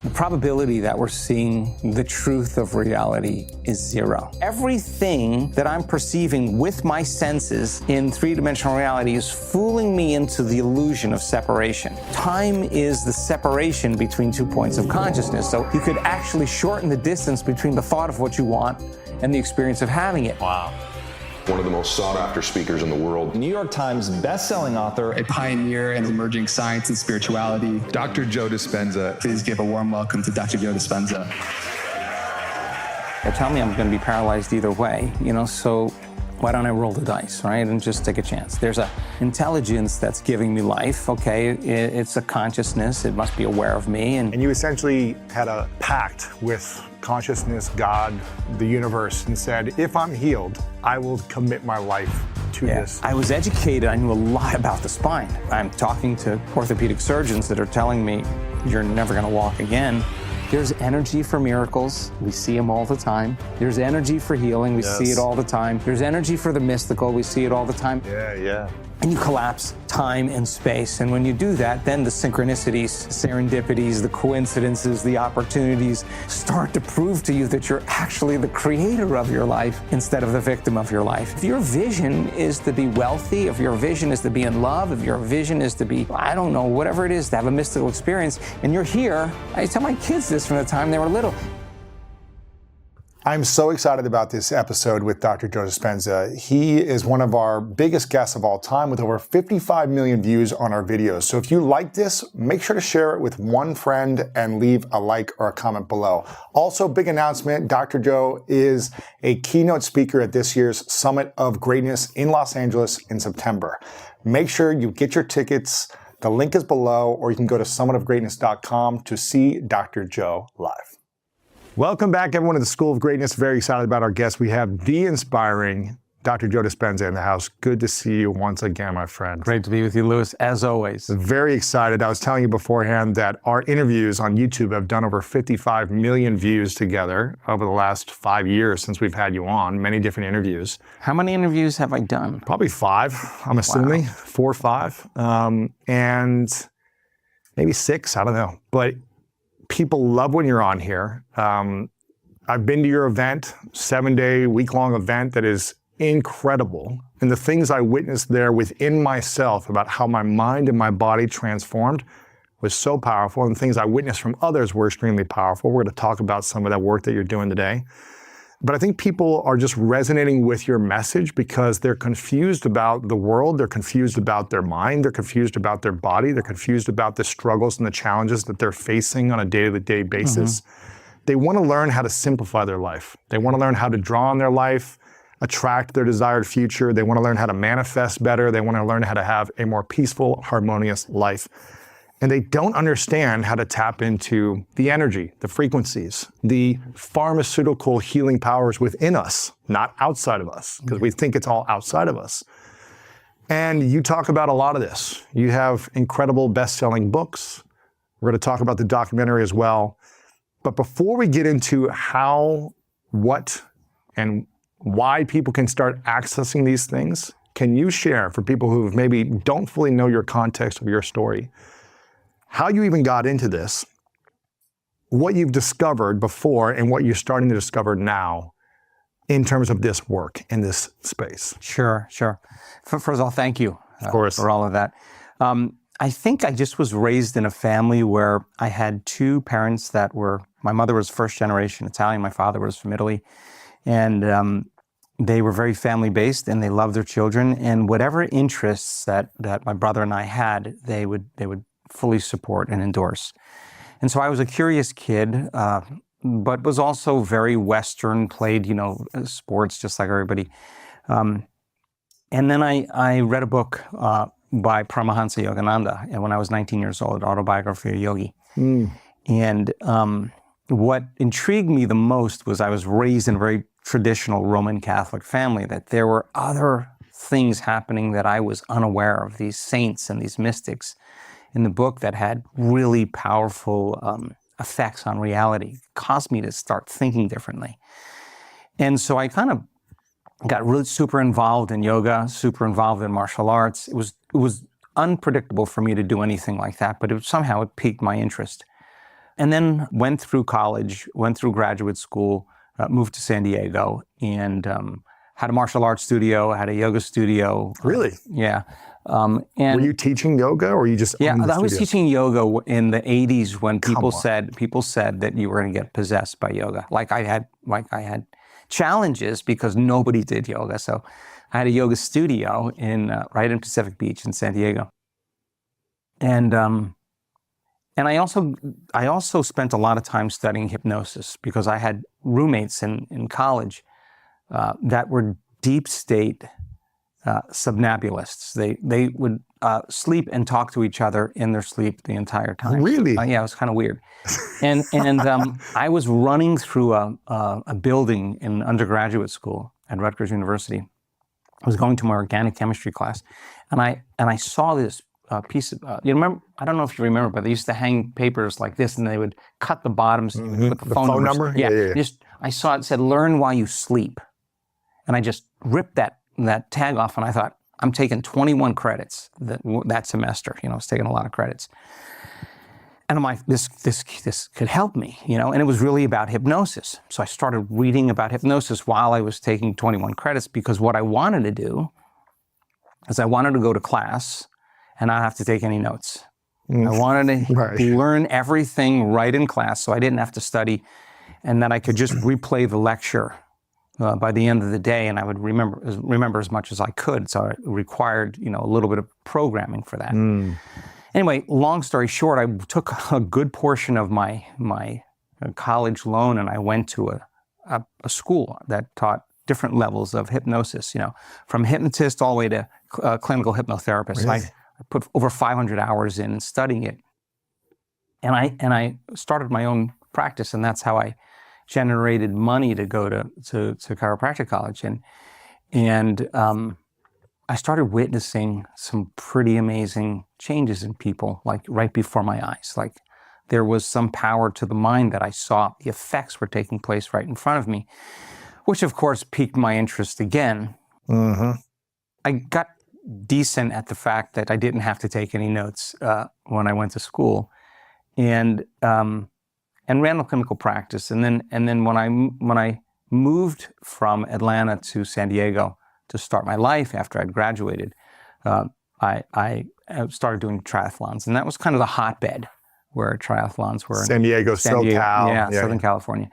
The probability that we're seeing the truth of reality is zero. Everything that I'm perceiving with my senses in three-dimensional reality is fooling me into the illusion of separation. Time is the separation between 2 points of consciousness, so you could actually shorten the distance between the thought of what you want and the experience of having it. Wow. One of the most sought-after speakers in the world. New York Times best-selling author. A pioneer in emerging science and spirituality. Dr. Joe Dispenza. Please give a warm welcome to Dr. Joe Dispenza. They tell me I'm going to be paralyzed either way, so why don't I roll the dice, right, and just take a chance? There's an intelligence that's giving me life, okay? It's a consciousness. It must be aware of me. And you essentially had a pact with consciousness, God, the universe, and said, if I'm healed, I will commit my life to this. I was educated. I knew a lot about the spine. I'm talking to orthopedic surgeons that are telling me, you're never going to walk again. There's energy for miracles. We see them all the time. There's energy for healing. We see it all the time. There's energy for the mystical. We see it all the time. Yeah. And you collapse time and space. And when you do that, then the synchronicities, serendipities, the coincidences, the opportunities start to prove to you that you're actually the creator of your life instead of the victim of your life. If your vision is to be wealthy, if your vision is to be in love, if your vision is to be, I don't know, whatever it is, to have a mystical experience, and you're here, I tell my kids this from the time they were little. I'm so excited about this episode with Dr. Joe Dispenza. He is one of our biggest guests of all time with over 55 million views on our videos. So if you like this, make sure to share it with one friend and leave a like or a comment below. Also, big announcement, Dr. Joe is a keynote speaker at this year's Summit of Greatness in Los Angeles in September. Make sure you get your tickets. The link is below, or you can go to summitofgreatness.com to see Dr. Joe live. Welcome back, everyone, to the School of Greatness. Very excited about our guest. We have the inspiring Dr. Joe Dispenza in the house. Good to see you once again, my friend. Great to be with you, Louis, as always. Very excited. I was telling you beforehand that our interviews on YouTube have done over 55 million views together over the last 5 years since we've had you on, many different interviews. How many interviews have I done? Probably 5, I'm assuming. Wow. 4 or 5. And maybe 6, I don't know. But people love when you're on here. I've been to your event, 7-day, week-long event that is incredible. And the things I witnessed there within myself about how my mind and my body transformed was so powerful. And things I witnessed from others were extremely powerful. We're going to talk about some of that work that you're doing today. But I think people are just resonating with your message because they're confused about the world, they're confused about their mind, they're confused about their body, they're confused about the struggles and the challenges that they're facing on a day-to-day basis. They want to learn how to simplify their life. They want to learn how to draw on their life, attract their desired future. They want to learn how to manifest better. They want to learn how to have a more peaceful, harmonious life. And they don't understand how to tap into the energy, the frequencies, the pharmaceutical healing powers within us, not outside of us, because we think it's all outside of us. And you talk about a lot of this. You have incredible best-selling books. We're going to talk about the documentary as well. But before we get into how, what, and why people can start accessing these things, can you share for people who maybe don't fully know your context of your story, how you even got into this, what you've discovered before and what you're starting to discover now in terms of this work in this space? Sure. First of all, thank you of course. For all of that. I think I just was raised in a family where I had 2 parents that were, my mother was first generation Italian, my father was from Italy, and they were very family-based and they loved their children, and whatever interests that my brother and I had, they would fully support and endorse. And so I was a curious kid, but was also very Western, played, sports just like everybody. And then I read a book by Paramahansa Yogananda, and when I was 19 years old, Autobiography of a Yogi. And what intrigued me the most was I was raised in a very traditional Roman Catholic family, that there were other things happening that I was unaware of, these saints and these mystics in the book that had really powerful effects on reality, caused me to start thinking differently. And so I kind of got really super involved in yoga, super involved in martial arts. It was unpredictable for me to do anything like that, but somehow it piqued my interest. And then went through college, went through graduate school, moved to San Diego, and had a martial arts studio, had a yoga studio. Really? Yeah. Were you teaching yoga, or were you just Yeah, owned the I was studio? teaching yoga in the 80s when people on. said that you were going to get possessed by yoga. Like I had challenges because nobody did yoga. So I had a yoga studio right in Pacific Beach in San Diego. And I also spent a lot of time studying hypnosis because I had roommates in college that were deep state somnambulists. They would sleep and talk to each other in their sleep the entire time. Really? Yeah, it was kind of weird. And I was running through a building in undergraduate school at Rutgers University. I was going to my organic chemistry class, and I saw this piece of you remember? I don't know if you remember, but they used to hang papers like this, and they would cut the bottoms with the phone number. Yeah. I saw it said "Learn while you sleep," and I just ripped that tag off, and I thought, I'm taking 21 credits that semester. I was taking a lot of credits. And I'm like, this could help me, and it was really about hypnosis. So I started reading about hypnosis while I was taking 21 credits, because what I wanted to do is I wanted to go to class and not have to take any notes. I wanted to learn everything right in class so I didn't have to study, and that I could just replay the lecture by the end of the day, and I would remember as much as I could. So it required, a little bit of programming for that. Anyway, long story short, I took a good portion of my college loan, and I went to a school that taught different levels of hypnosis. From hypnotist all the way to clinical hypnotherapist. Really? I put over 500 hours in studying it, and I started my own practice, and that's how I generated money to go to chiropractic college, and I started witnessing some pretty amazing changes in people, like right before my eyes. Like there was some power to the mind that I saw. The effects were taking place right in front of me, which of course piqued my interest again. I got decent at the fact that I didn't have to take any notes when I went to school, and ran a clinical practice. And then when I moved from Atlanta to San Diego to start my life after I'd graduated, I started doing triathlons, and that was kind of the hotbed where triathlons were. San Diego, SoCal. Yeah, Southern California.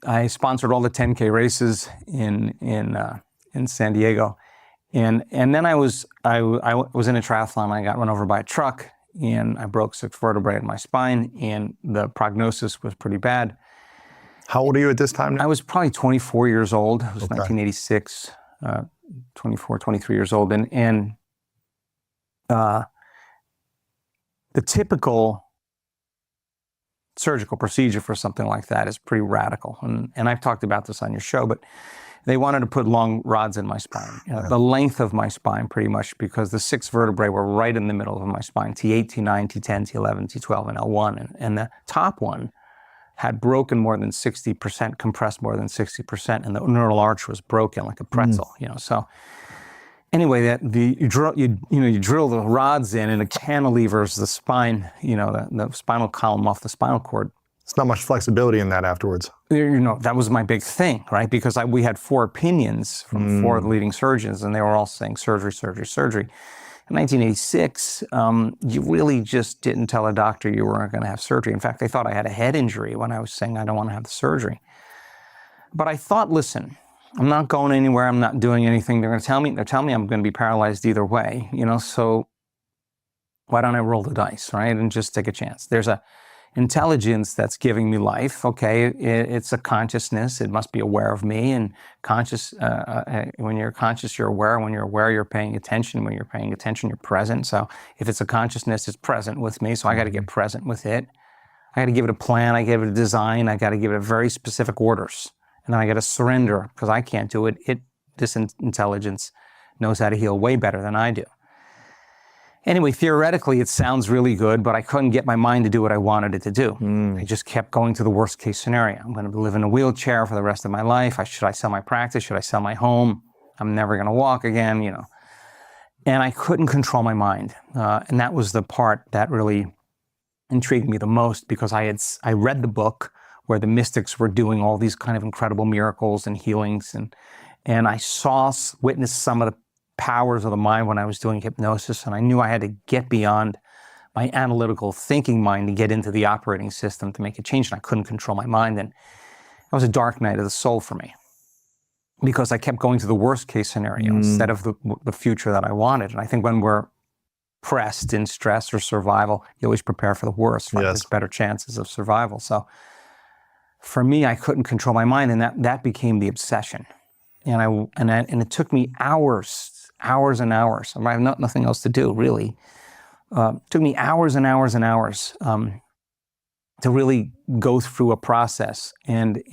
I sponsored all the 10K races in San Diego, and then I was in a triathlon. I got run over by a truck, and I broke 6 vertebrae in my spine, and the prognosis was pretty bad. How old are you at this time now? I was probably 24 years old. It was 1986, 24, 23 years old. And the typical surgical procedure for something like that is pretty radical. And I've talked about this on your show, but they wanted to put long rods in my spine, the length of my spine pretty much, because the 6 vertebrae were right in the middle of my spine, T8, T9, T10, T11, T12, and L1. And the top one had broken more than 60%, compressed more than 60%, and the neural arch was broken like a pretzel, So anyway, you drill the rods in, and it cantilevers the spine, the spinal column off the spinal cord. It's not much flexibility in that afterwards. That was my big thing, right? Because we had 4 opinions from 4 of the leading surgeons, and they were all saying surgery, surgery, surgery. In 1986, you really just didn't tell a doctor you weren't going to have surgery. In fact, they thought I had a head injury when I was saying I don't want to have the surgery. But I thought, listen, I'm not going anywhere. I'm not doing anything. They're telling me I'm going to be paralyzed either way, so why don't I roll the dice, right? And just take a chance. There's a intelligence that's giving me life. Okay, it's a consciousness. It must be aware of me. And when you're conscious, you're aware. When you're aware, you're paying attention. When you're paying attention, you're present. So if it's a consciousness, it's present with me. So I got to get present with it. I got to give it a plan. I give it a design. I got to give it a very specific orders. And then I got to surrender because I can't do it. This intelligence knows how to heal way better than I do. Anyway, theoretically, it sounds really good, but I couldn't get my mind to do what I wanted it to do. I just kept going to the worst case scenario. I'm going to live in a wheelchair for the rest of my life. Should I sell my practice? Should I sell my home? I'm never going to walk again, And I couldn't control my mind. And that was the part that really intrigued me the most because I read the book where the mystics were doing all these kind of incredible miracles and healings, and I witnessed some of the powers of the mind when I was doing hypnosis, and I knew I had to get beyond my analytical thinking mind to get into the operating system to make a change, and I couldn't control my mind, and that was a dark night of the soul for me because I kept going to the worst case scenario instead of the future that I wanted. And I think when we're pressed in stress or survival, you always prepare for the worst, right? There's better chances of survival. So for me, I couldn't control my mind, and that became the obsession. And it took me hours and hours. I have nothing else to do, really. It took me hours and hours and hours to really go through a process, and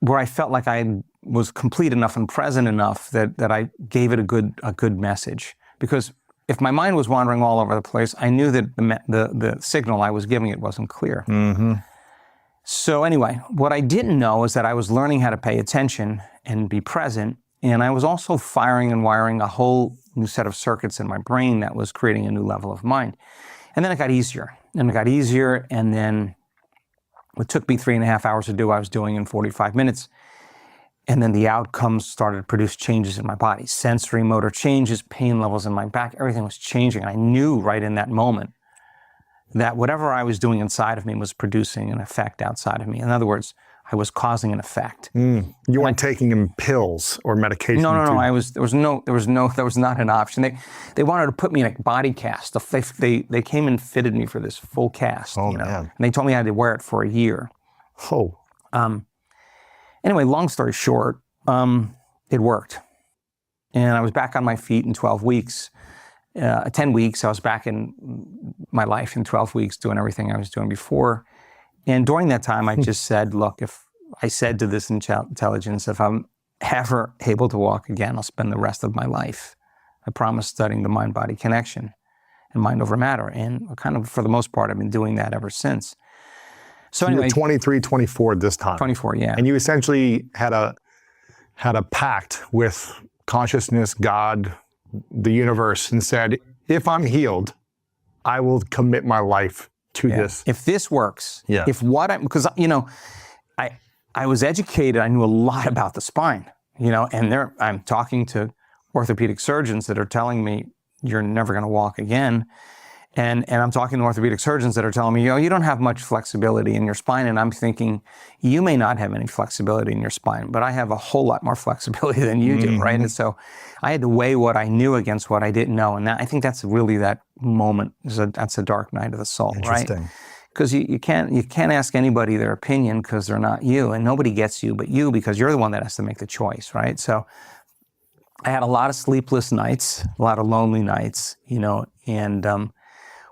where I felt like I was complete enough and present enough that I gave it a good message. Because if my mind was wandering all over the place, I knew that the signal I was giving it wasn't clear. So anyway, what I didn't know is that I was learning how to pay attention and be present, and I was also firing and wiring a whole new set of circuits in my brain that was creating a new level of mind. And then it got easier, and then what took me 3.5 hours to do, I was doing in 45 minutes. And then the outcomes started to produce changes in my body, sensory motor changes, pain levels in my back, everything was changing. I knew right in that moment that whatever I was doing inside of me was producing an effect outside of me. In other words, I was causing an effect. You weren't taking in pills or medication? No. There was not an option. They wanted to put me in a body cast. They came and fitted me for this full cast. Man. And they told me I had to wear it for a year. Anyway, long story short, it worked. And I was back on my feet in 12 weeks. 10 weeks, I was back in my life in 12 weeks doing everything I was doing before. And during that time, I just said, look, if I said to this intelligence, if I'm ever able to walk again, I'll spend the rest of my life. I promise studying the mind-body connection and mind over matter. And kind of, for the most part, I've been doing that ever since. So anyway, you're 23, 24 this time. 24, yeah. And you essentially had a pact with consciousness, God, the universe, and said, if I'm healed, I will commit my life to this. If this works, because I was educated, I knew a lot about the spine, and I'm talking to orthopedic surgeons that are telling me you're never going to walk again. And I'm talking to orthopedic surgeons that are telling me, you don't have much flexibility in your spine. And I'm thinking, you may not have any flexibility in your spine, but I have a whole lot more flexibility than you do, right? And so I had to weigh what I knew against what I didn't know. And I think that's really that moment. That's a dark night of the soul, right? Because you can't ask anybody their opinion because they're not you, and nobody gets you but you, because you're the one that has to make the choice, right? So I had a lot of sleepless nights, a lot of lonely nights, and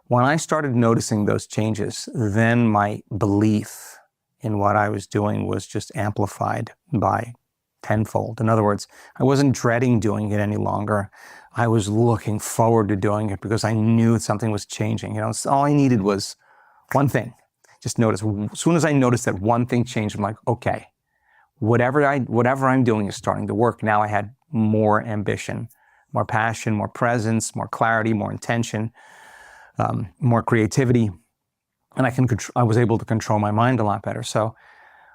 when I started noticing those changes, then my belief in what I was doing was just amplified by tenfold. In other words, I wasn't dreading doing it any longer. I was looking forward to doing it because I knew something was changing. All I needed was one thing. Just notice. As soon as I noticed that one thing changed, I'm like, okay, whatever I'm doing is starting to work. Now I had more ambition, more passion, more presence, more clarity, more intention. More creativity, and I was able to control my mind a lot better. So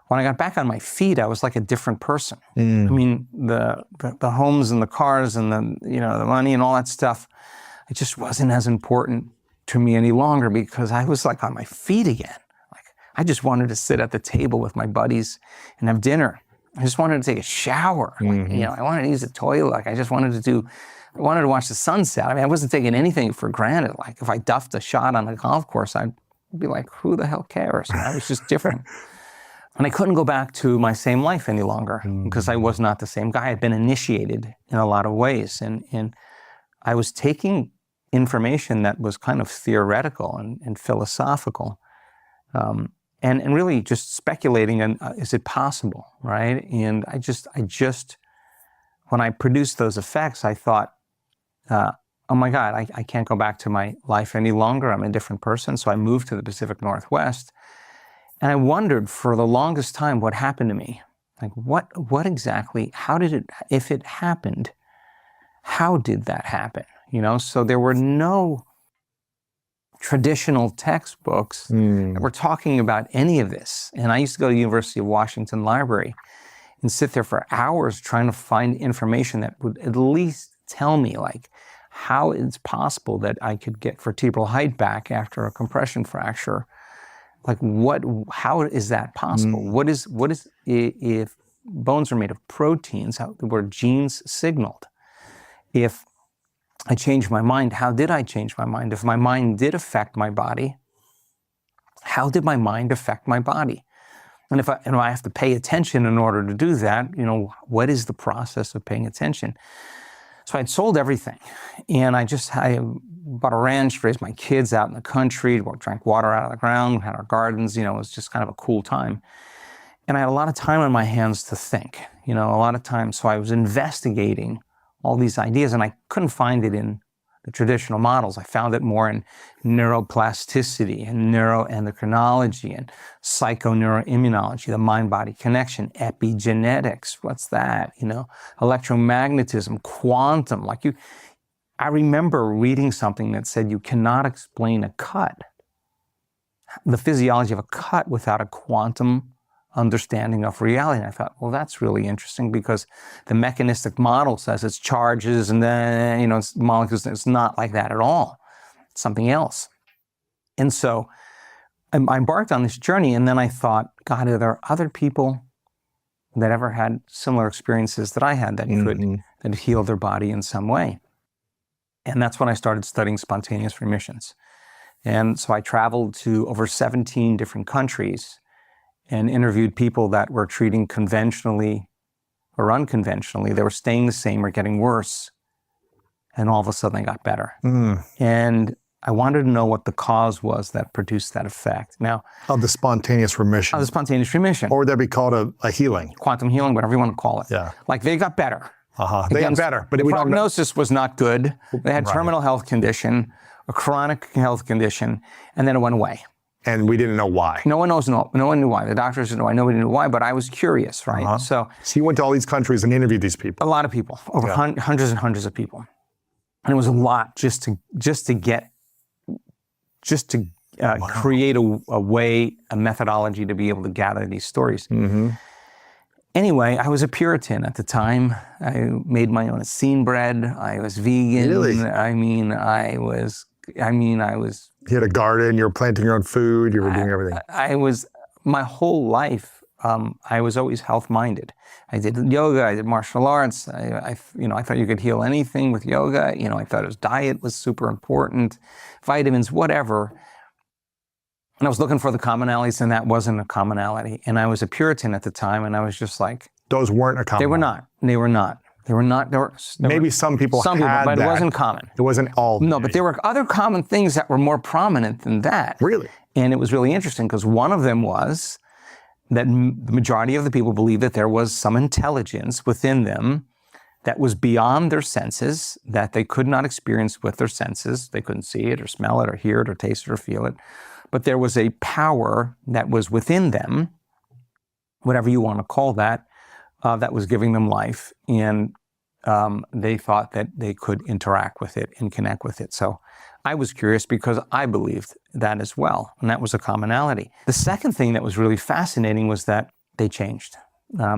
when I got back on my feet, I was like a different person. I mean, the homes and the cars and the money and all that stuff, it just wasn't as important to me any longer because I was like on my feet again. Like I just wanted to sit at the table with my buddies and have dinner. I just wanted to take a shower. I wanted to use the toilet. Like I wanted to watch the sunset. I mean, I wasn't taking anything for granted. Like if I duffed a shot on a golf course, I'd be like, who the hell cares? I was just different. And I couldn't go back to my same life any longer because I was not the same guy. I'd been initiated in a lot of ways. And I was taking information that was kind of theoretical and philosophical and really just speculating on, is it possible, right? And I just, when I produced those effects, I thought, oh my God, I can't go back to my life any longer. I'm a different person. So I moved to the Pacific Northwest. And I wondered for the longest time what happened to me. Like what exactly, if it happened, how did that happen? So there were no traditional textbooks that were talking about any of this. And I used to go to the University of Washington Library and sit there for hours trying to find information that would at least tell me, like, how it's possible that I could get vertebral height back after a compression fracture. Like, how is that possible? What is, if bones are made of proteins, how were genes signaled? If I changed my mind, how did I change my mind? If my mind did affect my body, how did my mind affect my body? And if I have to pay attention in order to do that, what is the process of paying attention? So I'd sold everything, and I bought a ranch, raised my kids out in the country, drank water out of the ground, had our gardens. It was just kind of a cool time. And I had a lot of time on my hands to think, a lot of time. So I was investigating all these ideas, and I couldn't find it in the traditional models. I found it more in neuroplasticity and neuroendocrinology and psychoneuroimmunology, the mind-body connection, epigenetics, what's that? Electromagnetism, quantum. I remember reading something that said you cannot explain a cut, the physiology of a cut, without a quantum understanding of reality. And I thought, well, that's really interesting, because the mechanistic model says it's charges and then, it's molecules. It's not like that at all. It's something else. And so I embarked on this journey, and then I thought, God, are there other people that ever had similar experiences that I had that could heal their body in some way? And that's when I started studying spontaneous remissions. And so I traveled to over 17 different countries and interviewed people that were treating conventionally or unconventionally. They were staying the same or getting worse, and all of a sudden they got better. And I wanted to know what the cause was that produced that effect. Now, Of the spontaneous remission. the spontaneous remission, Or would that be called a healing? quantum healing, whatever you want to call it. Yeah. Like, they got better. They got better, but the we don't know. prognosis was not good. They had terminal health condition, a chronic health condition, and then it went away. And we didn't know why. No one knew why. The doctors didn't know why. Nobody knew why, but I was curious, right? So you went to all these countries and interviewed these people. A lot of people, over hundreds and hundreds of people. And it was a lot just to create a way, a methodology to be able to gather these stories. Anyway, I was a Puritan at the time. I made my own Essene bread. I was vegan. Really? I was. You had a garden, you were planting your own food, you were doing everything. My whole life, I was always health-minded. I did yoga, I did martial arts. I thought you could heal anything with yoga. I thought diet was super important, vitamins, whatever. And I was looking for the commonalities, and that wasn't a commonality. And I was a Puritan at the time, and I was just like, Those weren't a commonality. They were not. Maybe some people but that. it wasn't common. It wasn't all. No, but there were other common things that were more prominent than that. Really? And it was really interesting, because one of them was that the majority of the people believed that there was some intelligence within them that was beyond their senses, that they could not experience with their senses. They couldn't see it or smell it or hear it or taste it or feel it. But there was a power that was within them, whatever you want to call that, that was giving them life. And they thought that they could interact with it and connect with it. So I was curious, because I believed that as well. And that was a commonality. The second thing that was really fascinating was that they changed.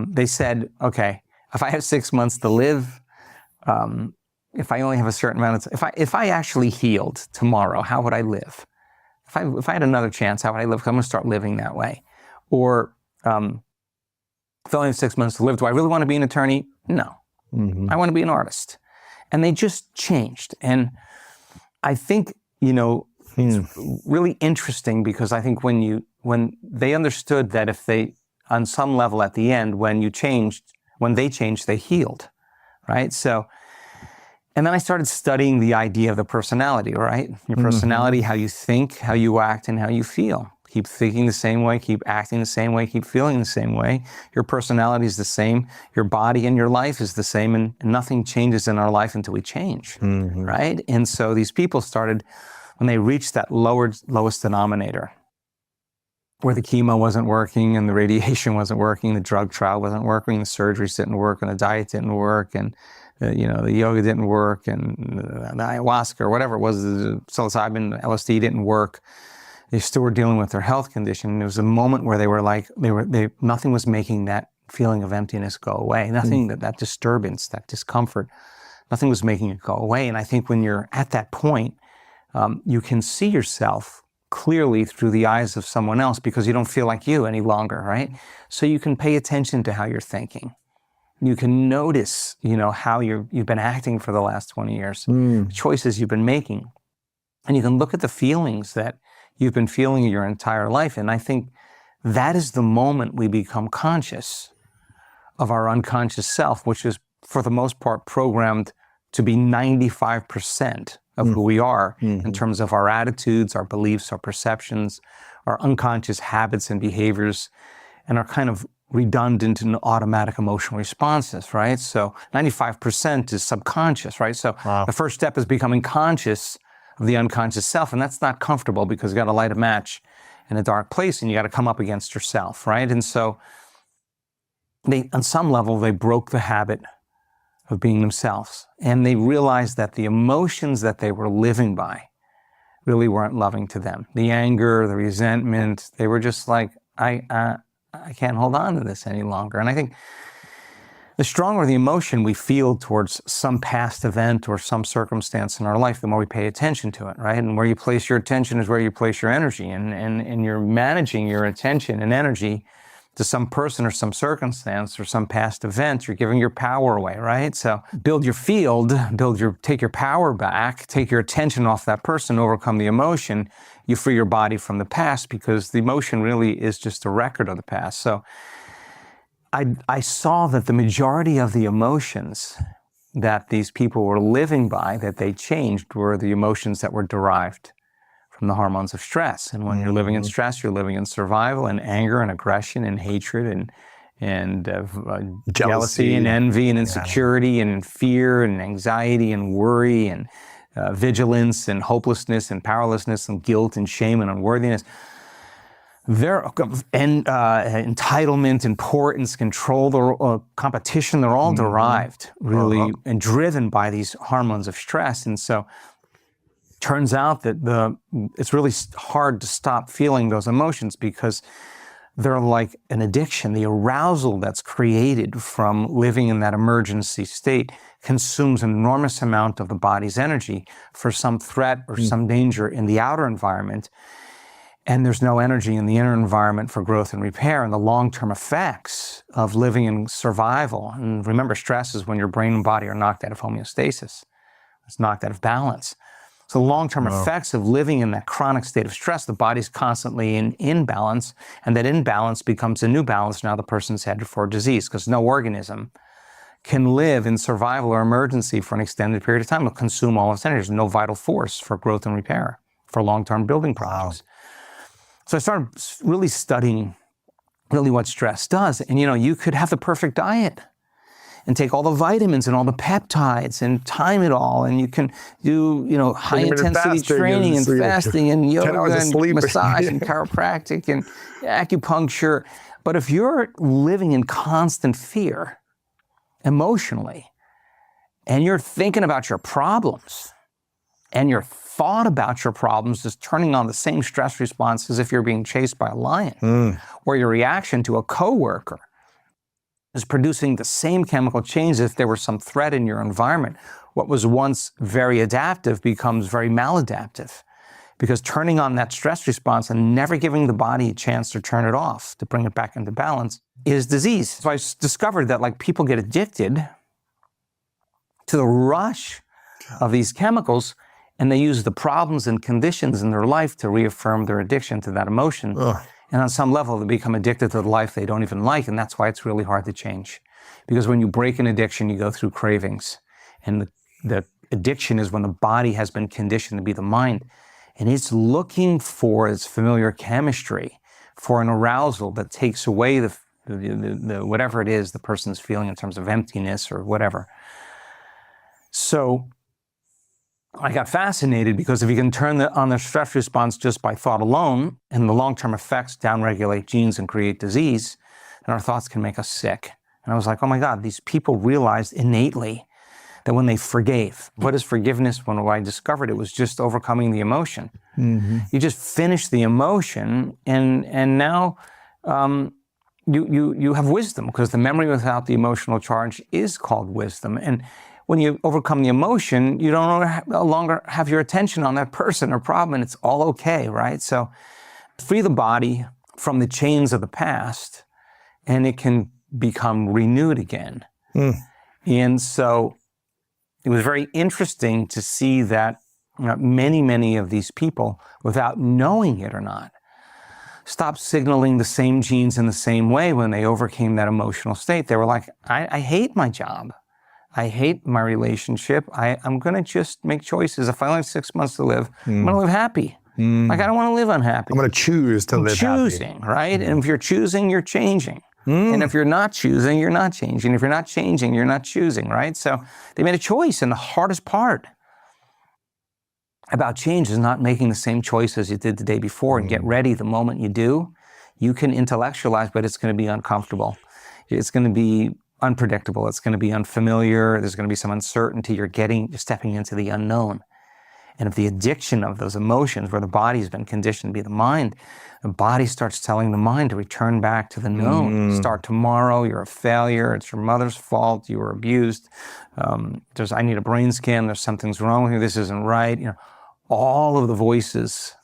They said, okay, if I have 6 months to live, if I only have a certain amount of time, if I actually healed tomorrow, how would I live? If I had another chance, how would I live? 'Cause I'm going to start living that way. Or if I only have 6 months to live, do I really want to be an attorney? No. I want to be an artist. And they just changed. And I think, it's really interesting, because I think when they understood that if they, on some level at the end, when they changed, they healed, right? So, and then I started studying the idea of the personality, right? Your personality, how you think, how you act, and how you feel. Keep thinking the same way, keep acting the same way, keep feeling the same way. Your personality is the same. Your body and your life is the same, and nothing changes in our life until we change, right? And so these people started, when they reached that lowest denominator, where the chemo wasn't working and the radiation wasn't working, the drug trial wasn't working, the surgeries didn't work and the diet didn't work, and the yoga didn't work, and the ayahuasca or whatever it was, the psilocybin, LSD didn't work. They still were dealing with their health condition. And there was a moment where they were like, nothing was making that feeling of emptiness go away. Nothing, that disturbance, that discomfort, nothing was making it go away. And I think when you're at that point, you can see yourself clearly through the eyes of someone else because you don't feel like you any longer, right? So you can pay attention to how you're thinking. You can notice, how you've been acting for the last 20 years, the choices you've been making. And you can look at the feelings that you've been feeling your entire life. And I think that is the moment we become conscious of our unconscious self, which is, for the most part, programmed to be 95% of who we are in terms of our attitudes, our beliefs, our perceptions, our unconscious habits and behaviors, and our kind of redundant and automatic emotional responses, right? So 95% is subconscious, right? So the first step is becoming conscious of the unconscious self, and that's not comfortable because you got to light a match in a dark place and you got to come up against yourself, right? And so on some level, they broke the habit of being themselves, and they realized that the emotions that they were living by really weren't loving to them. The anger, the resentment, they were just like, I can't hold on to this any longer. And I think the stronger the emotion we feel towards some past event or some circumstance in our life, the more we pay attention to it, right? And where you place your attention is where you place your energy. And you're managing your attention and energy to some person or some circumstance or some past event. You're giving your power away, right? So build your field, take your power back, take your attention off that person, overcome the emotion. You free your body from the past because the emotion really is just a record of the past. So I saw that the majority of the emotions that these people were living by, that they changed, were the emotions that were derived from the hormones of stress. And when you're living in stress, you're living in survival and anger and aggression and hatred and jealousy and envy and insecurity and fear and anxiety and worry and vigilance and hopelessness and powerlessness and guilt and shame and unworthiness. Entitlement, importance, control, competition, they're all derived really and driven by these hormones of stress. And so turns out that it's really hard to stop feeling those emotions because they're like an addiction. The arousal that's created from living in that emergency state consumes an enormous amount of the body's energy for some threat or some danger in the outer environment. And there's no energy in the inner environment for growth and repair, and the long-term effects of living in survival. And remember, stress is when your brain and body are knocked out of homeostasis. It's knocked out of balance. So the long-term effects of living in that chronic state of stress, the body's constantly in imbalance, and that imbalance becomes a new balance. Now the person's headed for disease because no organism can live in survival or emergency for an extended period of time. It'll consume all of its energy. There's no vital force for growth and repair, for long-term building projects. So I started really studying what stress does. And you could have the perfect diet and take all the vitamins and all the peptides and time it all. And you can do, high intensity training and fasting and yoga and massage and chiropractic and acupuncture. But if you're living in constant fear emotionally, and you're thinking about your problems, and your thought about your problems is turning on the same stress response as if you're being chased by a lion, or your reaction to a coworker is producing the same chemical change as if there were some threat in your environment. What was once very adaptive becomes very maladaptive, because turning on that stress response and never giving the body a chance to turn it off, to bring it back into balance, is disease. So I discovered that people get addicted to the rush of these chemicals, and they use the problems and conditions in their life to reaffirm their addiction to that emotion. And on some level, they become addicted to the life they don't even like, and that's why it's really hard to change. Because when you break an addiction, you go through cravings. And the addiction is when the body has been conditioned to be the mind, and it's looking for its familiar chemistry, for an arousal that takes away the whatever it is the person's feeling in terms of emptiness or whatever. So I got fascinated because if you can turn on the stress response just by thought alone, and the long-term effects downregulate genes and create disease, and our thoughts can make us sick. And I was like, oh my God, these people realized innately that when they forgave, what is forgiveness? When I discovered it was just overcoming the emotion. You just finish the emotion, and now you have wisdom, because the memory without the emotional charge is called wisdom. And when you overcome the emotion, you no longer have your attention on that person or problem, and it's all okay, right? So free the body from the chains of the past, and it can become renewed again. And so it was very interesting to see that many of these people, without knowing it or not, stopped signaling the same genes in the same way when they overcame that emotional state. They were like, I hate my job. I hate my relationship. I'm going to just make choices. If I only have 6 months to live, I'm going to live happy. Like, I don't want to live unhappy. I'm going to choose to live happy. Choosing, right? And if you're choosing, you're changing. And if you're not choosing, you're not changing. If you're not changing, you're not choosing, right? So they made a choice, and the hardest part about change is not making the same choice as you did the day before. And get ready the moment you do. You can intellectualize, but it's going to be uncomfortable. It's going to be unpredictable. It's going to be unfamiliar. There's going to be some uncertainty. You're stepping into the unknown. And if the addiction of those emotions, where the body's been conditioned to be the mind, the body starts telling the mind to return back to the known. Start tomorrow. You're a failure. It's your mother's fault. You were abused. I need a brain scan. There's something's wrong with you. This isn't right. All of the voices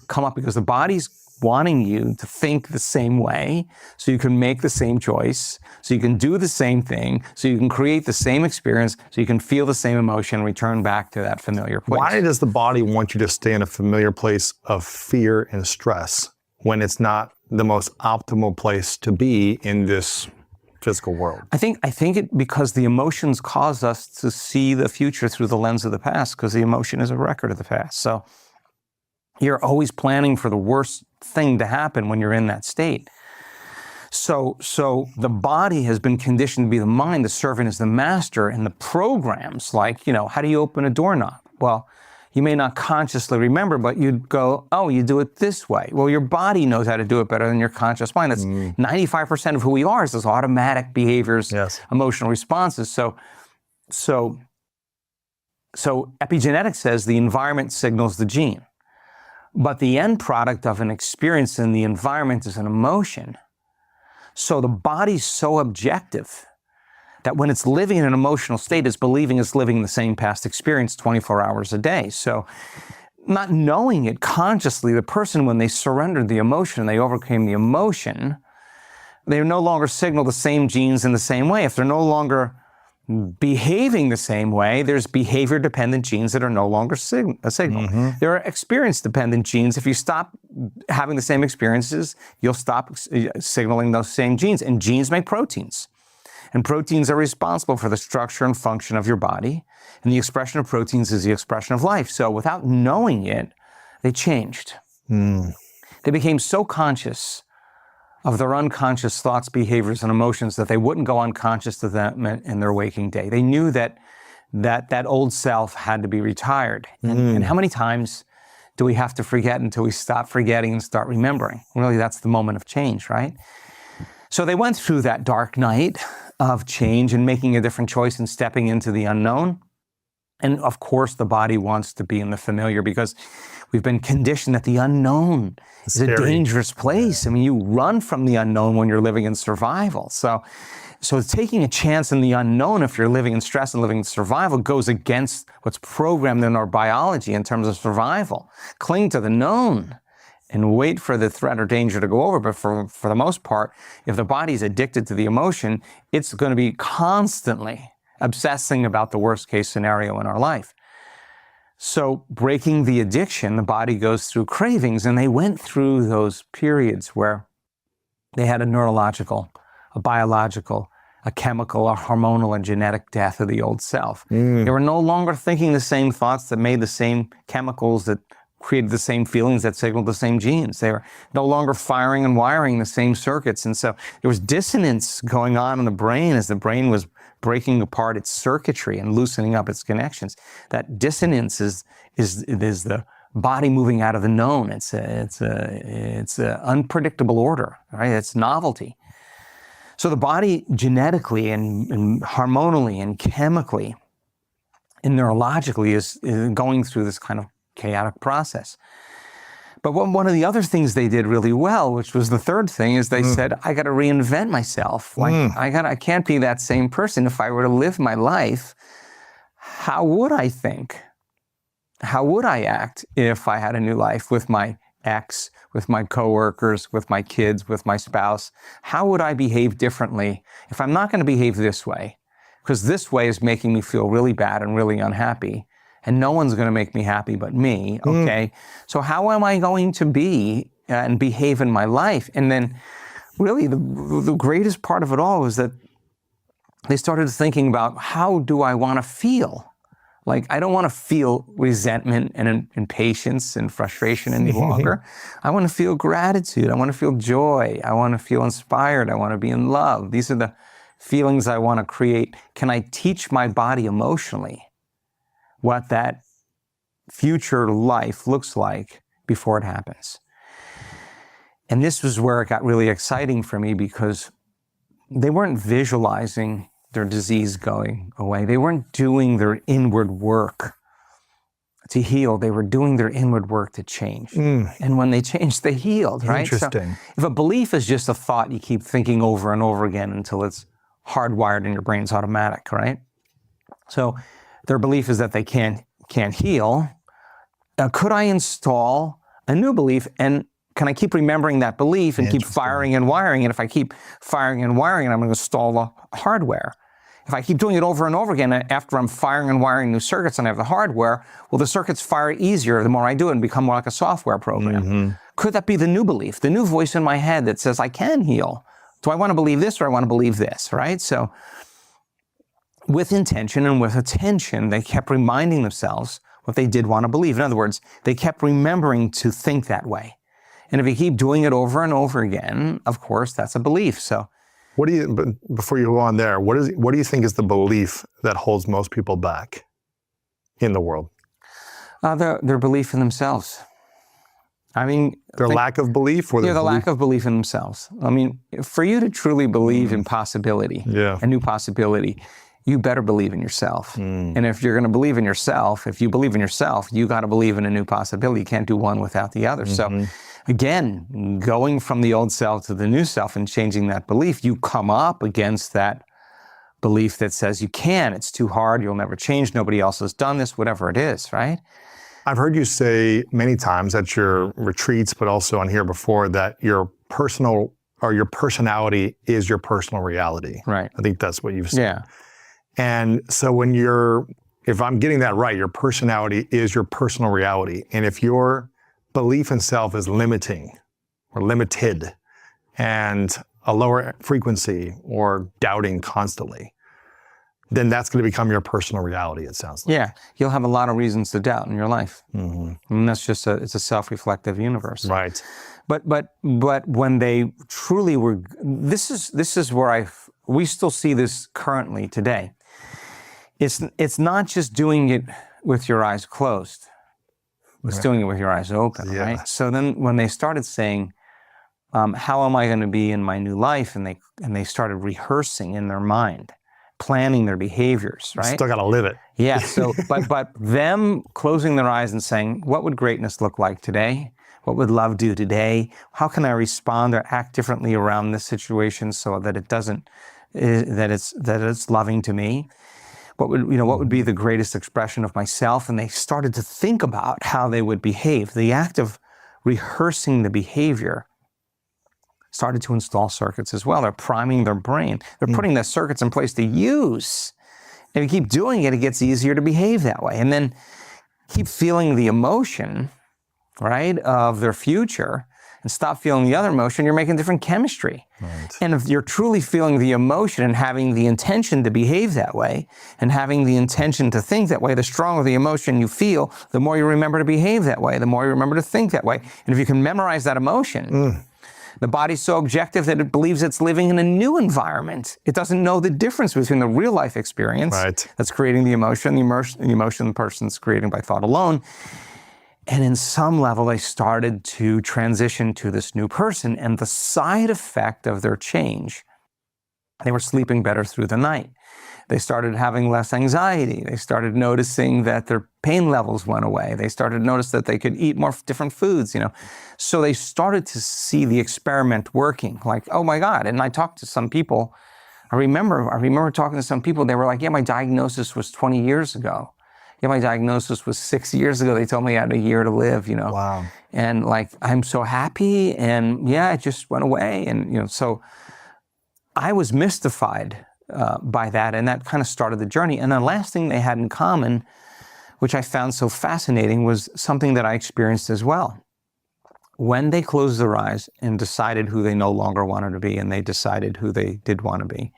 come up because the body's wanting you to think the same way, so you can make the same choice, so you can do the same thing, so you can create the same experience, so you can feel the same emotion, return back to that familiar place. Why does the body want you to stay in a familiar place of fear and stress when it's not the most optimal place to be in this physical world? I think it because the emotions cause us to see the future through the lens of the past, because the emotion is a record of the past. So you're always planning for the worst thing to happen when you're in that state. So the body has been conditioned to be the mind, the servant is the master, and the programs like, how do you open a doorknob? Well, you may not consciously remember, but you'd go, oh, you do it this way. Well, your body knows how to do it better than your conscious mind. That's 95% of who we are is those automatic behaviors, emotional responses. So epigenetics says the environment signals the gene. But the end product of an experience in the environment is an emotion. So the body's so objective that when it's living in an emotional state, it's believing it's living the same past experience 24 hours a day. So not knowing it consciously, the person, when they surrendered the emotion, they overcame the emotion, they no longer signal the same genes in the same way. If they're no longer behaving the same way, there's behavior-dependent genes that are no longer a signal. There are experience-dependent genes. If you stop having the same experiences, you'll stop signaling those same genes. And genes make proteins. And proteins are responsible for the structure and function of your body. And the expression of proteins is the expression of life. So without knowing it, they changed. They became so conscious of their unconscious thoughts, behaviors, and emotions that they wouldn't go unconscious to them in their waking day. They knew that old self had to be retired. And how many times do we have to forget until we stop forgetting and start remembering? Really, that's the moment of change, right? So they went through that dark night of change and making a different choice and stepping into the unknown. And of course, the body wants to be in the familiar because we've been conditioned that the unknown is a dangerous place. I mean, you run from the unknown when you're living in survival. So taking a chance in the unknown, if you're living in stress and living in survival, goes against what's programmed in our biology in terms of survival. Cling to the known and wait for the threat or danger to go over. But for the most part, if the body's addicted to the emotion, it's going to be constantly obsessing about the worst case scenario in our life. So breaking the addiction, the body goes through cravings, and they went through those periods where they had a neurological, a biological, a chemical, a hormonal, and genetic death of the old self. They were no longer thinking the same thoughts that made the same chemicals that created the same feelings that signaled the same genes. They were no longer firing and wiring the same circuits. And so there was dissonance going on in the brain as the brain was breaking apart its circuitry and loosening up its connections. That dissonance is the body moving out of the known. It's a unpredictable order, right? It's novelty. So the body genetically and hormonally and chemically and neurologically is going through this kind of chaotic process. But one of the other things they did really well, which was the third thing, is they said, I got to reinvent myself. Like I can't be that same person. If I were to live my life, how would I think? How would I act if I had a new life with my ex, with my coworkers, with my kids, with my spouse? How would I behave differently if I'm not going to behave this way? Because this way is making me feel really bad and really unhappy. And no one's going to make me happy but me, okay? So how am I going to be and behave in my life? And then really the greatest part of it all was that they started thinking about, how do I want to feel? Like, I don't want to feel resentment and impatience and frustration any longer. I want to feel gratitude. I want to feel joy. I want to feel inspired. I want to be in love. These are the feelings I want to create. Can I teach my body emotionally what that future life looks like before it happens? And this was where it got really exciting for me, because they weren't visualizing their disease going away. They weren't doing their inward work to heal. They were doing their inward work to change. And when they changed, they healed, right? Interesting. So if a belief is just a thought you keep thinking over and over again until it's hardwired in your brain's automatic, right? So their belief is that they can't heal. Could I install a new belief, and can I keep remembering that belief and keep firing and wiring? And if I keep firing and wiring, I'm going to install the hardware. If I keep doing it over and over again, after I'm firing and wiring new circuits and I have the hardware, well, the circuits fire easier the more I do it and become more like a software program. Could that be the new belief, the new voice in my head that says I can heal? Do I want to believe this or I want to believe this, right? So with intention and with attention, they kept reminding themselves what they did want to believe. In other words, they kept remembering to think that way. And if you keep doing it over and over again, of course, that's a belief. So What do you, before you go on there, what do you think is the belief that holds most people back in the world? Their belief in themselves. I mean, Their lack of belief, or the lack of belief in themselves. I mean, for you to truly believe in possibility, a new possibility, you better believe in yourself. And if you're going to believe in yourself, if you believe in yourself, you got to believe in a new possibility. You can't do one without the other. So again, going from the old self to the new self and changing that belief, you come up against that belief that says you can, it's too hard, you'll never change, nobody else has done this, whatever it is, right? I've heard you say many times at your retreats, but also on here before, that your personal or your personality is your personal reality. Right. I think that's what you've said. Yeah. And so if I'm getting that right, your personality is your personal reality. And if your belief in self is limiting or limited and a lower frequency or doubting constantly, then that's going to become your personal reality, it sounds like. Yeah, you'll have a lot of reasons to doubt in your life. And that's just it's a self-reflective universe. Right. But when they truly were, this is where we still see this currently today. It's not just doing it with your eyes closed. It's doing it with your eyes open, right? So then when they started saying, how am I going to be in my new life? And they started rehearsing in their mind, planning their behaviors, right? Still got to live it. Yeah. So, but them closing their eyes and saying, what would greatness look like today? What would love do today? How can I respond or act differently around this situation so that it's loving to me? What would be the greatest expression of myself? And they started to think about how they would behave. The act of rehearsing the behavior started to install circuits as well. They're priming their brain. They're putting the circuits in place to use. And if you keep doing it, it gets easier to behave that way. And then keep feeling the emotion, right, of their future, and stop feeling the other emotion, you're making different chemistry. Right. And if you're truly feeling the emotion and having the intention to behave that way, and having the intention to think that way, the stronger the emotion you feel, the more you remember to behave that way, the more you remember to think that way. And if you can memorize that emotion, the body's so objective that it believes it's living in a new environment. It doesn't know the difference between the real life experience that's creating the emotion the person's creating by thought alone. And in some level, they started to transition to this new person, and the side effect of their change They were sleeping better through the night. They started having less anxiety. They started noticing that their pain levels went away. They started to notice that they could eat more different foods, So they started to see the experiment working, like, oh my God. And I talked to some people. I remember talking to some people. They were like, yeah, my diagnosis was 20 years ago. Yeah, my diagnosis was 6 years ago. They told me I had a year to live, Wow. And like, I'm so happy. And yeah, it just went away. And, so I was mystified by that. And that kind of started the journey. And the last thing they had in common, which I found so fascinating, was something that I experienced as well. When they closed their eyes and decided who they no longer wanted to be, and they decided who they did want to be,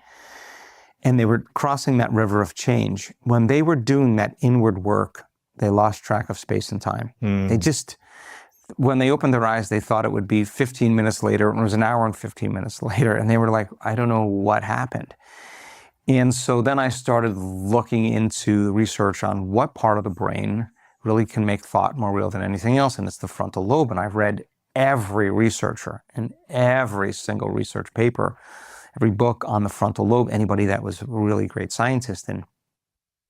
and they were crossing that river of change, when they were doing that inward work, they lost track of space and time. They just, when they opened their eyes, they thought it would be 15 minutes later, and it was an hour and 15 minutes later, and they were like, I don't know what happened. And so then I started looking into research on what part of the brain really can make thought more real than anything else, and it's the frontal lobe. And I've read every researcher and every single research paper, every book on the frontal lobe, anybody that was a really great scientist. And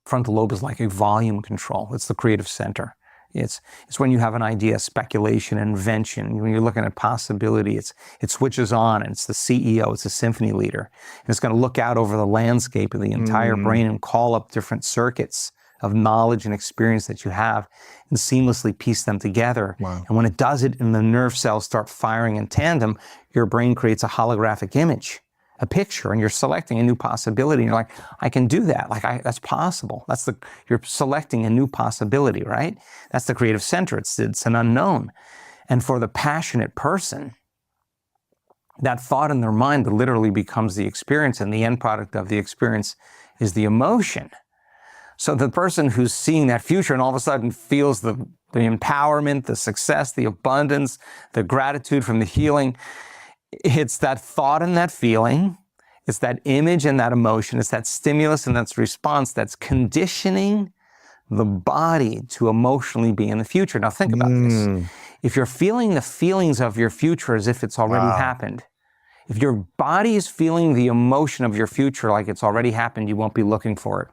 frontal lobe is like a volume control. It's the creative center. It's when you have an idea, speculation, invention. When you're looking at possibility, it switches on, and it's the CEO, it's a symphony leader. And it's going to look out over the landscape of the entire brain and call up different circuits of knowledge and experience that you have and seamlessly piece them together. Wow. And when it does it and the nerve cells start firing in tandem, your brain creates a holographic image, a picture, and you're selecting a new possibility. And you're like, I can do that. That's possible. You're selecting a new possibility, right? That's the creative center. It's an unknown. And for the passionate person, that thought in their mind literally becomes the experience, and the end product of the experience is the emotion. So the person who's seeing that future and all of a sudden feels the empowerment, the success, the abundance, the gratitude from the healing, it's that thought and that feeling, it's that image and that emotion, it's that stimulus and that response that's conditioning the body to emotionally be in the future. Now think about this. If you're feeling the feelings of your future as if it's already happened, if your body is feeling the emotion of your future like it's already happened, you won't be looking for it.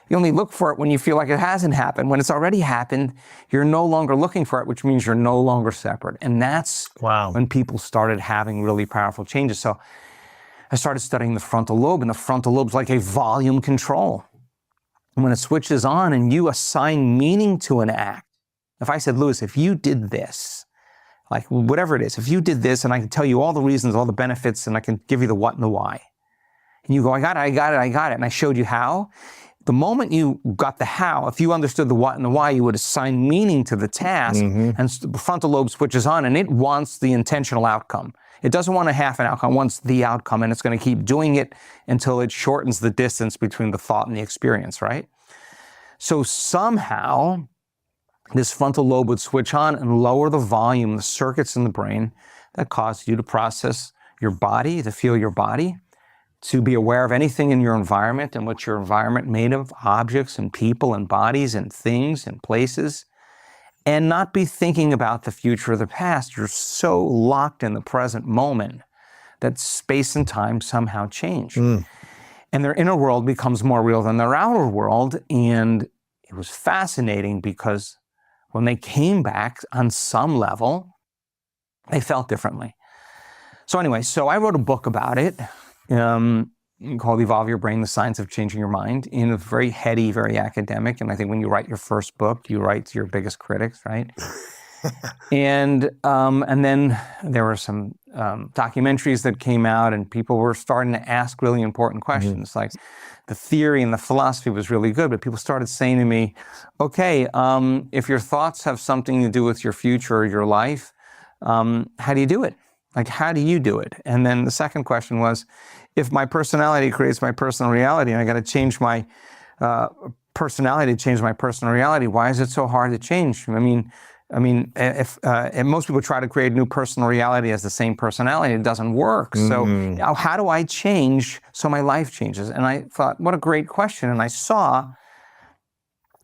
You only look for it when you feel like it hasn't happened. When it's already happened, you're no longer looking for it, which means you're no longer separate. And that's when people started having really powerful changes. So I started studying the frontal lobe, and the frontal lobe is like a volume control. And when it switches on and you assign meaning to an act, if I said, Lewis, if you did this, like whatever it is, if you did this, and I can tell you all the reasons, all the benefits, and I can give you the what and the why. And you go, I got it. And I showed you how. The moment you got the how, if you understood the what and the why, you would assign meaning to the task, and the frontal lobe switches on, and it wants the intentional outcome. It doesn't want a half an outcome, it wants the outcome, and it's going to keep doing it until it shortens the distance between the thought and the experience, right? So somehow, this frontal lobe would switch on and lower the volume, the circuits in the brain that cause you to process your body, to feel your body, to be aware of anything in your environment and what your environment made of, objects and people and bodies and things and places, and not be thinking about the future or the past. You're so locked in the present moment that space and time somehow change. And their inner world becomes more real than their outer world. And it was fascinating because when they came back on some level, they felt differently. So anyway, I wrote a book about it. Called Evolve Your Brain, The Science of Changing Your Mind, in a very heady, very academic. And I think when you write your first book, you write to your biggest critics, right? and then there were some documentaries that came out, and people were starting to ask really important questions. Like the theory and the philosophy was really good, but people started saying to me, okay, if your thoughts have something to do with your future or your life, how do you do it? Like, how do you do it? And then the second question was, if my personality creates my personal reality and I got to change my personality to change my personal reality, why is it so hard to change? I mean, if most people try to create a new personal reality as the same personality, it doesn't work. So now how do I change so my life changes? And I thought, what a great question. And I saw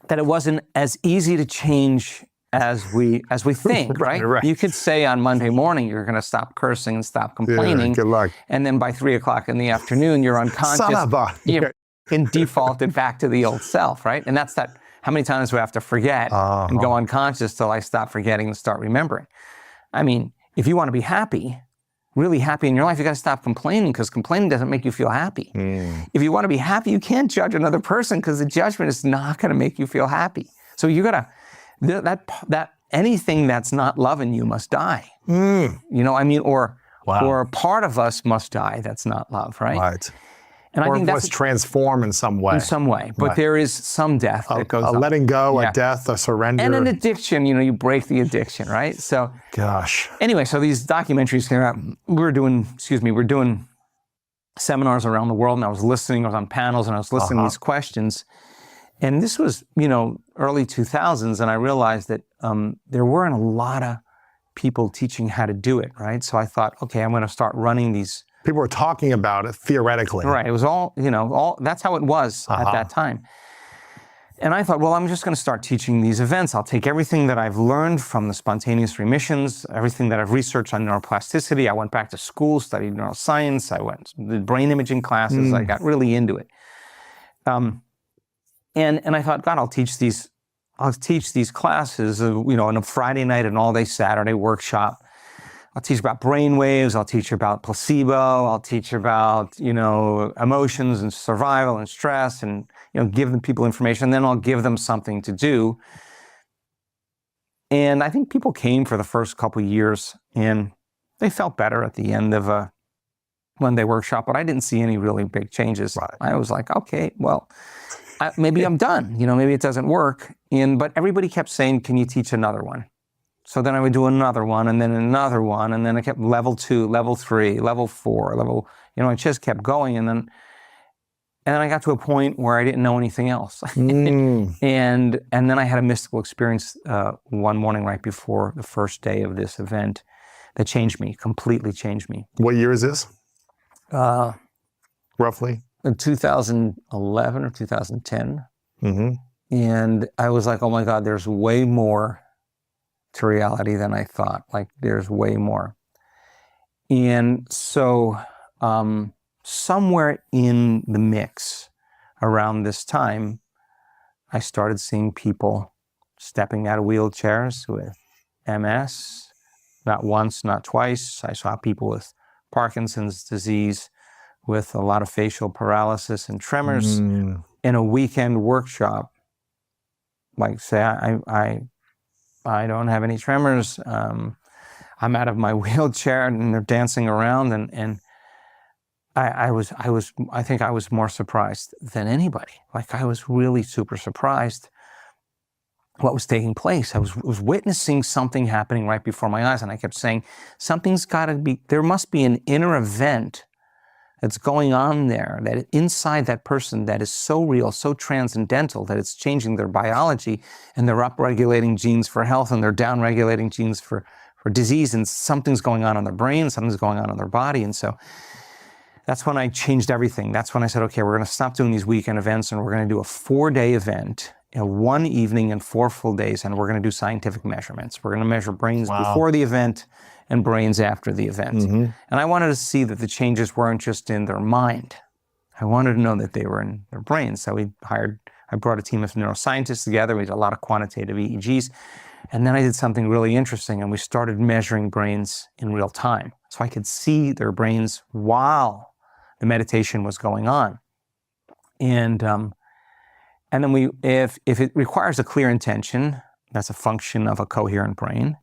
that it wasn't as easy to change as we think, right? Right. You could say on Monday morning you're going to stop cursing and stop complaining. Good luck. And then by 3 o'clock in the afternoon, you're unconscious. Son of a- You've been defaulted back to the old self, right? And that's that. How many times do I have to forget and go unconscious till I stop forgetting and start remembering? I mean, if you want to be happy, really happy in your life, you got to stop complaining, because complaining doesn't make you feel happy. If you want to be happy, you can't judge another person, because the judgment is not going to make you feel happy. So you got to, that anything that's not loving you must die. You know, I mean, or a part of us must die that's not love, right? Right. And I Or think it must transform in some way. in some way, but there is some death that goes A on. letting go, Yeah. a death, a surrender. And an addiction, you know, you break the addiction, right? So Gosh. anyway, so these documentaries came out. We're doing seminars around the world, and I was listening. I was on panels, and I was listening to these questions. And this was, you know, early 2000s, and I realized that there weren't a lot of people teaching how to do it, right? So I thought, okay, I'm going to start running these. People were talking about it theoretically. Right. It was all, you know, that's how it was at that time. And I thought, well, I'm just going to start teaching these events. I'll take everything that I've learned from the spontaneous remissions, everything that I've researched on neuroplasticity. I went back to school, studied neuroscience. I went to brain imaging classes. I got really into it. And I thought, God, I'll teach these classes, you know, on a Friday night and all day Saturday workshop. I'll teach about brain waves. I'll teach about placebo. I'll teach about, you know, emotions and survival and stress, and, you know, give them people information. And then I'll give them something to do. And I think people came for the first couple of years, and they felt better at the end of a one-day workshop. But I didn't see any really big changes. Right. I was like, okay, well, maybe I'm done. You know, maybe it doesn't work. But everybody kept saying, "Can you teach another one?" So then I would do another one, and then another one, and then I kept level 2, level 3, level 4, you know, I just kept going, and then I got to a point where I didn't know anything else. And then I had a mystical experience one morning right before the first day of this event that changed me, completely changed me. What year is this? Roughly? In 2011 or 2010. And I was like, oh my God, there's way more to reality than I thought. Like, there's way more. And so somewhere in the mix around this time, I started seeing people stepping out of wheelchairs with MS. Not once, not twice. I saw people with Parkinson's disease, with a lot of facial paralysis and tremors in a weekend workshop. Like, say, I don't have any tremors. I'm out of my wheelchair, and they're dancing around, and I think I was more surprised than anybody. Like, I was really super surprised what was taking place. I was witnessing something happening right before my eyes, and I kept saying, something's got to be. There must be an inner event that's going on there, that inside that person, that is so real, so transcendental, that it's changing their biology, and they're upregulating genes for health, and they're downregulating genes for disease, and something's going on in their brain, something's going on in their body. And so that's when I changed everything. That's when I said, okay, we're going to stop doing these weekend events, and we're going to do a 4-day event, you know, 1 evening and 4 full days, and we're going to do scientific measurements. We're going to measure brains before the event and brains after the event. And I wanted to see that the changes weren't just in their mind. I wanted to know that they were in their brains. So I brought a team of neuroscientists together. We did a lot of quantitative EEGs. And then I did something really interesting, and we started measuring brains in real time. So I could see their brains while the meditation was going on. And then if it requires a clear intention, that's a function of a coherent brain,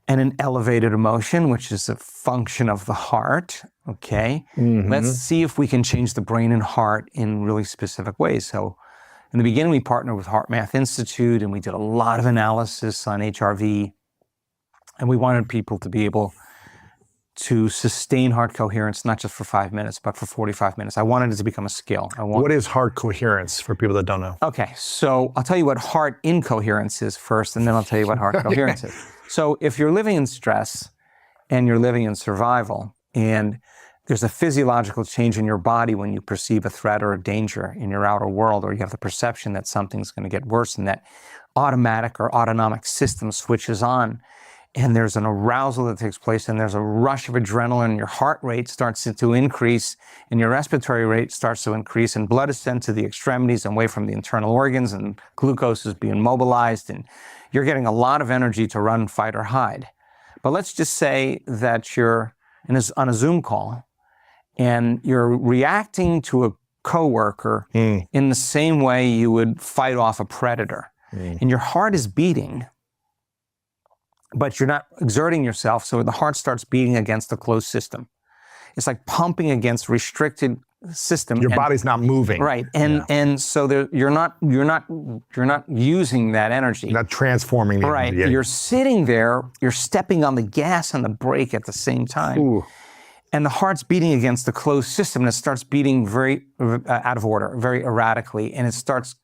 and an elevated emotion, which is a function of the heart, okay? Let's see if we can change the brain and heart in really specific ways. So in the beginning, we partnered with Heart Math Institute, and we did a lot of analysis on HRV, and we wanted people to be able to sustain heart coherence, not just for 5 minutes, but for 45 minutes. I wanted it to become a skill. What is heart coherence for people that don't know? Okay, so I'll tell you what heart incoherence is first, and then I'll tell you what heart coherence is. So if you're living in stress and you're living in survival, and there's a physiological change in your body when you perceive a threat or a danger in your outer world, or you have the perception that something's going to get worse than that, automatic or autonomic system switches on, and there's an arousal that takes place, and there's a rush of adrenaline, and your heart rate starts to increase, and your respiratory rate starts to increase, and blood is sent to the extremities and away from the internal organs, and glucose is being mobilized, and you're getting a lot of energy to run, fight, or hide. But let's just say that you're on a Zoom call, and you're reacting to a coworker in the same way you would fight off a predator. And your heart is beating, but you're not exerting yourself, so the heart starts beating against a closed system. It's like pumping against restricted system. Your body's not moving. Right, and so you're not using that energy. Not transforming the right. energy. Yeah. You're sitting there, you're stepping on the gas and the brake at the same time. Ooh. And the heart's beating against the closed system, and it starts beating very out of order, very erratically, and it starts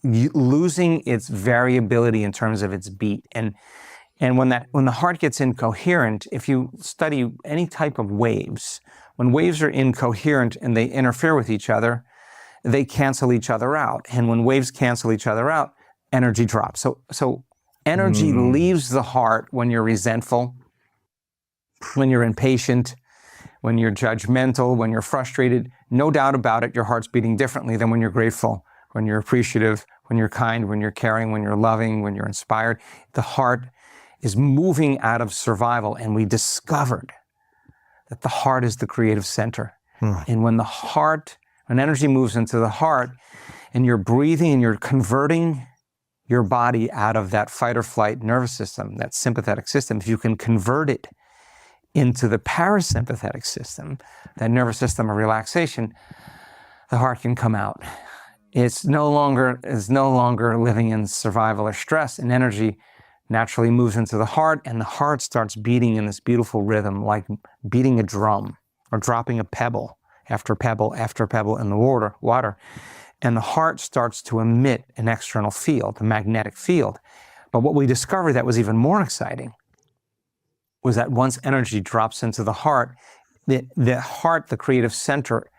losing its variability in terms of its beat. And when the heart gets incoherent, if you study any type of waves, when waves are incoherent and they interfere with each other, they cancel each other out. And when waves cancel each other out, energy drops. So energy leaves the heart when you're resentful, when you're impatient, when you're judgmental, when you're frustrated. No doubt about it, your heart's beating differently than when you're grateful, when you're appreciative, when you're kind, when you're caring, when you're loving, when you're inspired. The heart is moving out of survival, and we discovered that the heart is the creative center. And when energy moves into the heart, and you're breathing and you're converting your body out of that fight or flight nervous system, that sympathetic system, if you can convert it into the parasympathetic system, that nervous system of relaxation, the heart can come out. It's no longer living in survival or stress, and energy naturally moves into the heart, and the heart starts beating in this beautiful rhythm, like beating a drum or dropping a pebble after pebble after pebble in the water. And the heart starts to emit an external field, a magnetic field. But what we discovered that was even more exciting was that once energy drops into the heart, the heart, the creative center,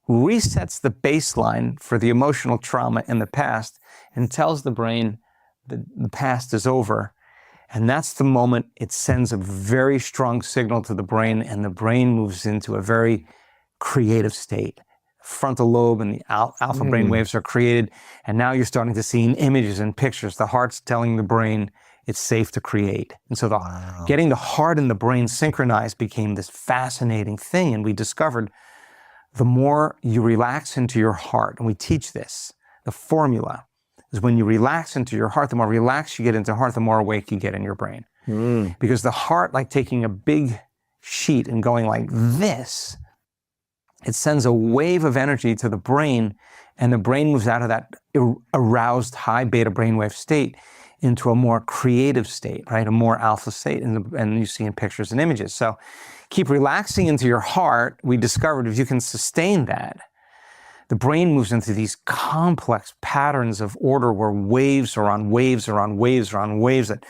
resets the baseline for the emotional trauma in the past and tells the brain that the past is over. And that's the moment it sends a very strong signal to the brain, and the brain moves into a very creative state. Frontal lobe and the alpha brain waves are created, and now you're starting to see in images and pictures, the heart's telling the brain it's safe to create. And so getting the heart and the brain synchronized became this fascinating thing. And we discovered the more you relax into your heart, and we teach this, the formula is when you relax into your heart, the more relaxed you get into your heart, the more awake you get in your brain. Because the heart, like taking a big sheet and going like this, it sends a wave of energy to the brain, and the brain moves out of that aroused high beta brainwave state into a more creative state, right? A more alpha state, and you see in pictures and images. So keep relaxing into your heart. We discovered if you can sustain that, the brain moves into these complex patterns of order where waves are on waves are on waves are on waves, that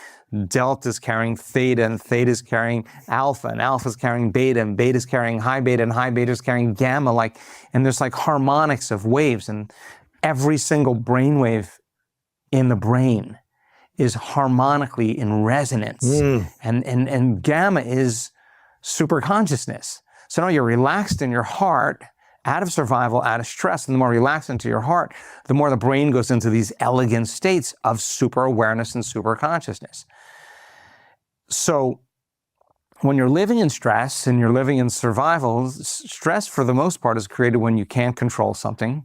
delta is carrying theta, and theta is carrying alpha, and alpha is carrying beta, and beta is carrying high beta, and high beta is carrying gamma, and there's like harmonics of waves, and every single brainwave in the brain is harmonically in resonance. And gamma is super consciousness. So now you're relaxed in your heart, out of survival, out of stress, and the more relaxed into your heart, the more the brain goes into these elegant states of super awareness and super consciousness. So when you're living in stress and you're living in survival, stress for the most part is created when you can't control something,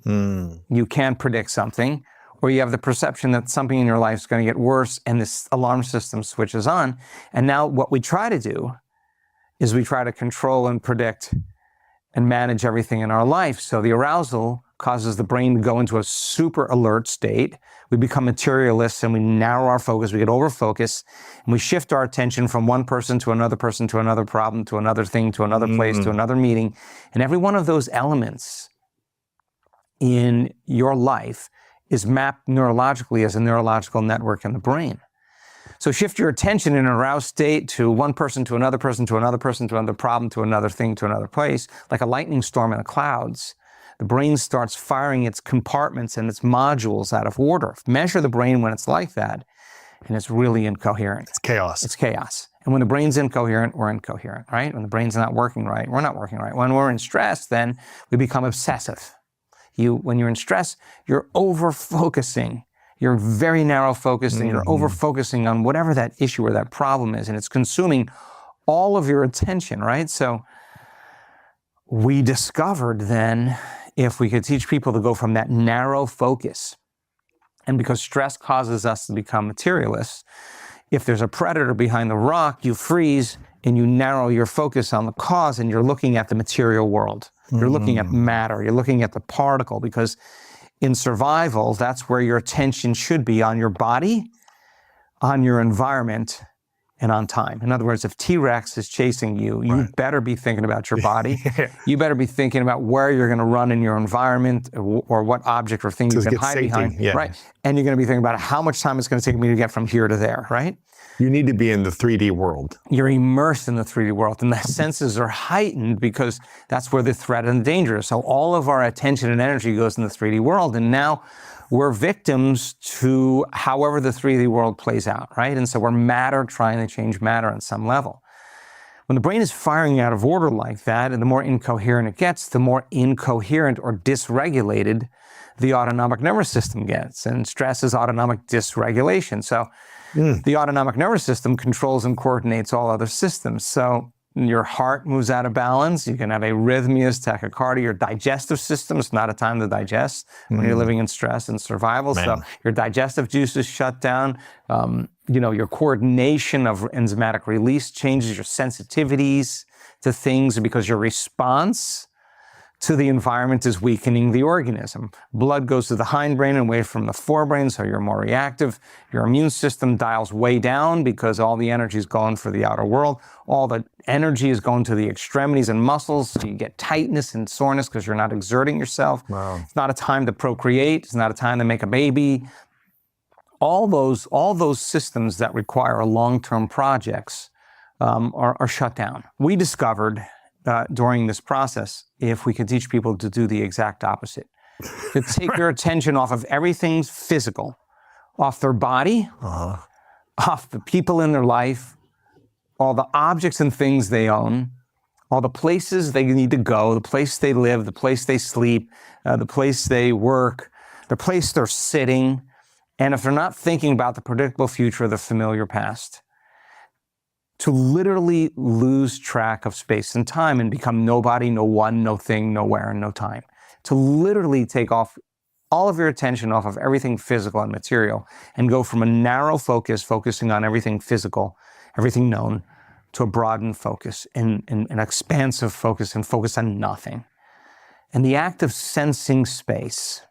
you can't predict something, or you have the perception that something in your life is going to get worse, and this alarm system switches on. And now what we try to do is we try to control and predict and manage everything in our life. So the arousal causes the brain to go into a super alert state. We become materialists, and we narrow our focus, we get over-focused, and we shift our attention from one person to another problem, to another thing, to another place, to another meeting. And every one of those elements in your life is mapped neurologically as a neurological network in the brain. So shift your attention in an aroused state to one person, to another person, to another person, to another problem, to another thing, to another place, like a lightning storm in the clouds. the brain starts firing its compartments and its modules out of order. Measure the brain when it's like that, and it's really incoherent. It's chaos. It's chaos. And when the brain's incoherent, we're incoherent, right? When the brain's not working right, we're not working right. When we're in stress, then we become obsessive. When you're in stress, you're over-focusing. You're very narrow-focused, and you're over-focusing on whatever that issue or that problem is, and it's consuming all of your attention, right? So we discovered then, if we could teach people to go from that narrow focus, and because stress causes us to become materialists, if there's a predator behind the rock, you freeze and you narrow your focus on the cause, and you're looking at the material world. You're looking at matter. You're looking at the particle, because in survival, that's where your attention should be, on your body, on your environment, and on time. In other words, if T-Rex is chasing you, you better be thinking about your body. You better be thinking about where you're going to run in your environment, or what object or thing you can hide behind. Right. And you're going to be thinking about how much time it's going to take me to get from here to there, right? You need to be in the 3D world. You're immersed in the 3D world, and the senses are heightened because that's where the threat and the danger is. So all of our attention and energy goes in the 3D world, and now we're victims to however the 3D world plays out, right? And so we're matter trying to change matter on some level. When the brain is firing out of order like that, and the more incoherent it gets, the more incoherent or dysregulated the autonomic nervous system gets. And stress is autonomic dysregulation. So the autonomic nervous system controls and coordinates all other systems. So your heart moves out of balance. You can have arrhythmias, tachycardia. Your digestive system is not a time to digest when you're living in stress and survival. So your digestive juices shut down. Your coordination of enzymatic release changes, your sensitivities to things, because your response to the environment is weakening the organism. Blood goes to the hindbrain and away from the forebrain, so you're more reactive. Your immune system dials way down because all the energy is going for the outer world. All the energy is going to the extremities and muscles, so you get tightness and soreness because you're not exerting yourself. Wow. It's not a time to procreate. It's not a time to make a baby. All those systems that require long-term projects are shut down. We discovered during this process, if we could teach people to do the exact opposite, to take their attention off of everything physical, off their body, off the people in their life, all the objects and things they own, all the places they need to go, the place they live, the place they sleep, the place they work, the place they're sitting, and if they're not thinking about the predictable future, the familiar past, to literally lose track of space and time and become nobody, no one, no thing, nowhere, and no time. To literally take off all of your attention off of everything physical and material and go from a narrow focus, focusing on everything physical, everything known, to a broadened focus and an expansive focus, and focus on nothing. And the act of sensing space,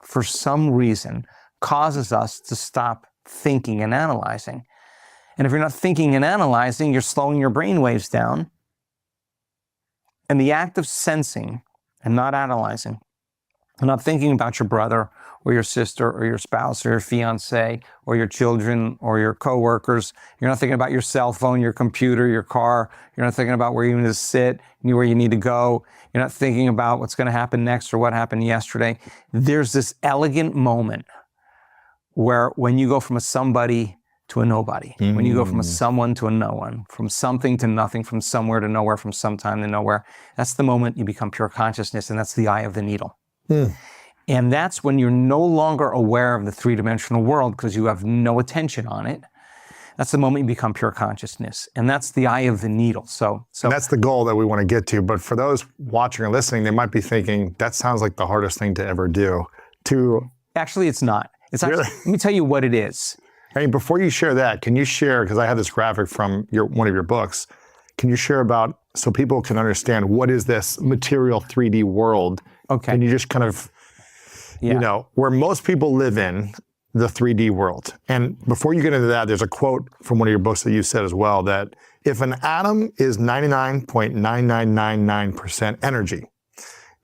for some reason, causes us to stop thinking and analyzing. And if you're not thinking and analyzing, you're slowing your brain waves down. And the act of sensing and not analyzing, and not thinking about your brother or your sister or your spouse or your fiance or your children or your coworkers. You're not thinking about your cell phone, your computer, your car. You're not thinking about where you need to sit, where you need to go. You're not thinking about what's going to happen next or what happened yesterday. There's this elegant moment where when you go from a somebody to a nobody, when you go from a someone to a no one, from something to nothing, from somewhere to nowhere, from sometime to nowhere, that's the moment you become pure consciousness, and that's the eye of the needle. And that's when you're no longer aware of the three-dimensional world because you have no attention on it. That's the moment you become pure consciousness, and that's the eye of the needle. So and that's the goal that we want to get to. But for those watching or listening, they might be thinking, that sounds like the hardest thing to ever do. Actually, it's not. It's actually, Really? let me tell you what it is. I mean, before you share that, can you share, because I have this graphic from one of your books, can you share about, so people can understand, what is this material 3D world? Okay. Can you just kind of, where most people live in, the 3D world. And before you get into that, there's a quote from one of your books that you said as well, that if an atom is 99.9999% energy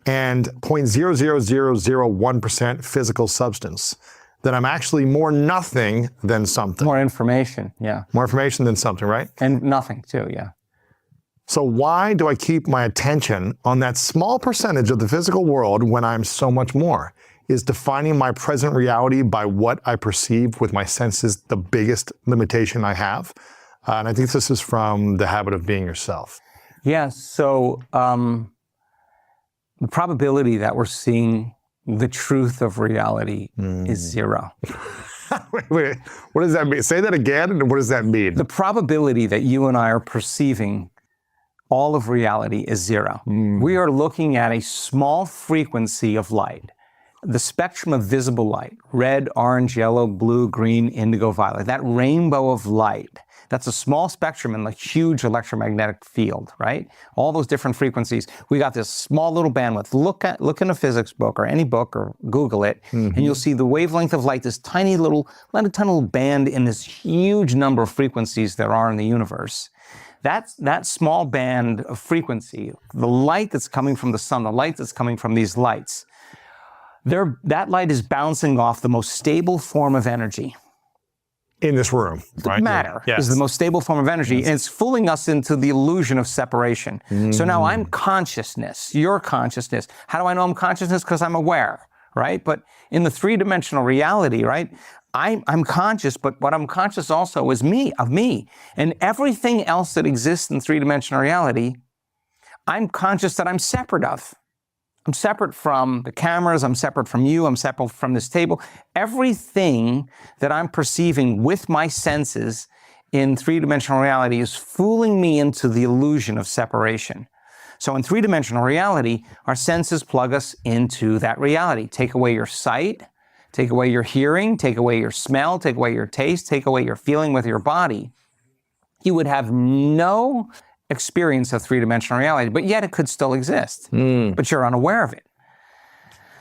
and 0.00001% physical substance, that I'm actually more nothing than something. More information, yeah. More information than something, right? And nothing too, yeah. So why do I keep my attention on that small percentage of the physical world when I'm so much more? Is defining my present reality by what I perceive with my senses the biggest limitation I have? And I think this is from The Habit of Being Yourself. Yeah, so the probability that we're seeing the truth of reality is zero. Wait, what does that mean? Say that again, and what does that mean? The probability that you and I are perceiving all of reality is zero. We are looking at a small frequency of light. The spectrum of visible light, red, orange, yellow, blue, green, indigo, violet, that rainbow of light, that's a small spectrum in the huge electromagnetic field, right? All those different frequencies. We got this small little bandwidth. Look in a physics book or any book or Google it, and you'll see the wavelength of light, this tiny little band in this huge number of frequencies there are in the universe. That small band of frequency, the light that's coming from the sun, the light that's coming from these lights, that light is bouncing off the most stable form of energy. In this room, right? Matter is the most stable form of energy, and it's fooling us into the illusion of separation. So now I'm consciousness, you're consciousness. How do I know I'm consciousness? Because I'm aware, right? But in the three-dimensional reality, right, I'm conscious, but what I'm conscious also is of me. And everything else that exists in three-dimensional reality, I'm conscious that I'm separate of. I'm separate from the cameras, I'm separate from you, I'm separate from this table. Everything that I'm perceiving with my senses in three-dimensional reality is fooling me into the illusion of separation. So in three-dimensional reality, our senses plug us into that reality. Take away your sight, take away your hearing, take away your smell, take away your taste, take away your feeling with your body. You would have no experience of three-dimensional reality, but yet it could still exist, but you're unaware of it.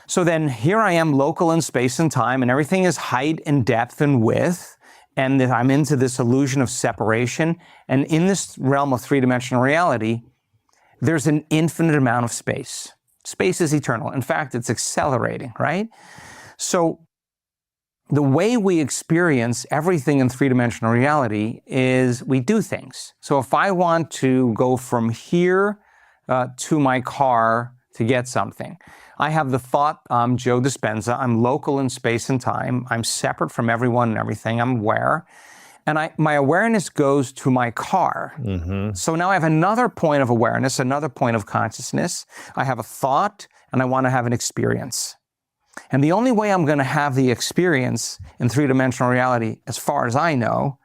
So then here I am local in space and time, and everything is height and depth and width, and that I'm into this illusion of separation. And in this realm of three-dimensional reality, there's an infinite amount of space. Space is eternal. In fact, it's accelerating, right? So the way we experience everything in three-dimensional reality is we do things. So if I want to go from here to my car to get something, I have the thought, I'm Joe Dispenza, I'm local in space and time, I'm separate from everyone and everything, I'm aware, and my awareness goes to my car. So now I have another point of awareness, another point of consciousness. I have a thought, and I want to have an experience. And the only way I'm going to have the experience in three-dimensional reality, as far as I know,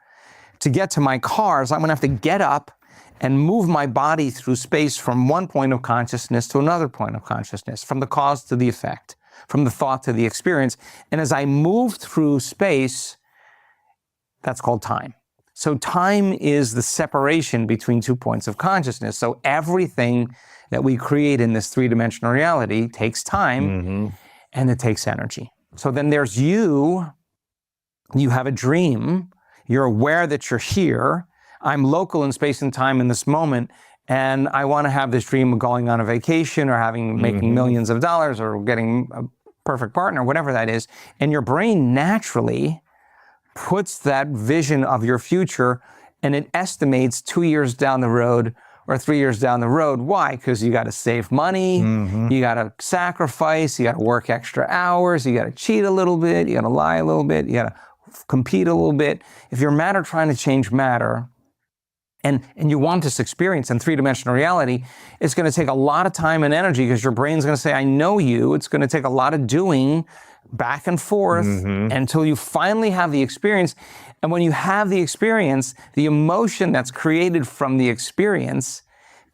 to get to my car is I'm going to have to get up and move my body through space from one point of consciousness to another point of consciousness, from the cause to the effect, from the thought to the experience. And as I move through space, that's called time. So time is the separation between 2 points of consciousness. So everything that we create in this three-dimensional reality takes time, and it takes energy. So then there's you have a dream, you're aware that you're here, I'm local in space and time in this moment, and I want to have this dream of going on a vacation or making millions of dollars or getting a perfect partner, whatever that is, and your brain naturally puts that vision of your future and it estimates 2 years down the road or 3 years down the road. Why? Because you got to save money, you got to sacrifice, you got to work extra hours, you got to cheat a little bit, you got to lie a little bit, you got to compete a little bit. If you're matter trying to change matter, and you want this experience in three-dimensional reality, it's going to take a lot of time and energy because your brain's going to say, I know you. It's going to take a lot of doing back and forth until you finally have the experience. And when you have the experience, the emotion that's created from the experience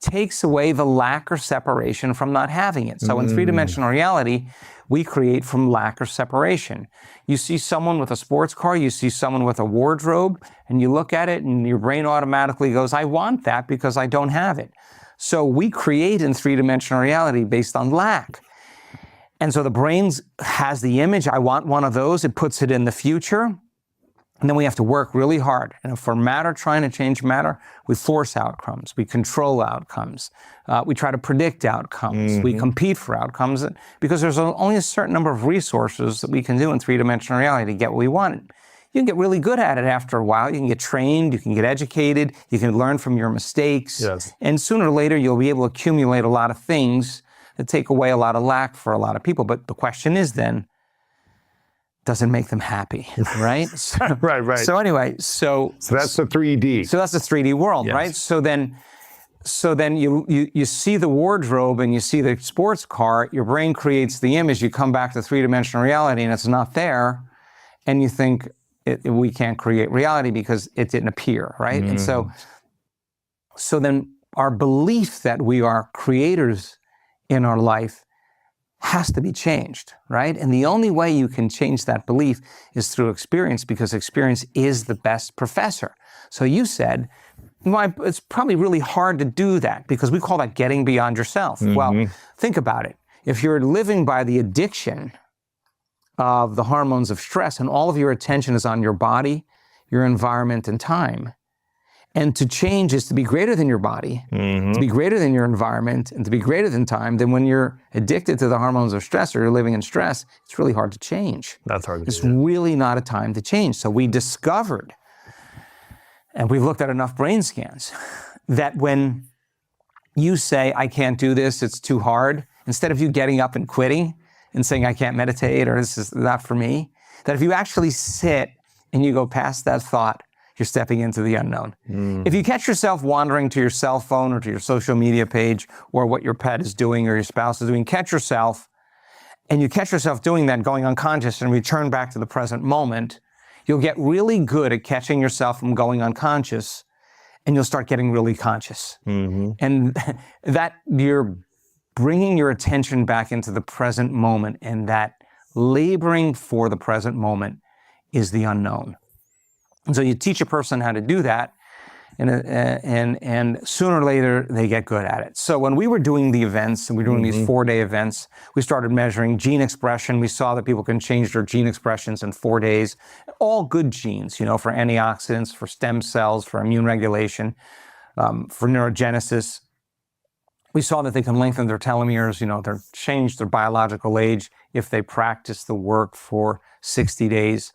takes away the lack or separation from not having it. So in three-dimensional reality, we create from lack or separation. You see someone with a sports car, you see someone with a wardrobe, and you look at it and your brain automatically goes, I want that because I don't have it. So we create in three-dimensional reality based on lack. And so the brain has the image, I want one of those, it puts it in the future, and then we have to work really hard. And for matter trying to change matter, we force outcomes, we control outcomes, we try to predict outcomes, we compete for outcomes, because there's only a certain number of resources that we can do in three-dimensional reality to get what we want. You can get really good at it after a while. You can get trained, you can get educated, you can learn from your mistakes. Yes. And sooner or later, you'll be able to accumulate a lot of things that take away a lot of lack for a lot of people. But the question is then, does it make them happy, right? So, Right. So anyway, so that's the 3D. So that's the 3D world, Yes. right? So then you see the wardrobe and you see the sports car, your brain creates the image, you come back to three-dimensional reality and it's not there, and you think we can't create reality because it didn't appear, right? And so then our belief that we are creators in our life has to be changed, right? And the only way you can change that belief is through experience, because experience is the best professor. So you said, well, it's probably really hard to do that because we call that getting beyond yourself. Well, think about it. If you're living by the addiction of the hormones of stress and all of your attention is on your body, your environment, and time, and to change is to be greater than your body, to be greater than your environment, and to be greater than time, then when you're addicted to the hormones of stress or you're living in stress, it's really hard to change. That's hard to It's do. really not a time to change. So we discovered, and we've looked at enough brain scans, that when you say, I can't do this, it's too hard, instead of you getting up and quitting and saying, I can't meditate, or this is not for me, that if you actually sit and you go past that thought, you're stepping into the unknown. If you catch yourself wandering to your cell phone or to your social media page or what your pet is doing or your spouse is doing, catch yourself, and you catch yourself doing that, going unconscious, and return back to the present moment, you'll get really good at catching yourself from going unconscious, and you'll start getting really conscious. And that you're bringing your attention back into the present moment, and that laboring for the present moment is the unknown. And so you teach a person how to do that, and sooner or later they get good at it. So when we were doing the events, and we were doing these 4-day events, we started measuring gene expression. We saw that people can change their gene expressions in 4 days. All good genes, for antioxidants, for stem cells, for immune regulation, for neurogenesis. We saw that they can lengthen their telomeres, they're change their biological age if they practice the work for 60 days.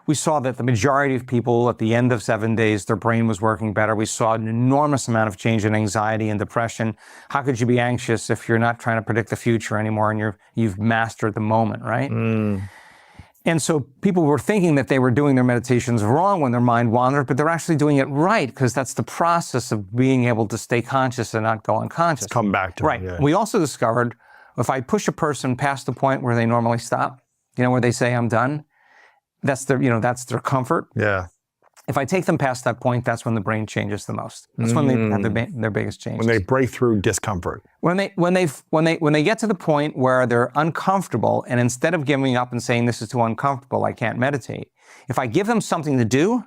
We saw that the majority of people at the end of 7 days, their brain was working better. We saw an enormous amount of change in anxiety and depression. How could you be anxious if you're not trying to predict the future anymore and you've mastered the moment, right? And so people were thinking that they were doing their meditations wrong when their mind wandered, but they're actually doing it right, because that's the process of being able to stay conscious and not go unconscious. Come back to Right. it. Yeah. We also discovered if I push a person past the point where they normally stop, where they say, I'm done, that's their comfort. Yeah. If I take them past that point, that's when the brain changes the most. That's when they have their biggest changes. When they break through discomfort. When they get to the point where they're uncomfortable, and instead of giving up and saying this is too uncomfortable, I can't meditate, if I give them something to do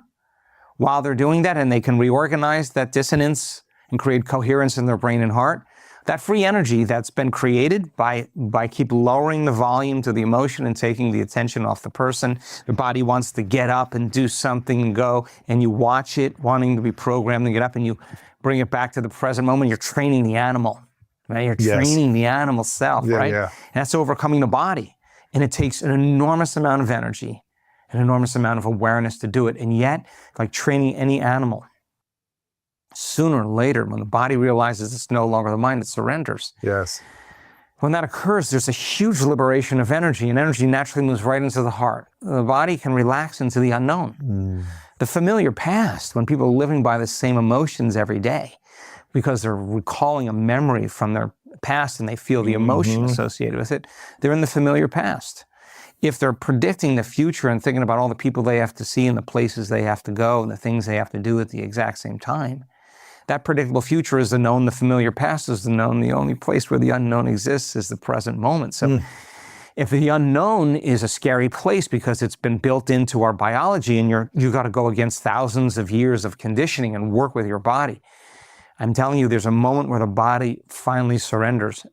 while they're doing that, and they can reorganize that dissonance and create coherence in their brain and heart, that free energy that's been created by keep lowering the volume to the emotion and taking the attention off the person. Your body wants to get up and do something and go, and you watch it wanting to be programmed to get up, and you bring it back to the present moment. You're training the animal, right? You're training the animal self, right? Yeah. And that's overcoming the body. And it takes an enormous amount of energy, an enormous amount of awareness to do it. And yet, like training any animal, sooner or later, when the body realizes it's no longer the mind, it surrenders. Yes. When that occurs, there's a huge liberation of energy, and energy naturally moves right into the heart. The body can relax into the unknown. The familiar past, when people are living by the same emotions every day, because they're recalling a memory from their past and they feel the emotion associated with it, they're in the familiar past. If they're predicting the future and thinking about all the people they have to see and the places they have to go and the things they have to do at the exact same time, that predictable future is the known, the familiar past is the known. The only place where the unknown exists is the present moment. So if the unknown is a scary place because it's been built into our biology, and you got to go against thousands of years of conditioning and work with your body, I'm telling you, there's a moment where the body finally surrenders.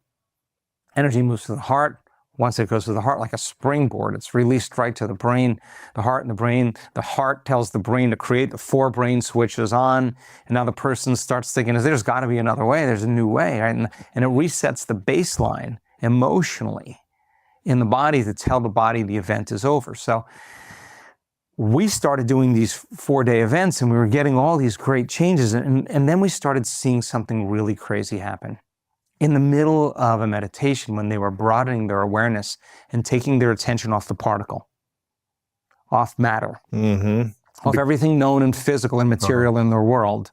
Energy moves to the heart. Once it goes to the heart like a springboard, it's released right to the brain, the heart and the brain. The heart tells the brain to create, the forebrain switches on, and now the person starts thinking, there's got to be another way, there's a new way, right? And it resets the baseline emotionally in the body to tell the body the event is over. So we started doing these 4-day events and we were getting all these great changes. And then we started seeing something really crazy happen. In the middle of a meditation, when they were broadening their awareness and taking their attention off the particle, off matter, off everything known and physical and material in their world,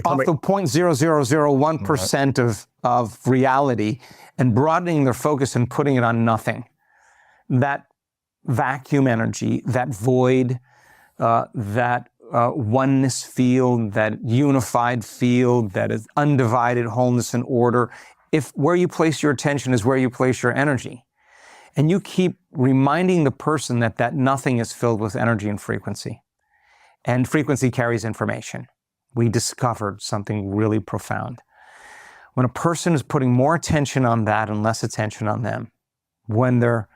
off the 0.0001% of reality, and broadening their focus and putting it on nothing. That vacuum energy, that void, that oneness field, that unified field, that is undivided wholeness and order. If where you place your attention is where you place your energy, and you keep reminding the person that that nothing is filled with energy and frequency carries information. We discovered something really profound. When a person is putting more attention on that and less attention on them, when they're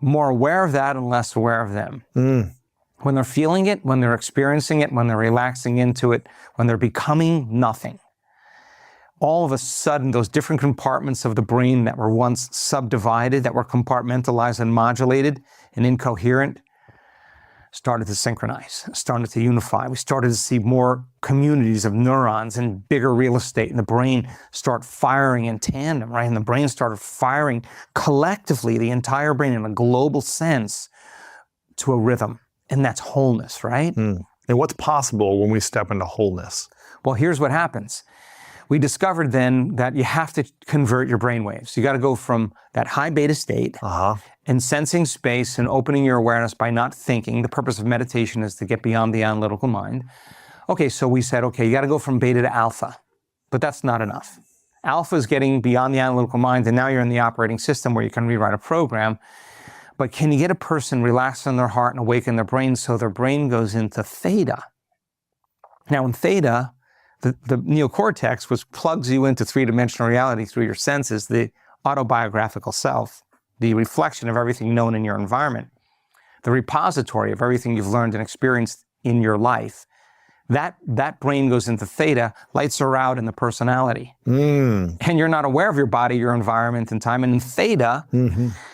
more aware of that and less aware of them, when they're feeling it, when they're experiencing it, when they're relaxing into it, when they're becoming nothing, all of a sudden, those different compartments of the brain that were once subdivided, that were compartmentalized and modulated and incoherent, started to synchronize, started to unify. We started to see more communities of neurons and bigger real estate in the brain start firing in tandem, right? And the brain started firing collectively, the entire brain in a global sense, to a rhythm. And that's wholeness, right? And what's possible when we step into wholeness? Well, here's what happens. We discovered then that you have to convert your brain waves. You got to go from that high beta state and sensing space and opening your awareness by not thinking. The purpose of meditation is to get beyond the analytical mind. Okay, so we said, okay, you got to go from beta to alpha, but that's not enough. Alpha is getting beyond the analytical mind, and now you're in the operating system where you can rewrite a program. But can you get a person relaxed in their heart and awaken their brain so their brain goes into theta? Now in theta, the neocortex, which plugs you into three-dimensional reality through your senses, the autobiographical self, the reflection of everything known in your environment, the repository of everything you've learned and experienced in your life, that brain goes into theta, lights are out in the personality. And you're not aware of your body, your environment, and time. And in theta,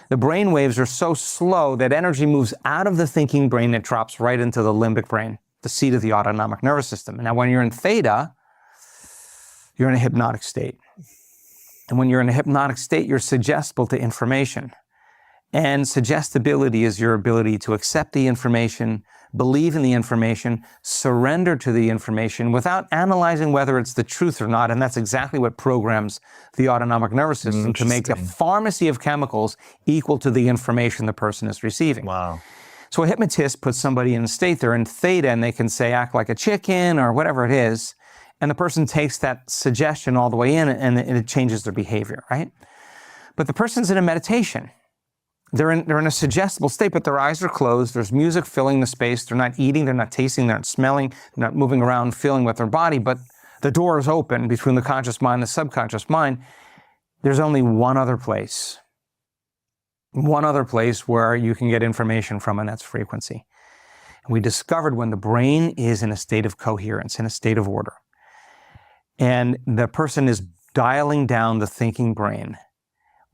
the brain waves are so slow that energy moves out of the thinking brain and drops right into the limbic brain, the seat of the autonomic nervous system. Now, when you're in theta, you're in a hypnotic state. And when you're in a hypnotic state, you're suggestible to information. And suggestibility is your ability to accept the information, believe in the information, surrender to the information without analyzing whether it's the truth or not. And that's exactly what programs the autonomic nervous system to make a pharmacy of chemicals equal to the information the person is receiving. Wow. So a hypnotist puts somebody in a state, they're in theta, and they can say, act like a chicken or whatever it is. And the person takes that suggestion all the way in and it changes their behavior, right? But the person's in a meditation. They're in a suggestible state, but their eyes are closed. There's music filling the space. They're not eating, they're not tasting, they're not smelling, they're not moving around, feeling with their body, but the door is open between the conscious mind and the subconscious mind. There's only one other place where you can get information from, and that's frequency. And we discovered when the brain is in a state of coherence, in a state of order, and the person is dialing down the thinking brain,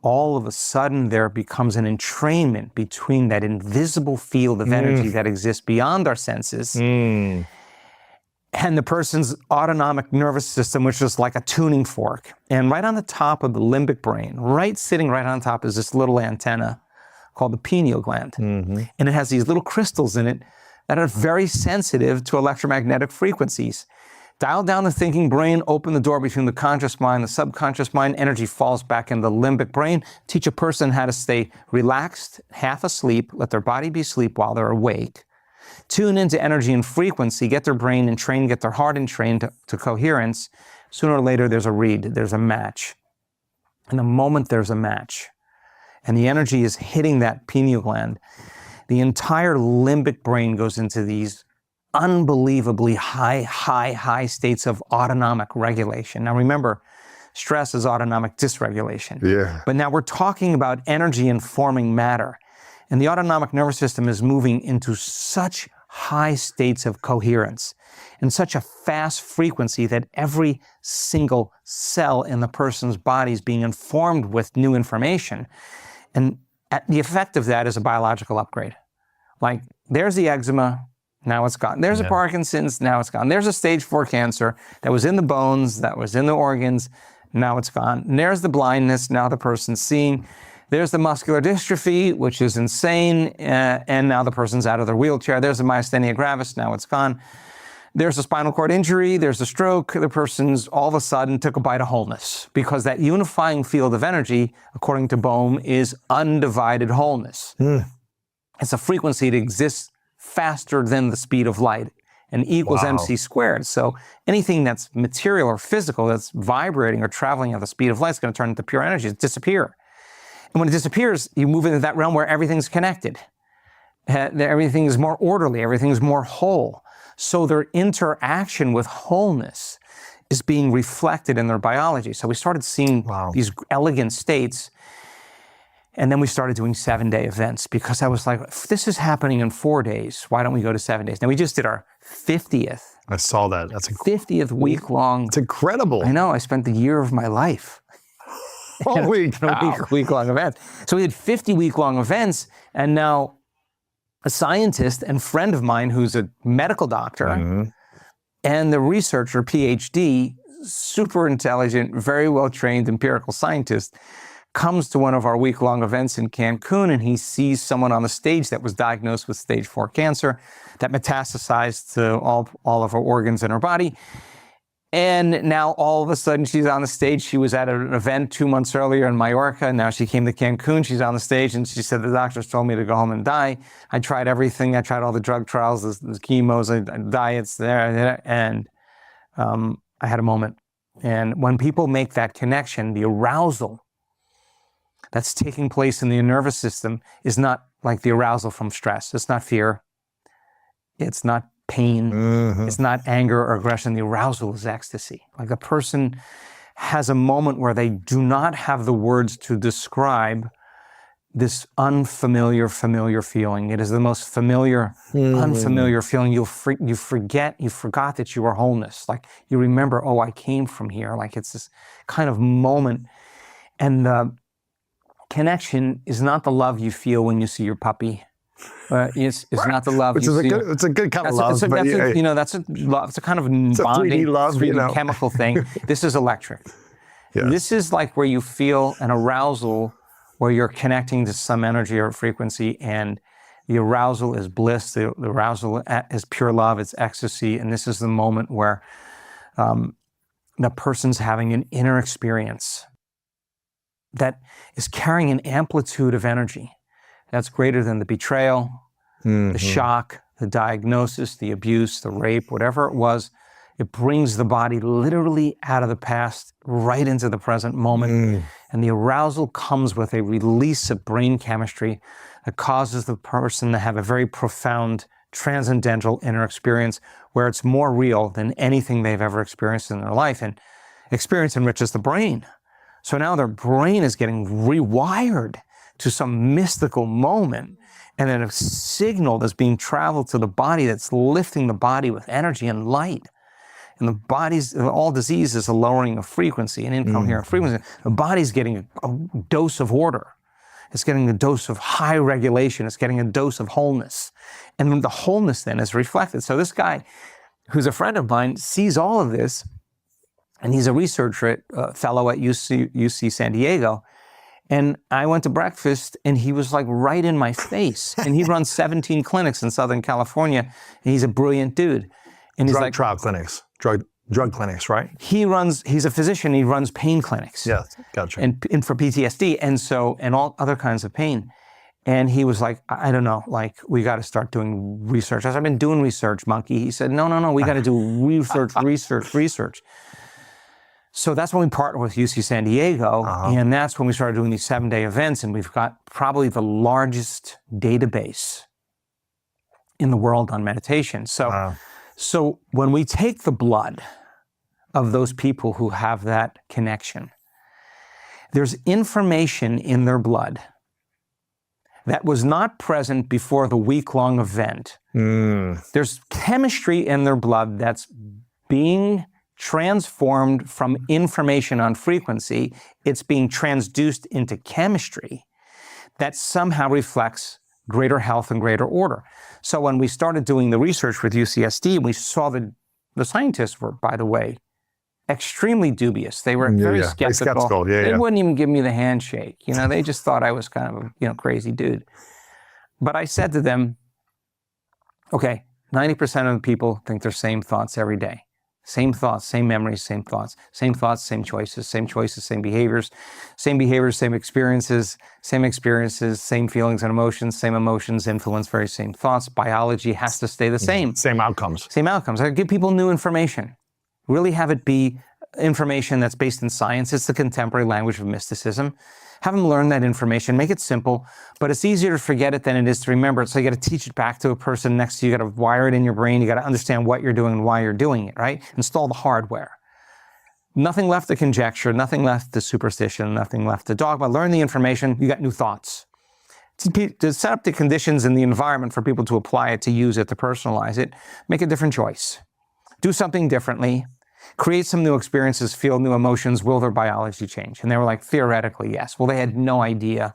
all of a sudden there becomes an entrainment between that invisible field of energy that exists beyond our senses and the person's autonomic nervous system, which is like a tuning fork. And right on the top of the limbic brain, sitting right on top, is this little antenna called the pineal gland. And it has these little crystals in it that are very sensitive to electromagnetic frequencies. Dial down the thinking brain, open the door between the conscious mind and the subconscious mind, energy falls back in the limbic brain. Teach a person how to stay relaxed, half asleep, let their body be asleep while they're awake. Tune into energy and frequency, get their brain entrained, get their heart entrained to coherence. Sooner or later, there's a read, there's a match. And the moment there's a match, and the energy is hitting that pineal gland, the entire limbic brain goes into these unbelievably high states of autonomic regulation. Now remember, stress is autonomic dysregulation. Yeah. But now we're talking about energy informing matter. And the autonomic nervous system is moving into such high states of coherence and such a fast frequency that every single cell in the person's body is being informed with new information. And the effect of that is a biological upgrade. Like, there's the eczema, now it's gone. There's a Parkinson's, now it's gone. There's a stage 4 cancer that was in the bones, that was in the organs, now it's gone. And there's the blindness, now the person's seeing. There's the muscular dystrophy, which is insane, and now the person's out of their wheelchair. There's the myasthenia gravis, now it's gone. There's a spinal cord injury, there's a stroke, the person's all of a sudden took a bite of wholeness, because that unifying field of energy, according to Bohm, is undivided wholeness. It's a frequency that exists faster than the speed of light, and E equals mc squared. So anything that's material or physical that's vibrating or traveling at the speed of light is going to turn into pure energy, it's disappear. And when it disappears, you move into that realm where everything's connected. Everything is more orderly, everything is more whole. So their interaction with wholeness is being reflected in their biology. So we started seeing these elegant states, and then we started doing 7-day events, because I was like, if this is happening in 4 days, why don't we go to 7 days? Now, we just did our 50th. I saw that. That's 50th week-long. It's incredible. I know. I spent the year of my life. Holy cow. Week-long events. So we did 50 week-long events, and now a scientist and friend of mine who's a medical doctor and the researcher, PhD, super intelligent, very well-trained empirical scientist, comes to one of our week-long events in Cancun, and he sees someone on the stage that was diagnosed with stage 4 cancer that metastasized to all of her organs in her body. And now all of a sudden she's on the stage. She was at an event 2 months earlier in Mallorca. Now she came to Cancun. She's on the stage and she said, the doctors told me to go home and die. I tried everything. I tried all the drug trials, the chemos, diets there. And I had a moment. And when people make that connection, the arousal that's taking place in the nervous system is not like the arousal from stress. It's not fear. It's not pain. It's not anger or aggression. The arousal is ecstasy. Like a person has a moment where they do not have the words to describe this unfamiliar, familiar feeling. It is the most familiar, unfamiliar feeling. You forgot that you are wholeness. Like you remember, oh, I came from here. Like it's this kind of moment. And the connection is not the love you feel when you see your puppy. It's not the love you see. It's a good kind of love. That's a love. It's a kind of bonding, 3D love, 3D chemical thing. This is electric. Yeah. This is like where you feel an arousal, where you're connecting to some energy or frequency, and the arousal is bliss. The arousal is pure love. It's ecstasy, and this is the moment where the person's having an inner experience that is carrying an amplitude of energy that's greater than the betrayal, the shock, the diagnosis, the abuse, the rape, whatever it was. It brings the body literally out of the past right into the present moment. And the arousal comes with a release of brain chemistry that causes the person to have a very profound transcendental inner experience where it's more real than anything they've ever experienced in their life. And experience enriches the brain. So now their brain is getting rewired to some mystical moment, and then a signal that's being traveled to the body that's lifting the body with energy and light. And the body's, all disease is a lowering of frequency, an incoherent frequency. The body's getting a dose of order. It's getting a dose of high regulation. It's getting a dose of wholeness. And the wholeness then is reflected. So this guy, who's a friend of mine, sees all of this, and he's a researcher, fellow at UC San Diego. And I went to breakfast, and he was like right in my face. And he runs 17 clinics in Southern California, and he's a brilliant dude. And he's like, trial clinics, drug clinics, right? He's a physician. He runs pain clinics. Yeah, gotcha. And for PTSD, and all other kinds of pain. And he was like, I don't know, like we got to start doing research. I said, I've been doing research, monkey. He said, no, we got to do research. So that's when we partnered with UC San Diego, and that's when we started doing these 7-day events, and we've got probably the largest database in the world on meditation. So when we take the blood of those people who have that connection, there's information in their blood that was not present before the week-long event. There's chemistry in their blood that's being transformed from information on frequency. It's being transduced into chemistry that somehow reflects greater health and greater order. So when we started doing the research with UCSD, we saw that the scientists were, by the way, extremely dubious. They were very skeptical. They wouldn't even give me the handshake. They just thought I was kind of a crazy dude. But I said to them, okay, 90% of the people think their same thoughts every day. Same thoughts, same memories, same thoughts, same choices, same behaviors, same experiences, same feelings and emotions, same emotions influence very same thoughts. Biology has to stay the same. Same outcomes. Same outcomes. I give people new information. Really have it be information that's based in science. It's the contemporary language of mysticism. Have them learn that information, make it simple, but it's easier to forget it than it is to remember it. So you got to teach it back to a person next to you. You got to wire it in your brain. You got to understand what you're doing and why you're doing it, right? Install the hardware. Nothing left to conjecture, nothing left to superstition, nothing left to dogma. Learn the information, you got new thoughts. To set up the conditions in the environment for people to apply it, to use it, to personalize it, make a different choice. Do something differently. Create some new experiences, feel new emotions. Will their biology change? And they were like, theoretically, yes. Well, they had no idea.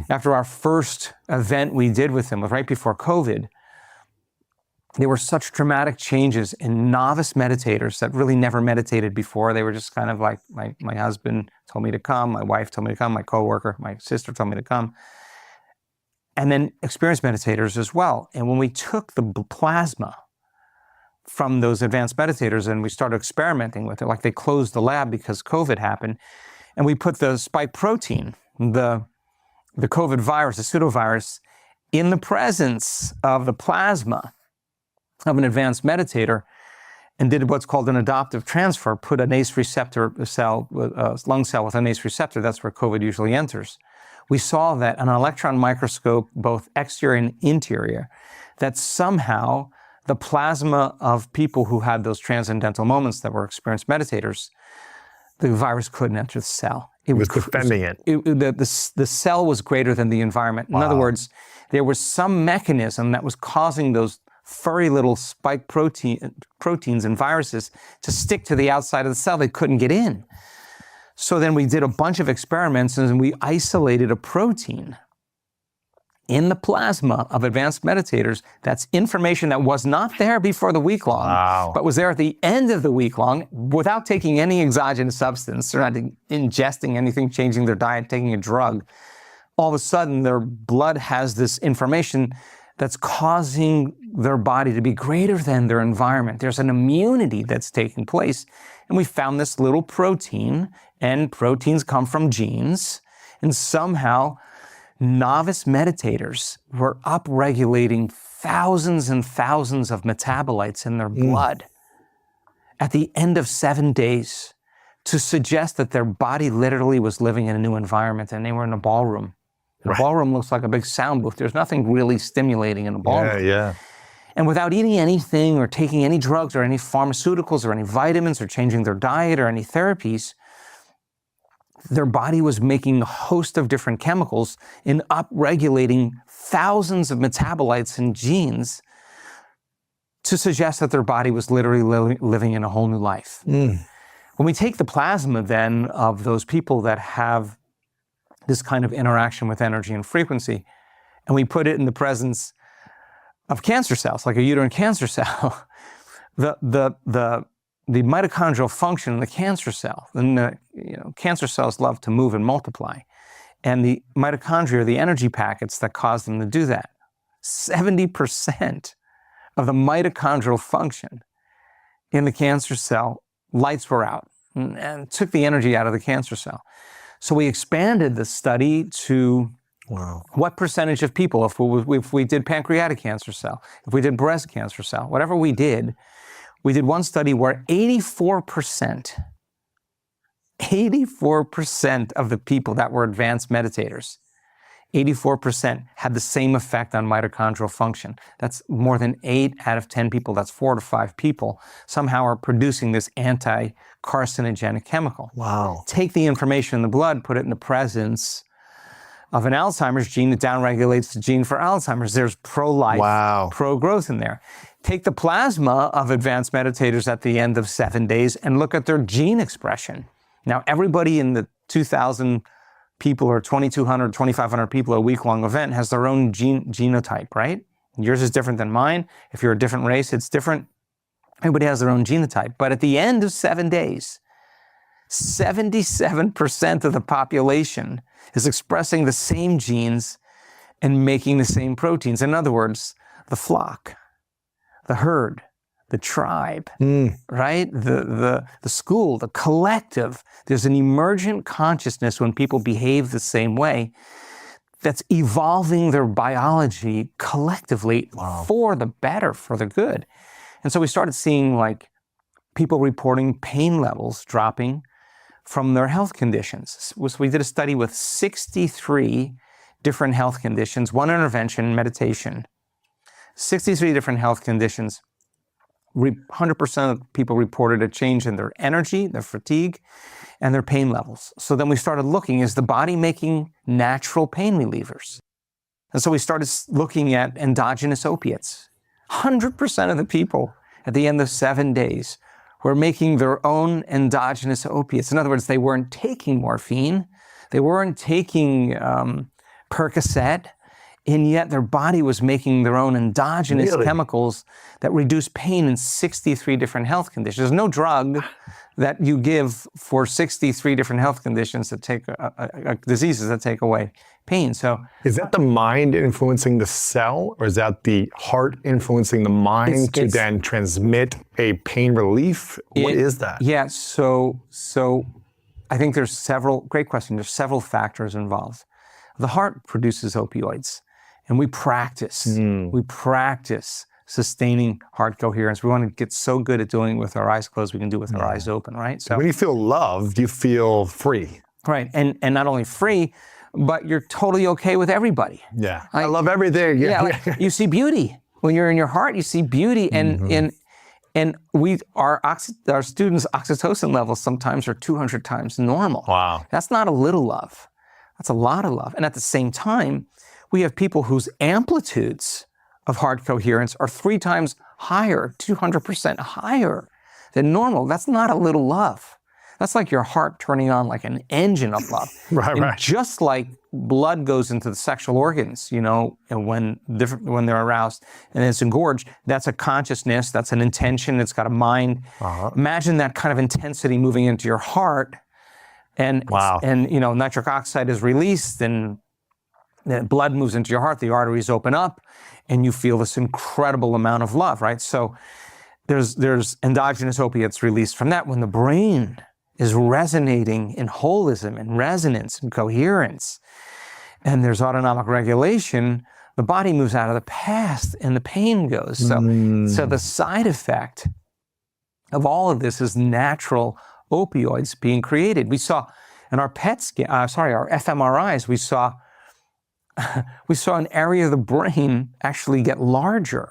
After our first event we did with them, right before COVID, there were such dramatic changes in novice meditators that really never meditated before. They were just kind of like, my husband told me to come, my wife told me to come, my coworker, my sister told me to come. And then experienced meditators as well. And when we took the plasma from those advanced meditators and we started experimenting with it, like they closed the lab because COVID happened, and we put the spike protein, the COVID virus, the pseudovirus, in the presence of the plasma of an advanced meditator and did what's called an adoptive transfer, put an ACE receptor cell, a lung cell with an ACE receptor, that's where COVID usually enters. We saw that on an electron microscope, both exterior and interior, that somehow the plasma of people who had those transcendental moments that were experienced meditators, the virus couldn't enter the cell. It was defending it. The cell was greater than the environment. In other words, there was some mechanism that was causing those furry little spike proteins and viruses to stick to the outside of the cell. They couldn't get in. So then we did a bunch of experiments and we isolated a protein in the plasma of advanced meditators. That's information that was not there before the week long, but was there at the end of the week long without taking any exogenous substance. They're not ingesting anything, changing their diet, taking a drug. All of a sudden, their blood has this information that's causing their body to be greater than their environment. There's an immunity that's taking place. And we found this little protein, and proteins come from genes, and somehow novice meditators were upregulating thousands and thousands of metabolites in their blood at the end of 7 days to suggest that their body literally was living in a new environment, and they were in a ballroom. A ballroom looks like a big sound booth. There's nothing really stimulating in a ballroom. And without eating anything or taking any drugs or any pharmaceuticals or any vitamins or changing their diet or any therapies, their body was making a host of different chemicals and upregulating thousands of metabolites and genes to suggest that their body was literally living in a whole new life. When we take the plasma then of those people that have this kind of interaction with energy and frequency, and we put it in the presence of cancer cells, like a uterine cancer cell, the mitochondrial function in the cancer cell, and cancer cells love to move and multiply, and the mitochondria are the energy packets that cause them to do that. 70% of the mitochondrial function in the cancer cell, lights were out and took the energy out of the cancer cell. So we expanded the study to what percentage of people, if we did pancreatic cancer cell, if we did breast cancer cell, whatever we did one study where 84% of the people that were advanced meditators, 84% had the same effect on mitochondrial function. That's more than 8 out of 10 people, that's 4 to 5 people, somehow are producing this anti-carcinogenic chemical. Take the information in the blood, put it in the presence of an Alzheimer's gene that downregulates the gene for Alzheimer's. There's pro-life, pro-growth in there. Take the plasma of advanced meditators at the end of 7 days and look at their gene expression. Now, everybody in the 2,000 people or 2,200, 2,500 people at a week-long event has their own genotype, right? Yours is different than mine. If you're a different race, it's different. Everybody has their own genotype. But at the end of 7 days, 77% of the population is expressing the same genes and making the same proteins. In other words, the flock, the herd, the tribe, right? The school, the collective. There's an emergent consciousness when people behave the same way that's evolving their biology collectively for the better, for the good. And so we started seeing like people reporting pain levels dropping from their health conditions. So we did a study with 63 different health conditions, one intervention, meditation, 63 different health conditions. 100% of people reported a change in their energy, their fatigue, and their pain levels. So then we started looking, is the body making natural pain relievers? And so we started looking at endogenous opiates. 100% of the people at the end of 7 days were making their own endogenous opiates. In other words, they weren't taking morphine, they weren't taking Percocet, and yet their body was making their own endogenous chemicals that reduce pain in 63 different health conditions. There's no drug that you give for 63 different health conditions that take diseases that take away pain. So is that the mind influencing the cell, or is that the heart influencing the mind to then transmit a pain relief? What is that? Yeah, so I think there's several, great question, there's several factors involved. The heart produces opioids, and we practice sustaining heart coherence. We want to get so good at doing it with our eyes closed, we can do it with our eyes open, right? So when you feel loved, you feel free. Right, and not only free, but you're totally okay with everybody. Yeah, I love everything. Like, you see beauty. When you're in your heart, you see beauty, and our students' oxytocin levels sometimes are 200 times normal. Wow. That's not a little love. That's a lot of love. And at the same time, we have people whose amplitudes of heart coherence are 3 times higher, 200% higher than normal. That's not a little love. That's like your heart turning on like an engine of love. Right. Just like blood goes into the sexual organs, you know, and when they're aroused and it's engorged, that's a consciousness, that's an intention, it's got a mind. Imagine that kind of intensity moving into your heart. And you know, nitric oxide is released, and the blood moves into your heart, the arteries open up, and you feel this incredible amount of love, right? So there's endogenous opiates released from that when the brain is resonating in holism and resonance and coherence, and there's autonomic regulation, the body moves out of the past and the pain goes. So the side effect of all of this is natural opioids being created. We saw in our our fMRIs, we saw an area of the brain actually get larger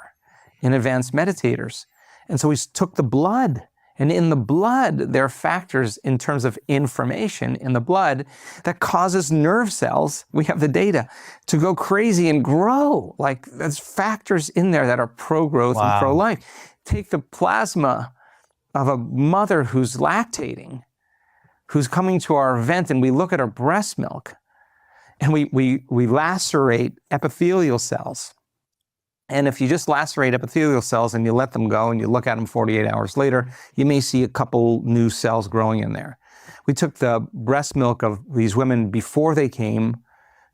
in advanced meditators. And so we took the blood, and in the blood, there are factors in terms of information in the blood that causes nerve cells, we have the data, to go crazy and grow. Like there's factors in there that are pro-growth and pro-life. Take the plasma of a mother who's lactating, who's coming to our event, and we look at her breast milk, and we lacerate epithelial cells. And if you just lacerate epithelial cells and you let them go and you look at them 48 hours later, you may see a couple new cells growing in there. We took the breast milk of these women before they came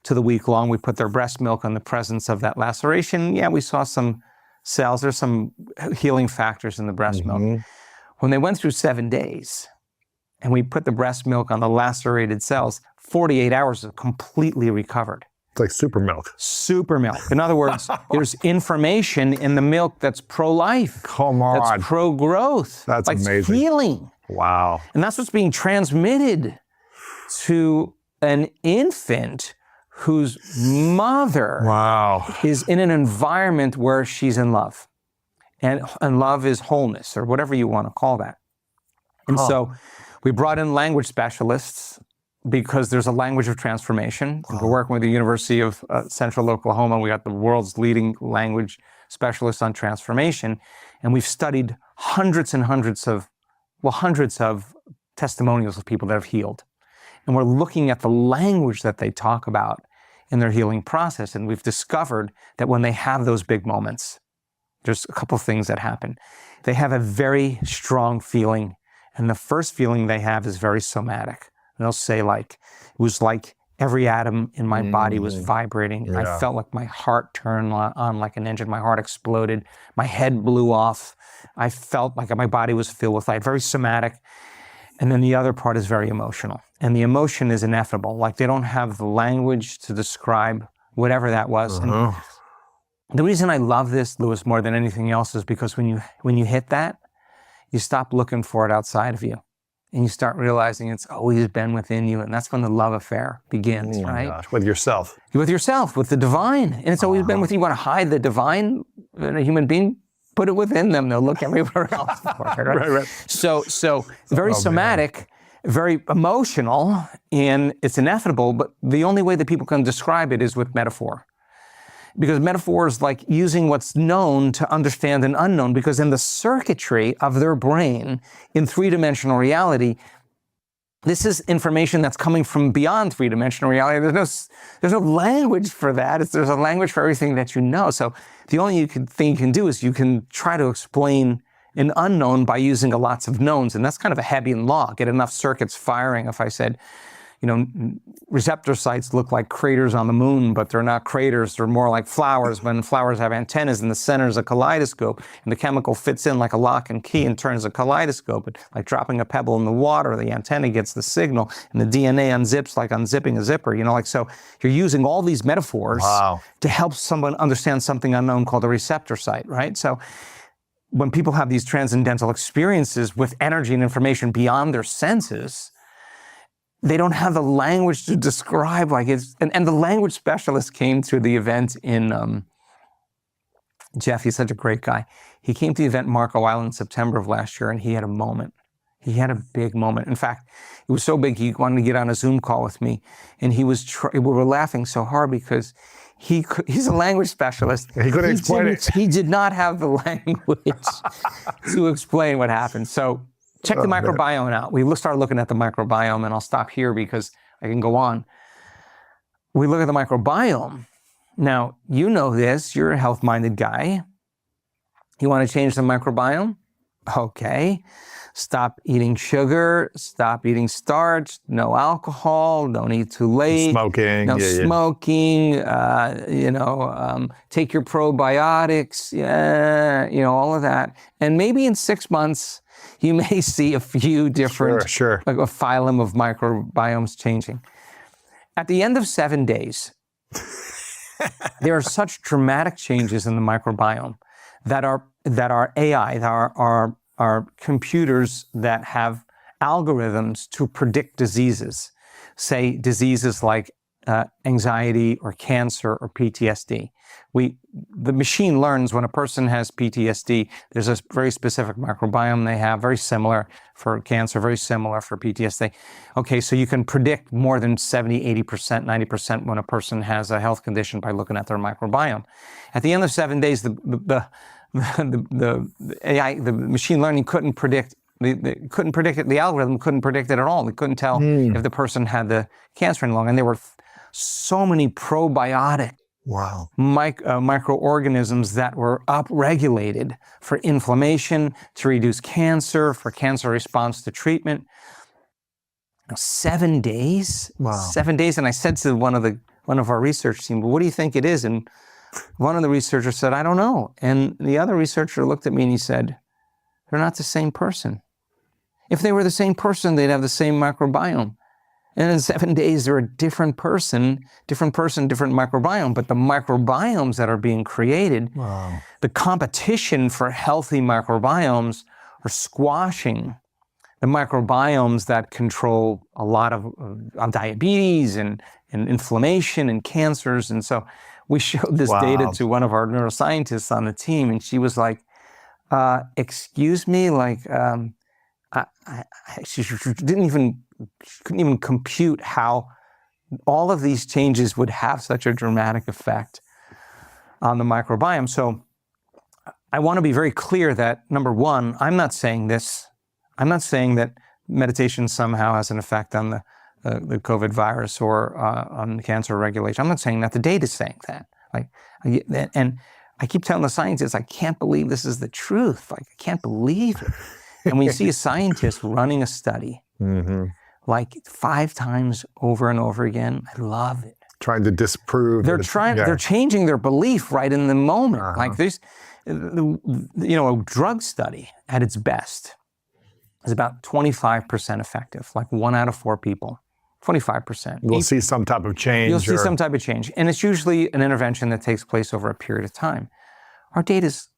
to the week long. We put their breast milk in the presence of that laceration. Yeah, we saw some cells. There's some healing factors in the breast milk. When they went through 7 days and we put the breast milk on the lacerated cells, 48 hours of completely recovered. It's like super milk. Super milk. In other words, there's information in the milk that's pro-life. Come on. That's pro-growth. That's like amazing. Healing. Wow. And that's what's being transmitted to an infant whose mother is in an environment where she's in love. And love is wholeness, or whatever you want to call that. And so we brought in language specialists because there's a language of transformation. We're working with the University of Central Oklahoma. We got the world's leading language specialists on transformation. And we've studied hundreds of testimonials of people that have healed. and we're looking at the language that they talk about in their healing process. And we've discovered that when they have those big moments, there's a couple things that happen. They have a very strong feeling, and the first feeling they have is very somatic. And they'll say, like, it was like every atom in my body was vibrating. Yeah. I felt like my heart turned on like an engine. My heart exploded. My head blew off. I felt like my body was filled with light. Very somatic. And then the other part is very emotional. And the emotion is ineffable. Like, they don't have the language to describe whatever that was. And the reason I love this, Louis, more than anything else is because when you hit that, you stop looking for it outside of you. And you start realizing it's always been within you. And that's when the love affair begins, right? Gosh, with yourself. With yourself, with the divine. And it's always been with you. You want to hide the divine in a human being? Put it within them. They'll look everywhere else for it, right? Right. So very somatic, very emotional, and it's ineffable, but the only way that people can describe it is with metaphor. Because metaphor is like using what's known to understand an unknown, because in the circuitry of their brain, in three-dimensional reality, this is information that's coming from beyond three-dimensional reality. There's no language for that. There's a language for everything that you know. So the only thing you can do is you can try to explain an unknown by using lots of knowns. And that's kind of a Hebbian law. Get enough circuits firing. If I said, receptor sites look like craters on the moon, but they're not craters. They're more like flowers. When flowers have antennas, in the center is a kaleidoscope, and the chemical fits in like a lock and key and turns a kaleidoscope. But like dropping a pebble in the water, the antenna gets the signal, and the DNA unzips like unzipping a zipper. So you're using all these metaphors to help someone understand something unknown called a receptor site, right? So when people have these transcendental experiences with energy and information beyond their senses, they don't have the language to describe, like it's, and the language specialist came to the event in, Jeff, he's such a great guy. He came to the event in Marco Island in September of last year, and he had a moment. He had a big moment. In fact, it was so big, he wanted to get on a Zoom call with me, and we were laughing so hard because he's a language specialist. He couldn't explain it. He did not have the language to explain what happened. So check the microbiome out. We started looking at the microbiome, and I'll stop here because I can go on. We look at the microbiome. Now, you know this. You're a health-minded guy. You want to change the microbiome? Okay. Stop eating sugar. Stop eating starch. No alcohol. Don't eat too late. Smoking. No smoking. Take your probiotics. All of that. And maybe in 6 months, you may see a few different, like a phylum of microbiomes changing. At the end of 7 days, there are such dramatic changes in the microbiome that our AI, our computers that have algorithms to predict diseases, say diseases like anxiety or cancer or PTSD. The machine learns when a person has PTSD, there's a very specific microbiome they have, very similar for cancer, very similar for PTSD. Okay, so you can predict more than 70, 80%, 90% when a person has a health condition by looking at their microbiome. At the end of 7 days, the AI, the machine learning couldn't predict the algorithm couldn't predict it at all. It couldn't tell if the person had the cancer any longer. And there were so many probiotic microorganisms that were upregulated for inflammation, to reduce cancer, for cancer response to treatment. 7 days? Wow. 7 days. And I said to one of our research team, well, what do you think it is? And one of the researchers said, I don't know. And the other researcher looked at me and he said, they're not the same person. If they were the same person, they'd have the same microbiome. And in 7 days, they're a different person, different microbiome. But the microbiomes that are being created, the competition for healthy microbiomes are squashing the microbiomes that control a lot of diabetes and inflammation and cancers. And so we showed this data to one of our neuroscientists on the team, and she was like, excuse me, like, she couldn't even compute how all of these changes would have such a dramatic effect on the microbiome. So I want to be very clear that, number one, I'm not saying this. I'm not saying that meditation somehow has an effect on the COVID virus or on cancer regulation. I'm not saying that. The data's saying that. And I keep telling the scientists, I can't believe this is the truth. I can't believe it. And when you see a scientist running a study, 5 times over and over again, I love it. Trying to disprove. They're changing their belief right in the moment. Like there's, a drug study at its best is about 25% effective, like 1 out of 4 people, 25%. We'll see some type of change. You'll see some type of change. And it's usually an intervention that takes place over a period of time. Our data is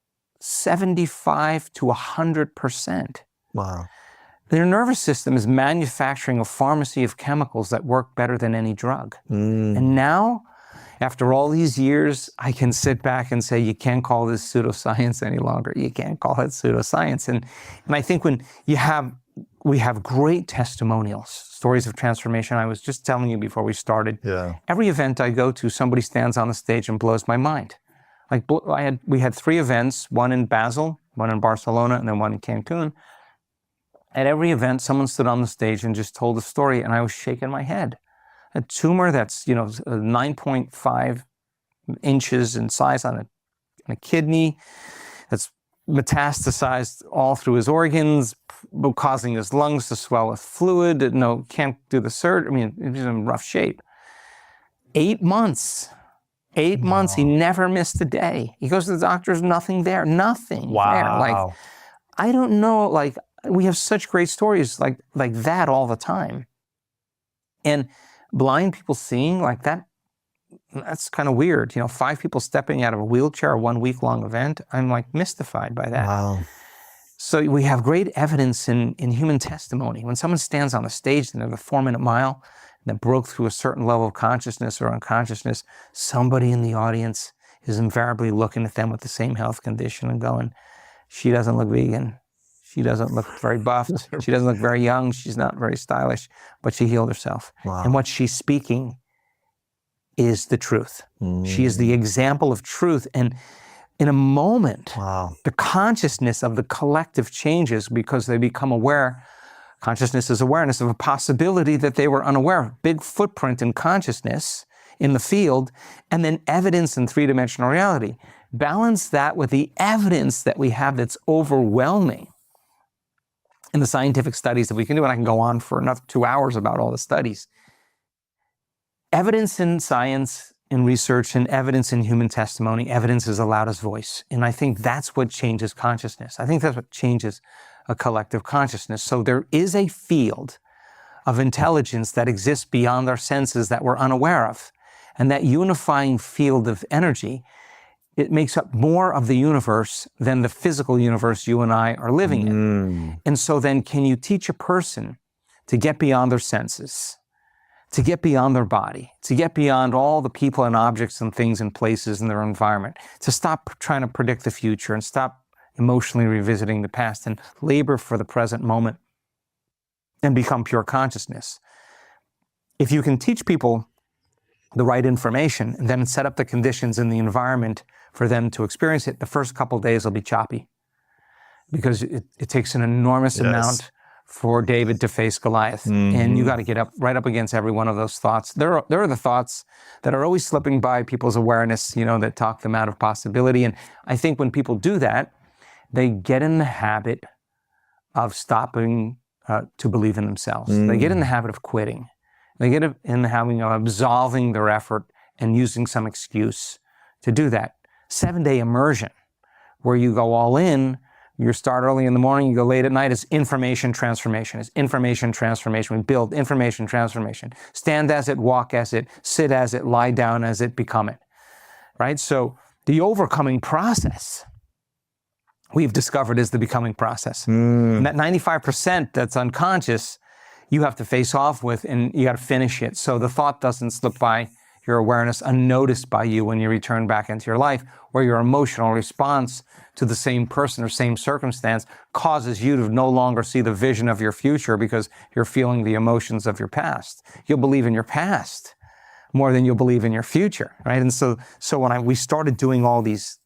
75 to 100%. Wow. Their nervous system is manufacturing a pharmacy of chemicals that work better than any drug. And now, after all these years, I can sit back and say, you can't call this pseudoscience any longer. You can't call it pseudoscience. And I think when we have great testimonials, stories of transformation. I was just telling you before we started. Yeah. Every event I go to, somebody stands on the stage and blows my mind. Like we had 3 events, one in Basel, one in Barcelona, and then one in Cancun. At every event, someone stood on the stage and just told a story, and I was shaking my head. A tumor that's 9.5 inches in size on a kidney, that's metastasized all through his organs, causing his lungs to swell with fluid. Can't do the surgery. I mean, he's in rough shape. 8 months. 8 months. He never missed a day. He goes to the doctor. There's nothing there. Nothing there. Like, I don't know. Like, we have such great stories like that all the time. And blind people seeing like that, that's kind of weird. 5 people stepping out of a wheelchair, a 1 week-long event. I'm like mystified by that. Wow. So we have great evidence in human testimony. When someone stands on a stage and they're the 4-minute mile that broke through a certain level of consciousness or unconsciousness, somebody in the audience is invariably looking at them with the same health condition and going, she doesn't look vegan. She doesn't look very buffed. She doesn't look very young. She's not very stylish, but she healed herself. Wow. And what she's speaking is the truth. She is the example of truth. And in a moment, the consciousness of the collective changes because they become aware. Consciousness is awareness of a possibility that they were unaware of. Big footprint in consciousness in the field, and then evidence in 3-dimensional reality. Balance that with the evidence that we have that's overwhelming in the scientific studies that we can do, and I can go on for another 2 hours about all the studies. Evidence in science, in research, and evidence in human testimony, evidence is the loudest voice. And I think that's what changes consciousness. I think that's what changes a collective consciousness. So there is a field of intelligence that exists beyond our senses that we're unaware of. And that unifying field of energy, it makes up more of the universe than the physical universe you and I are living in. And so then can you teach a person to get beyond their senses, to get beyond their body, to get beyond all the people and objects and things and places in their environment, to stop trying to predict the future and stop emotionally revisiting the past and labor for the present moment and become pure consciousness. If you can teach people the right information and then set up the conditions in the environment for them to experience it, the first couple of days will be choppy because it takes an enormous amount for David to face Goliath. And you got to get right up against every one of those thoughts. There are the thoughts that are always slipping by people's awareness, that talk them out of possibility. And I think when people do that, they get in the habit of stopping to believe in themselves. They get in the habit of quitting. They get in the habit of absolving their effort and using some excuse to do that. 7-day immersion, where you go all in, you start early in the morning, you go late at night, is information transformation. It's information transformation. We build information transformation. Stand as it, walk as it, sit as it, lie down as it, become it. Right? So the overcoming process we've discovered is the becoming process. And that 95% that's unconscious, you have to face off with and you got to finish it. So the thought doesn't slip by your awareness unnoticed by you when you return back into your life, where your emotional response to the same person or same circumstance causes you to no longer see the vision of your future because you're feeling the emotions of your past. You'll believe in your past more than you'll believe in your future, right? And so when we started doing all these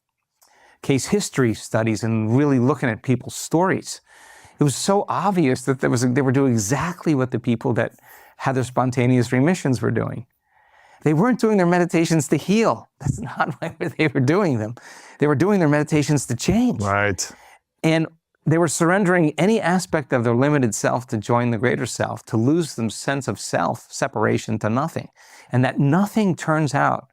case history studies and really looking at people's stories, it was so obvious that they were doing exactly what the people that how their spontaneous remissions were doing. They weren't doing their meditations to heal. That's not why they were doing them. They were doing their meditations to change. Right. And they were surrendering any aspect of their limited self to join the greater self, to lose the sense of self, separation to nothing. And that nothing turns out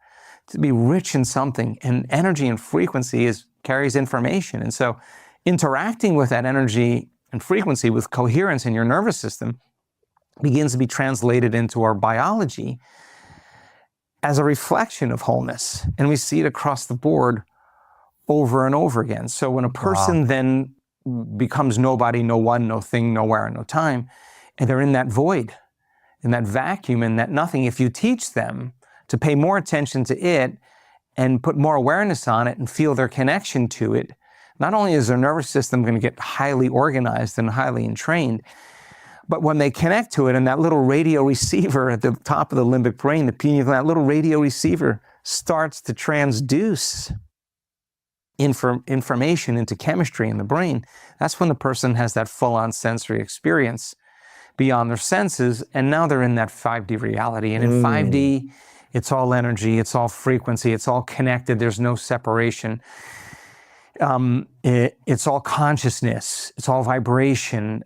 to be rich in something, and energy and frequency carries information. And so interacting with that energy and frequency with coherence in your nervous system begins to be translated into our biology as a reflection of wholeness. And we see it across the board over and over again. So when a person then becomes nobody, no one, no thing, nowhere, no time, and they're in that void, in that vacuum, in that nothing, if you teach them to pay more attention to it and put more awareness on it and feel their connection to it, not only is their nervous system going to get highly organized and highly entrained, but when they connect to it and that little radio receiver at the top of the limbic brain, the pineal, that little radio receiver starts to transduce information into chemistry in the brain, that's when the person has that full-on sensory experience beyond their senses, and now they're in that 5D reality. And in 5D, it's all energy, it's all frequency, it's all connected, there's no separation. It's all consciousness, it's all vibration.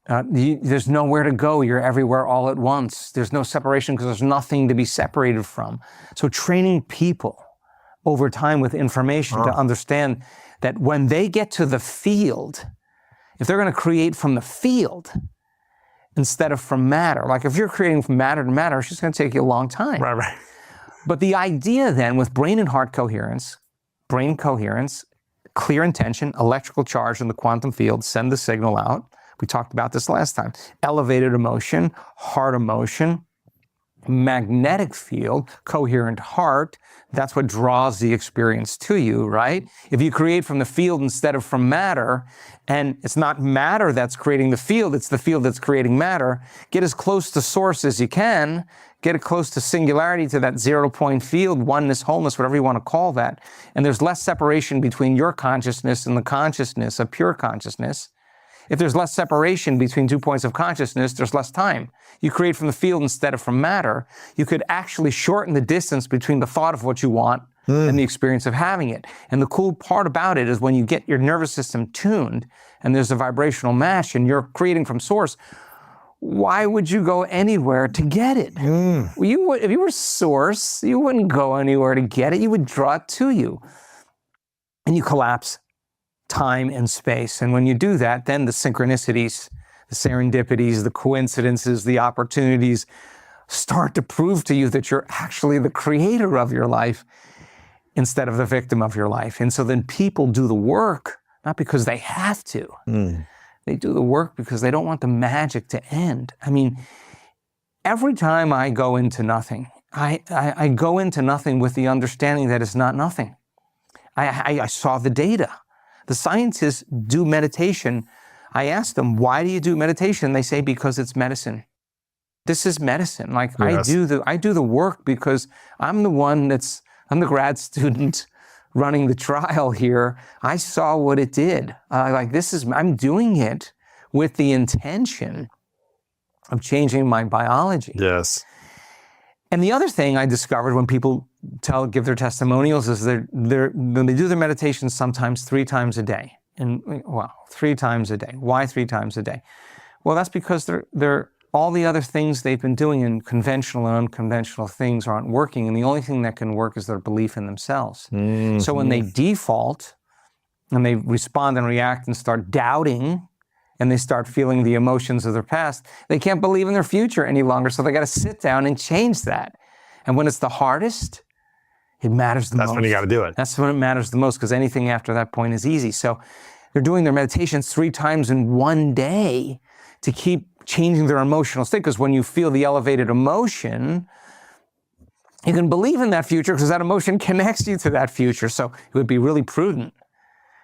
There's nowhere to go, you're everywhere all at once. There's no separation because there's nothing to be separated from. So training people over time with information to understand that when they get to the field, if they're going to create from the field instead of from matter, like if you're creating from matter to matter, it's just going to take you a long time. Right. But the idea then with brain and heart coherence, brain coherence, clear intention, electrical charge in the quantum field, send the signal out. We talked about this last time. Elevated emotion, heart emotion, magnetic field, coherent heart, that's what draws the experience to you, right? If you create from the field instead of from matter, and it's not matter that's creating the field, it's the field that's creating matter, get as close to source as you can, get it close to singularity, to that 0 point field, oneness, wholeness, whatever you want to call that, and there's less separation between your consciousness and the consciousness of pure consciousness. If there's less separation between 2 points of consciousness, there's less time. You create from the field instead of from matter. You could actually shorten the distance between the thought of what you want and the experience of having it. And the cool part about it is when you get your nervous system tuned and there's a vibrational match and you're creating from source, why would you go anywhere to get it? Well, if you were source, you wouldn't go anywhere to get it. You would draw it to you. And you collapse time and space. And when you do that, then the synchronicities, the serendipities, the coincidences, the opportunities start to prove to you that you're actually the creator of your life instead of the victim of your life. And so then people do the work, not because they have to. They do the work because they don't want the magic to end. I mean, every time I go into nothing, I go into nothing with the understanding that it's not nothing. I saw the data. The scientists do meditation. I ask them, why do you do meditation? They say, because it's medicine. This is medicine. Like yes. I do the work because I'm the grad student running the trial here. I saw what it did. I'm doing it with the intention of changing my biology. Yes. And the other thing I discovered when people give their testimonials is when they do their meditation sometimes 3 times a day. And 3 times a day. Why 3 times a day? Well, that's because they're all the other things they've been doing in conventional and unconventional things aren't working. And the only thing that can work is their belief in themselves. Mm-hmm. So when they default and they respond and react and start doubting, and they start feeling the emotions of their past, they can't believe in their future any longer. So they got to sit down and change that. And when it's the hardest, it matters the most. That's when you got to do it. That's when it matters the most, because anything after that point is easy. So they're doing their meditations 3 times in one day to keep changing their emotional state. Because when you feel the elevated emotion, you can believe in that future because that emotion connects you to that future. So it would be really prudent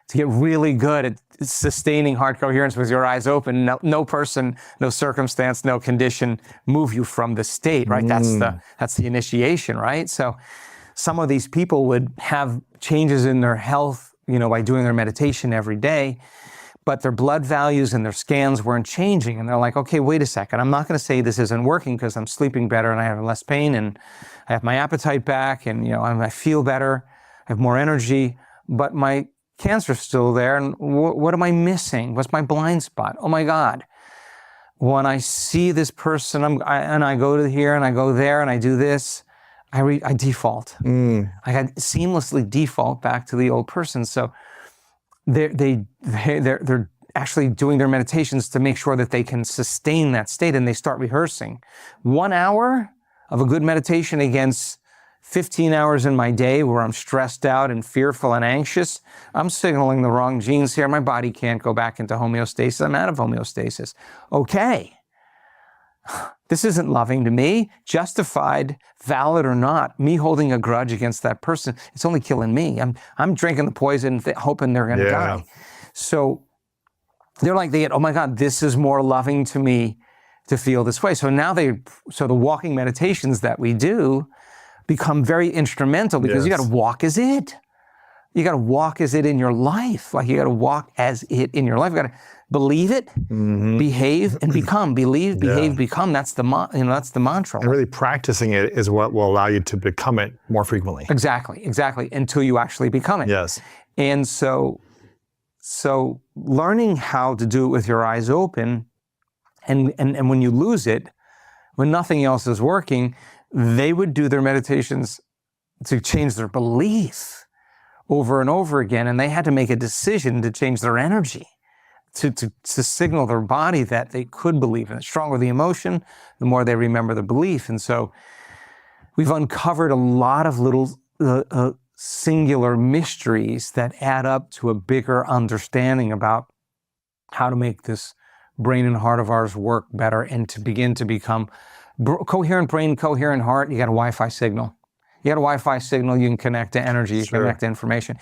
to get really good at sustaining heart coherence with your eyes open. No person, no circumstance, no condition move you from the state, right? That's the initiation, right? So some of these people would have changes in their health, by doing their meditation every day. but their blood values and their scans weren't changing. And they're like, okay, wait a second. I'm not going to say this isn't working because I'm sleeping better and I have less pain and I have my appetite back and, I feel better, I have more energy, but my cancer's still there. And what am I missing? What's my blind spot? Oh my God. When I see this person and I go to here and I go there and I do this, I default. I had seamlessly default back to the old person. So they're actually doing their meditations to make sure that they can sustain that state, and they start rehearsing. 1 hour of a good meditation against 15 hours in my day where I'm stressed out and fearful and anxious, I'm signaling the wrong genes here. My body can't go back into homeostasis. I'm out of homeostasis. Okay. This isn't loving to me, justified, valid or not. Me holding a grudge against that person, it's only killing me. I'm drinking the poison, hoping they're going to die. So they're like, oh my God, this is more loving to me to feel this way. So now the walking meditations that we do become very instrumental because you got to walk as it. You got to walk as it in your life. Like you got to walk as it in your life. You got to believe it, behave, and become. Believe, behave, become. That's the mantra. And really practicing it is what will allow you to become it more frequently. Exactly. Until you actually become it. Yes. And so learning how to do it with your eyes open, and when you lose it, when nothing else is working, they would do their meditations to change their belief over and over again, and they had to make a decision to change their energy, to signal their body that they could believe. And the stronger the emotion, the more they remember the belief. And so we've uncovered a lot of little singular mysteries that add up to a bigger understanding about how to make this brain and heart of ours work better and to begin to become coherent brain, coherent heart. You got a Wi-Fi signal. You got a Wi-Fi signal, you can connect to energy, you can connect to information.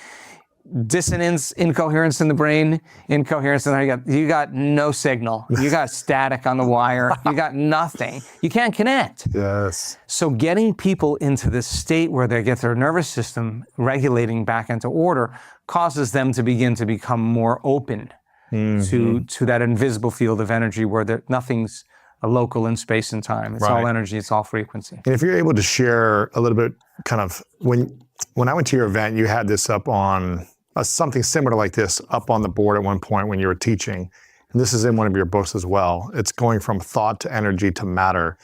Dissonance, incoherence in the brain, incoherence in the you got no signal. You got static on the wire. You got nothing. You can't connect. Yes. So getting people into this state where they get their nervous system regulating back into order causes them to begin to become more open to that invisible field of energy where nothing's local in space and time. It's all energy, it's all frequency. And if you're able to share a little bit, kind of, when I went to your event, you had this up on, something similar like this up on the board at one point when you were teaching. And this is in one of your books as well. It's going from thought to energy to matter.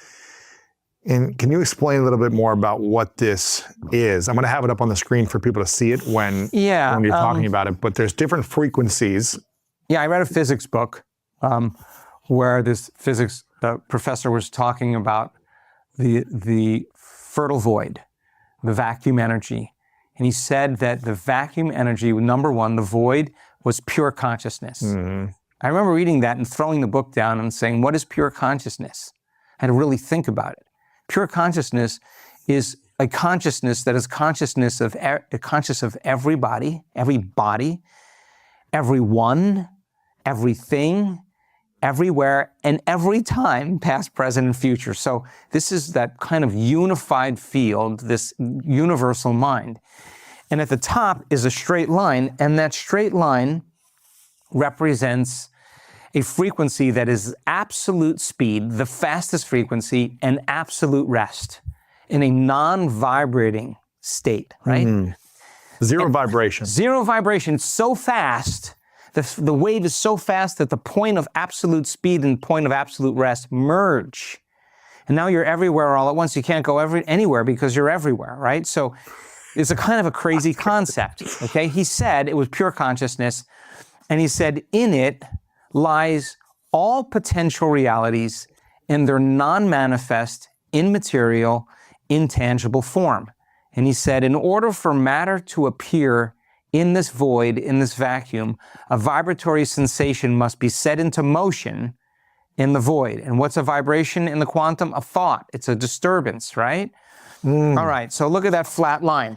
And can you explain a little bit more about what this is? I'm going to have it up on the screen for people to see it when you're talking about it, but there's different frequencies. Yeah, I read a physics book where this physics professor was talking about the fertile void, the vacuum energy. And he said that the vacuum energy, number one, the void was pure consciousness. I remember reading that and throwing the book down and saying, what is pure consciousness? I had to really think about it. Pure consciousness is a consciousness that is conscious of everybody, everyone, everything, everywhere, and every time, past, present, and future. So this is that kind of unified field, this universal mind. And at the top is a straight line, and that straight line represents a frequency that is absolute speed, the fastest frequency, and absolute rest in a non-vibrating state, right? Zero vibration. Zero vibration, so fast. The wave is so fast that the point of absolute speed and point of absolute rest merge. And now you're everywhere all at once. You can't go anywhere because you're everywhere, right? So it's a kind of a crazy concept, okay? He said it was pure consciousness, and he said in it lies all potential realities in their non-manifest, immaterial, intangible form. And he said in order for matter to appear in this void, in this vacuum, a vibratory sensation must be set into motion in the void. And what's a vibration in the quantum? A thought. It's a disturbance, right? All right, so look at that flat line.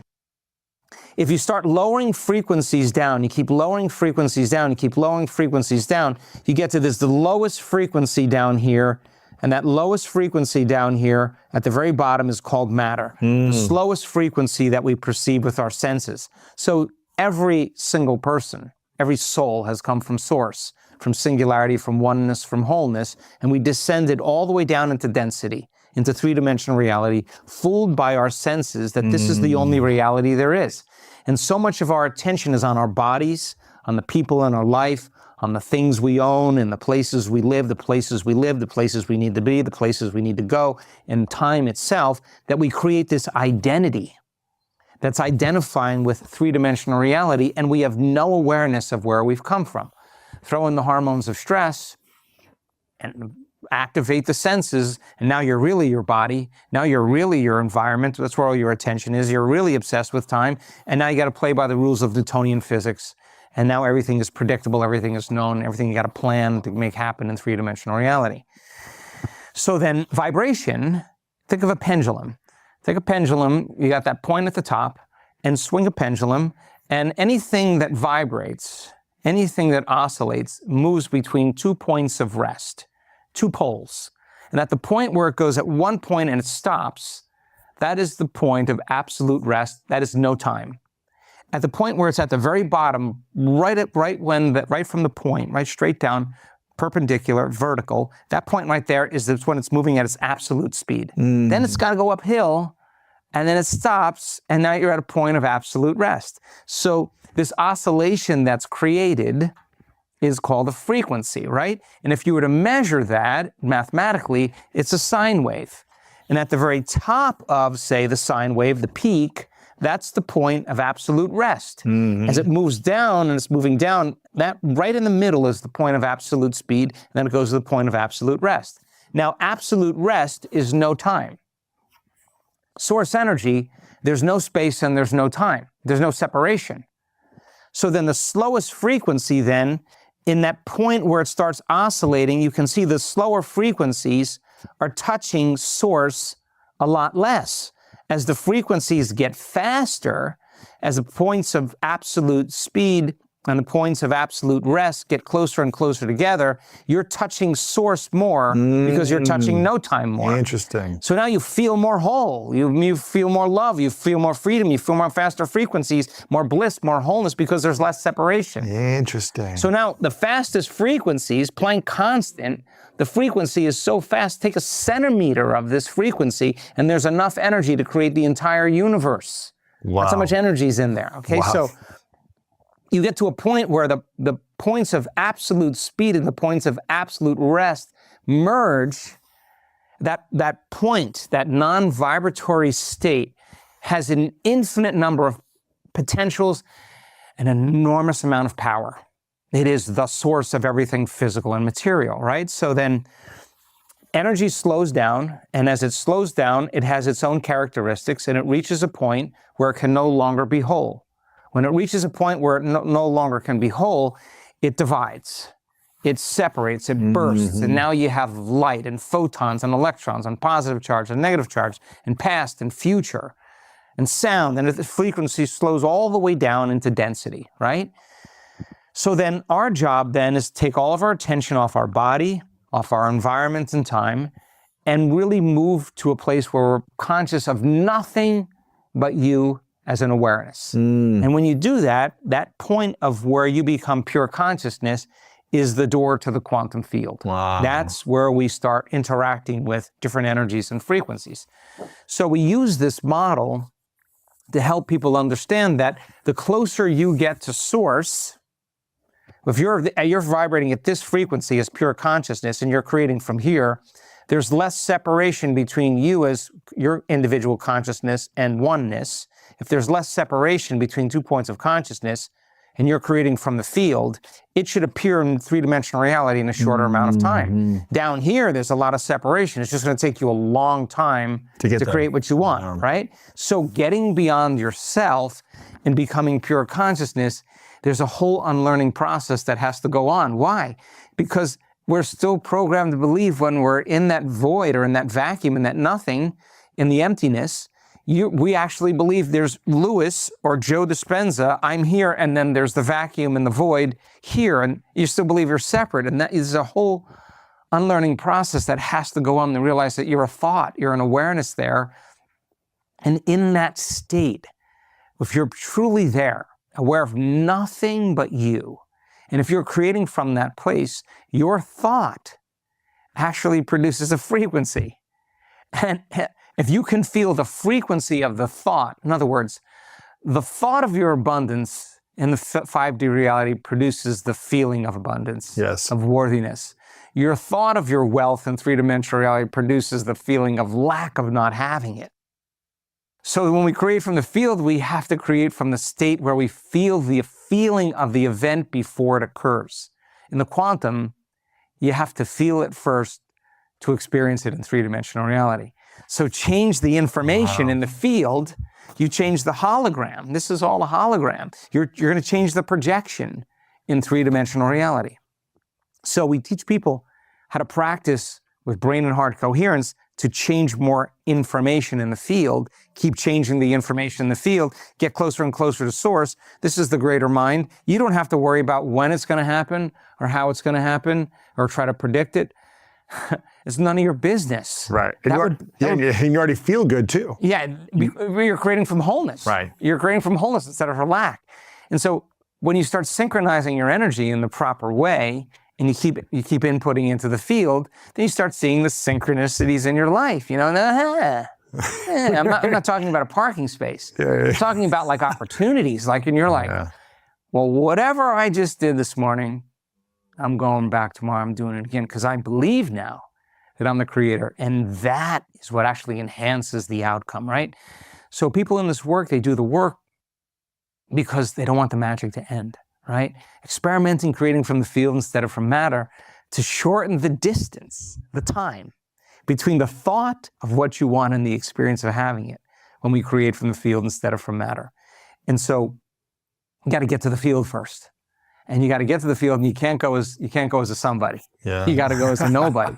If you start lowering frequencies down, you keep lowering frequencies down, you keep lowering frequencies down, you get to the lowest frequency down here, and that lowest frequency down here at the very bottom is called matter. The slowest frequency that we perceive with our senses. So every single person Every soul has come from source, from singularity, from oneness, from wholeness, and we descended all the way down into density, into three-dimensional reality, fooled by our senses that this is the only reality there is. And so much of our attention is on our bodies, on the people in our life, on the things we own and the places we live, the places we need to be, the places we need to go, and time itself, that we create this identity that's identifying with three-dimensional reality, and we have no awareness of where we've come from. Throw in the hormones of stress and activate the senses, and now you're really your body, now you're really your environment, that's where all your attention is, you're really obsessed with time, and now you got to play by the rules of Newtonian physics, and now everything is predictable, everything is known, everything you got to plan to make happen in three-dimensional reality. So then vibration, think of a pendulum. Take a pendulum, you got that point at the top, and swing a pendulum, and anything that vibrates, anything that oscillates, moves between 2 points of rest, 2 poles. And at the point where it goes at one point and it stops, that is the point of absolute rest, that is no time. At the point where it's at the very bottom, right from the point, right straight down, perpendicular, vertical, that point right there is when it's moving at its absolute speed. Then it's got to go uphill, and then it stops, and now you're at a point of absolute rest. So this oscillation that's created is called a frequency, right? And if you were to measure that mathematically, it's a sine wave. And at the very top of, say, the sine wave, the peak, that's the point of absolute rest. As it moves down and it's moving down, that right in the middle is the point of absolute speed, and then it goes to the point of absolute rest. Now, absolute rest is no time. Source energy, there's no space and there's no time. There's no separation. So then the slowest frequency then, in that point where it starts oscillating, you can see the slower frequencies are touching source a lot less. As the frequencies get faster, as the points of absolute speed and the points of absolute rest get closer and closer together, you're touching source more because you're touching no time more. Interesting. So now you feel more whole, you feel more love, you feel more freedom, you feel more faster frequencies, more bliss, more wholeness, because there's less separation. Interesting. So now the fastest frequencies, Planck constant, the frequency is so fast, take a centimeter of this frequency, and there's enough energy to create the entire universe. Wow. That's how much energy is in there, okay? Wow. So you get to a point where the points of absolute speed and the points of absolute rest merge. That point, that non-vibratory state, has an infinite number of potentials, an enormous amount of power. It is the source of everything physical and material, right? So then energy slows down, and as it slows down, it has its own characteristics, and it reaches a point where it can no longer be whole. When it reaches a point where it no longer can be whole, it divides, it separates, it bursts, and now you have light and photons and electrons and positive charge and negative charge and past and future and sound, and the frequency slows all the way down into density, right? So then our job then is to take all of our attention off our body, off our environment and time, and really move to a place where we're conscious of nothing but you as an awareness. And when you do that, that point of where you become pure consciousness is the door to the quantum field. Wow. That's where we start interacting with different energies and frequencies. So we use this model to help people understand that the closer you get to source, if you're vibrating at this frequency as pure consciousness and you're creating from here, there's less separation between you as your individual consciousness and oneness. If there's less separation between 2 points of consciousness and you're creating from the field, it should appear in three-dimensional reality in a shorter amount of time. Down here, there's a lot of separation. It's just going to take you a long time to create what you want, right? So getting beyond yourself and becoming pure consciousness, there's a whole unlearning process that has to go on. Why? Because we're still programmed to believe when we're in that void or in that vacuum, in that nothing, in the emptiness, we actually believe there's Louis or Joe Dispenza, I'm here, and then there's the vacuum and the void here, and you still believe you're separate. And that is a whole unlearning process that has to go on to realize that you're a thought, you're an awareness there. And in that state, if you're truly there, aware of nothing but you, And if you're creating from that place, your thought actually produces a frequency. And if you can feel the frequency of the thought, in other words, the thought of your abundance in the 5D reality produces the feeling of abundance, Yes. of worthiness. Your thought of your wealth in 3-dimensional reality produces the feeling of lack of not having it. So when we create from the field, we have to create from the state where we feel the feeling of the event before it occurs. In the quantum, you have to feel it first to experience it in 3-dimensional reality. So change the information in the field, you change the hologram. This is all a hologram. You're going to change the projection in 3-dimensional reality. So we teach people how to practice with brain and heart coherence to change more information in the field, keep changing the information in the field, get closer and closer to source. This is the greater mind. You don't have to worry about when it's going to happen or how it's going to happen or try to predict it. It's none of your business. Right. And you already feel good too. Yeah, you're creating from wholeness. Right. You're creating from wholeness instead of from lack. And so when you start synchronizing your energy in the proper way, and you keep inputting into the field, then you start seeing the synchronicities in your life. You know, I'm not talking about a parking space. I'm talking about like opportunities. Like, and you're like, well, whatever I just did this morning, I'm going back tomorrow. I'm doing it again because I believe now that I'm the creator, and that is what actually enhances the outcome, right? So people in this work, they do the work because they don't want the magic to end. Right? Experimenting, creating from the field instead of from matter to shorten the distance, the time between the thought of what you want and the experience of having it when we create from the field instead of from matter. And so you got to get to the field first. And you got to get to the field, and you can't go as a somebody. Yeah. You got to go as a nobody.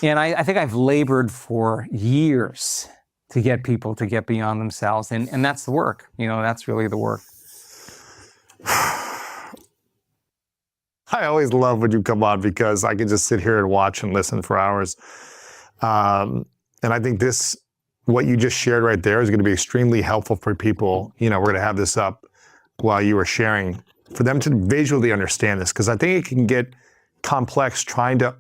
And I think I've labored for years to get people to get beyond themselves. And that's the work. You know, that's really the work. I always love when you come on because I can just sit here and watch and listen for hours. And I think what you just shared right there is going to be extremely helpful for people. You know, we're going to have this up while you were sharing for them to visually understand this, because I think it can get complex trying to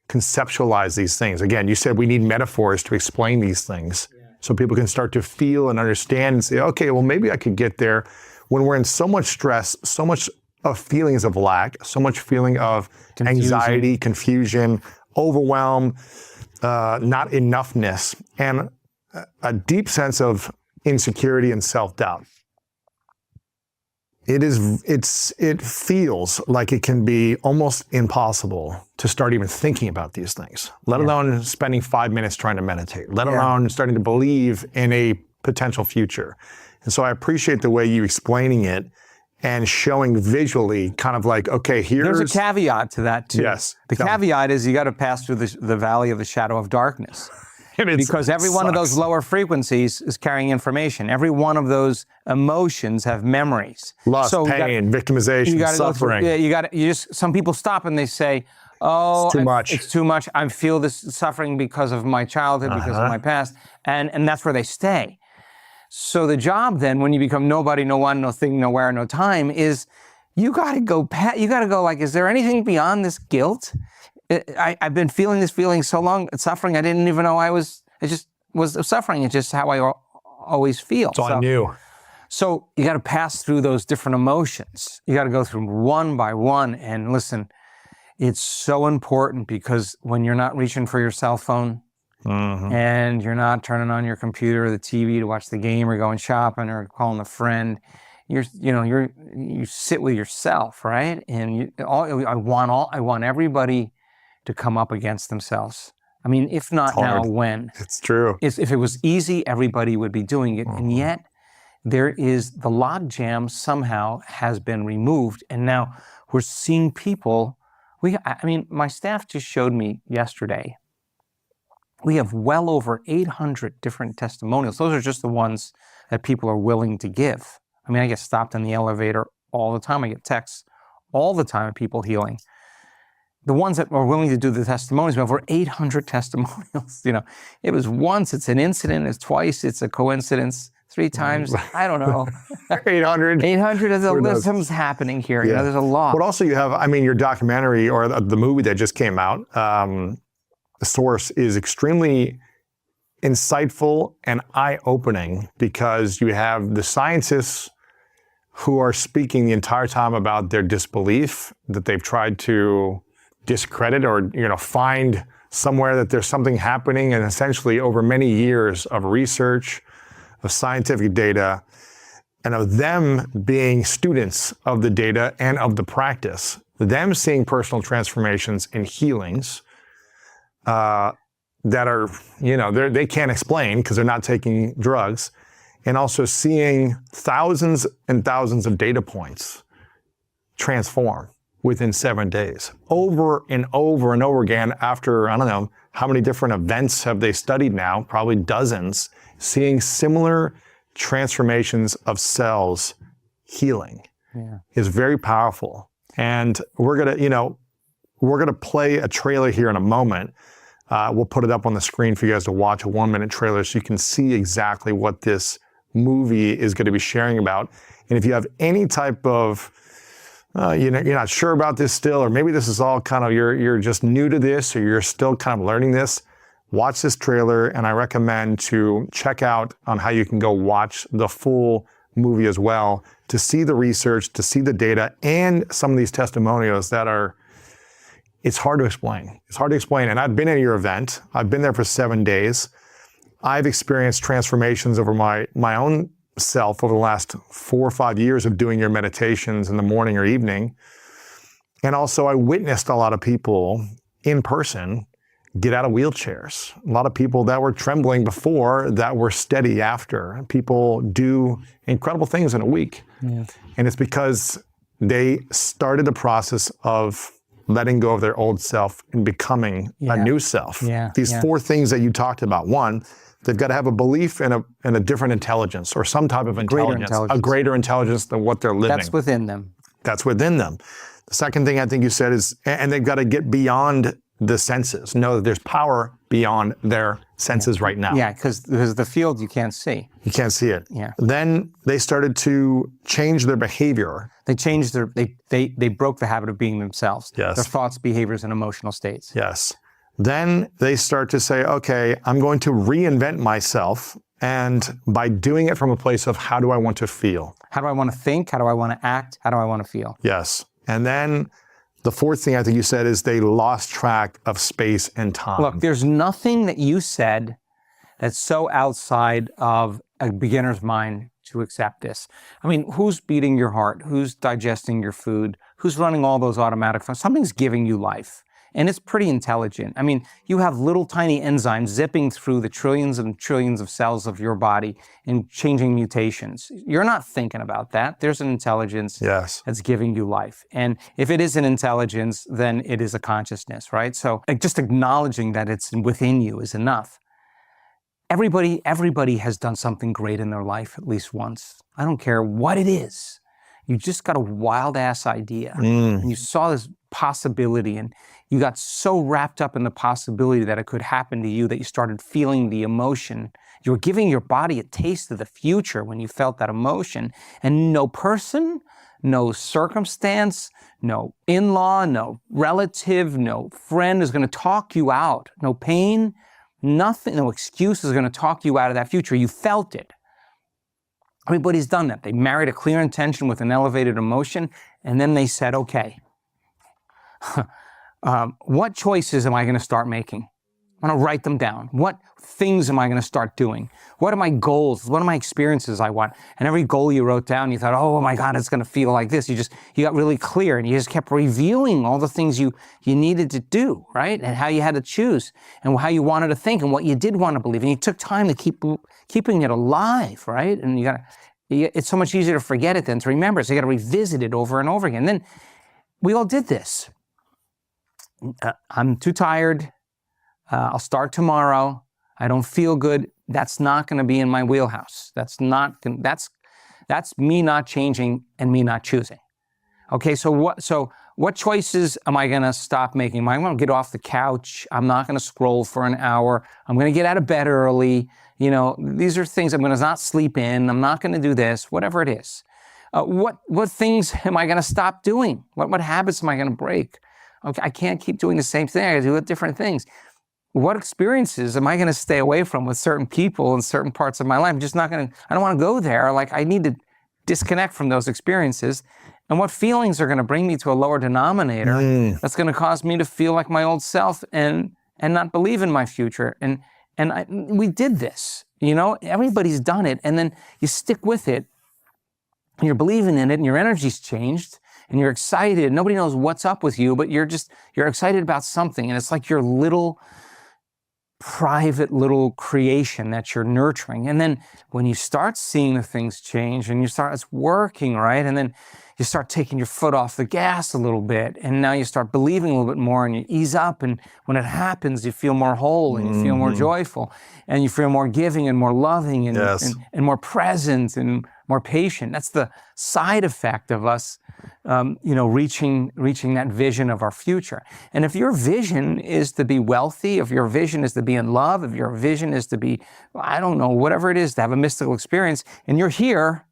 conceptualize these things. Again, you said we need metaphors to explain these things so people can start to feel and understand and say, okay, well, maybe I could get there. When we're in so much stress, so much of feelings of lack, so much feeling of anxiety, confusion, overwhelm, not enoughness, and a deep sense of insecurity and self-doubt. It feels like it can be almost impossible to start even thinking about these things, let alone spending 5 minutes trying to meditate, let alone starting to believe in a potential future. And so I appreciate the way you explaining it and showing visually kind of like, okay, There's a caveat to that too. Yes. The caveat is you got to pass through the valley of the shadow of darkness. Because every one of those lower frequencies is carrying information. Every one of those emotions have memories. Loss, pain, victimization, suffering. Some people stop and they say, oh, it's too much. It's too much. I feel this suffering because of my childhood, because of my past. And that's where they stay. So the job then, when you become nobody, no one, no thing, nowhere, no time, is you got to go like, is there anything beyond this guilt? I've been feeling this feeling so long, suffering, I didn't even know I just was suffering. It's just how I always feel. It's all I knew. So you got to pass through those different emotions. You got to go through one by one. And listen, it's so important because when you're not reaching for your cell phone, and you're not turning on your computer or the TV to watch the game or going shopping or calling a friend, you sit with yourself, right? And I want everybody to come up against themselves. I mean, if not now, when? It's true. If it was easy, everybody would be doing it. And yet, the logjam somehow has been removed. And now we're seeing people, my staff just showed me yesterday, we have well over 800 different testimonials. Those are just the ones that people are willing to give. I mean, I get stopped in the elevator all the time. I get texts all the time of people healing. The ones that are willing to do the testimonials, we have over 800 testimonials. You know, it was once, it's an incident, it's twice, it's a coincidence, 3 times, I don't know. 800. 800 is Who knows? something's happening here. You Yeah. know, there's a lot. But also you have, I mean, your documentary or the movie that just came out, The Source, is extremely insightful and eye-opening because you have the scientists who are speaking the entire time about their disbelief, that they've tried to discredit or, find somewhere that there's something happening, and essentially over many years of research, of scientific data, and of them being students of the data and of the practice, them seeing personal transformations and healings that are, they can't explain because they're not taking drugs, and also seeing thousands and thousands of data points transform within 7 days, over and over and over again after, I don't know, how many different events have they studied now, probably dozens, seeing similar transformations of cells healing is very powerful. And we're gonna play a trailer here in a moment. We'll put it up on the screen for you guys to watch, a 1-minute trailer, so you can see exactly what this movie is going to be sharing about. And if you have any type of, you're not sure about this still, or maybe this is all kind of, you're just new to this, or you're still kind of learning this, watch this trailer, and I recommend to check out on how you can go watch the full movie as well, to see the research, to see the data, and some of these testimonials that are, it's hard to explain. It's hard to explain. And I've been at your event. I've been there for 7 days. I've experienced transformations over my own self over the last 4 or 5 years of doing your meditations in the morning or evening. And also I witnessed a lot of people in person get out of wheelchairs. A lot of people that were trembling before that were steady after. People do incredible things in a week. Yeah. And it's because they started a process of letting go of their old self and becoming a new self. These 4 things that you talked about. 1, they've got to have a belief in a different intelligence, or some type of intelligence, a greater intelligence than what they're living. That's within them. That's within them. The second thing I think you said is, and they've got to get beyond the senses, know that there's power beyond their senses right now. Yeah, because the field you can't see. You can't see it. Yeah. Then they started to change their behavior. They changed they broke the habit of being themselves. Yes. Their thoughts, behaviors, and emotional states. Yes. Then they start to say, okay, I'm going to reinvent myself. And by doing it from a place of, how do I want to feel? How do I want to think? How do I want to act? How do I want to feel? Yes. And then the 4th thing I think you said is they lost track of space and time. Look, there's nothing that you said that's so outside of a beginner's mind to accept this. I mean, who's beating your heart? Who's digesting your food? Who's running all those automatic functions? Something's giving you life. And it's pretty intelligent. I mean, you have little tiny enzymes zipping through the trillions and trillions of cells of your body and changing mutations. You're not thinking about that. There's an intelligence that's giving you life. And if it is an intelligence, then it is a consciousness, right? So just acknowledging that it's within you is enough. Everybody has done something great in their life at least once. I don't care what it is. You just got a wild ass idea and you saw this possibility and you got so wrapped up in the possibility that it could happen to you that you started feeling the emotion. You were giving your body a taste of the future when you felt that emotion, and no person, no circumstance, no in-law, no relative, no friend is going to talk you out. No pain, nothing, no excuse is going to talk you out of that future. You felt it. Everybody's done that. They married a clear intention with an elevated emotion, and then they said, okay, what choices am I going to start making? I'm going to write them down. What things am I going to start doing? What are my goals? What are my experiences I want? And every goal you wrote down, you thought, oh my God, it's going to feel like this. You got really clear, and you just kept reviewing all the things you needed to do, right? And how you had to choose, and how you wanted to think, and what you did want to believe. And you took time to keeping it alive, right? And it's so much easier to forget it than to remember. So you got to revisit it over and over again. And then we all did this. I'm too tired. I'll start tomorrow. I don't feel good. That's not going to be in my wheelhouse. That's me not changing and me not choosing. Okay, so what choices am I going to stop making? I'm going to get off the couch. I'm not going to scroll for an hour. I'm going to get out of bed early. These are things I'm going to not sleep in. I'm not going to do this, whatever it is. What things am I going to stop doing? What habits am I going to break? Okay, I can't keep doing the same thing. I got to do different things. What experiences am I going to stay away from with certain people in certain parts of my life? I'm just not going to, I don't want to go there. Like, I need to disconnect from those experiences. And what feelings are going to bring me to a lower denominator that's going to cause me to feel like my old self and not believe in my future. And we did this, everybody's done it. And then you stick with it and you're believing in it and your energy's changed and you're excited. Nobody knows what's up with you, but you're excited about something. And it's like your little private little creation that you're nurturing. And then when you start seeing the things change and it's working, right? And then you start taking your foot off the gas a little bit. And now you start believing a little bit more and you ease up. And when it happens, you feel more whole and you feel more joyful and you feel more giving and more loving and more present and more patient. That's the side effect of us, reaching that vision of our future. And if your vision is to be wealthy, if your vision is to be in love, if your vision is to be, I don't know, whatever it is, to have a mystical experience, and you're here,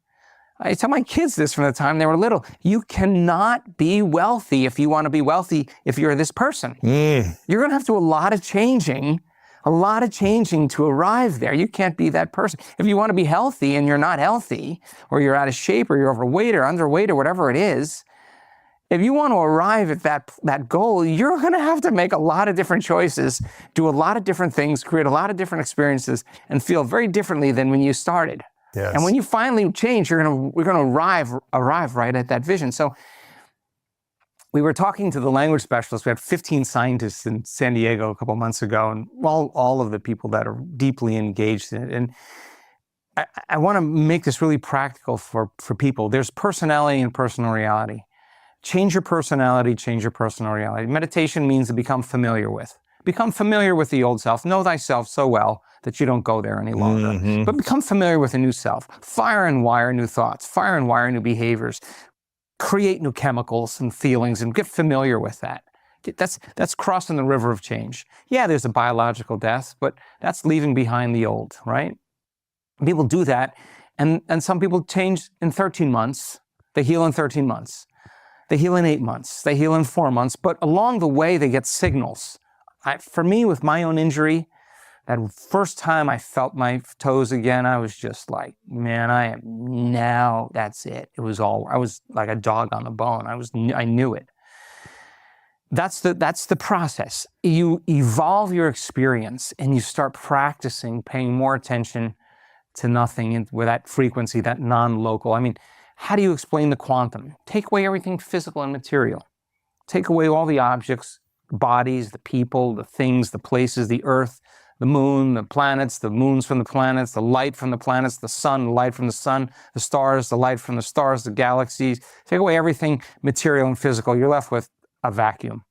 I tell my kids this from the time they were little, you cannot be wealthy if you want to be wealthy if you're this person. You're going to have to do a lot of changing to arrive there. You can't be that person. If you want to be healthy and you're not healthy, or you're out of shape, or you're overweight or underweight or whatever it is, if you want to arrive at that goal, you're going to have to make a lot of different choices, do a lot of different things, create a lot of different experiences, and feel very differently than when you started. Yes. And when you finally change, we're going to arrive right at that vision. So we were talking to the language specialists. We had 15 scientists in San Diego a couple months ago, and all of the people that are deeply engaged in it. And I want to make this really practical for people. There's personality and personal reality. Change your personality, change your personal reality. Meditation means to become familiar with. Become familiar with the old self. Know thyself so well that you don't go there any longer. But become familiar with a new self. Fire and wire new thoughts. Fire and wire new behaviors. Create new chemicals and feelings and get familiar with that. That's crossing the river of change. Yeah, there's a biological death, but that's leaving behind the old, right? People do that, and some people change in 13 months. They heal in 13 months. They heal in 8 months. They heal in 4 months. But along the way, they get signals. For me, with my own injury, that first time I felt my toes again, I was just like, man, that's it. I was like a dog on the bone. I knew it. That's the process. You evolve your experience and you start practicing paying more attention to nothing with that frequency, that non-local. I mean, how do you explain the quantum? Take away everything physical and material. Take away all the objects, bodies, the people, the things, the places, the earth, the moon, the planets, the moons from the planets, the light from the planets, the sun, the light from the sun, the stars, the light from the stars, the galaxies. Take away everything material and physical. You're left with a vacuum,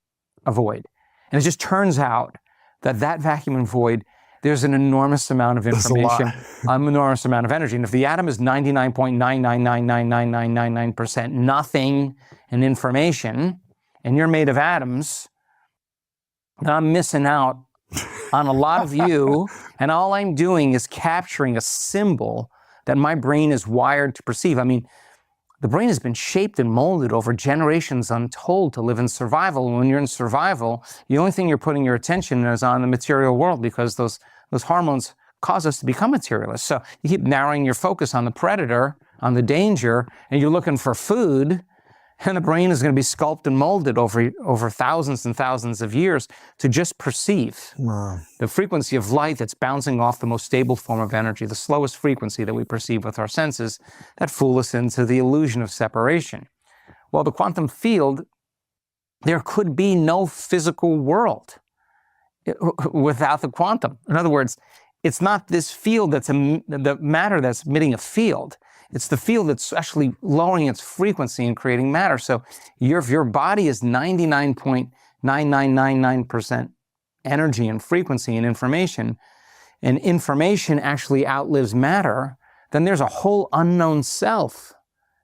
a void. And it just turns out that vacuum and void, there's an enormous amount of information, an enormous amount of energy. And if the atom is 99.9999999% nothing and information, and you're made of atoms, then I'm missing out on a lot of you, and all I'm doing is capturing a symbol that my brain is wired to perceive. I mean, the brain has been shaped and molded over generations untold to live in survival. And when you're in survival, the only thing you're putting your attention is on the material world, because those hormones cause us to become materialists. So you keep narrowing your focus on the predator, on the danger, and you're looking for food, and the brain is going to be sculpted and molded over thousands and thousands of years to just perceive the frequency of light that's bouncing off the most stable form of energy, the slowest frequency that we perceive with our senses, that fool us into the illusion of separation. Well, the quantum field, there could be no physical world without the quantum. In other words, it's not this field the matter that's emitting a field. It's the field that's actually lowering its frequency and creating matter. So if your body is 99.9999% energy and frequency and information actually outlives matter, then there's a whole unknown self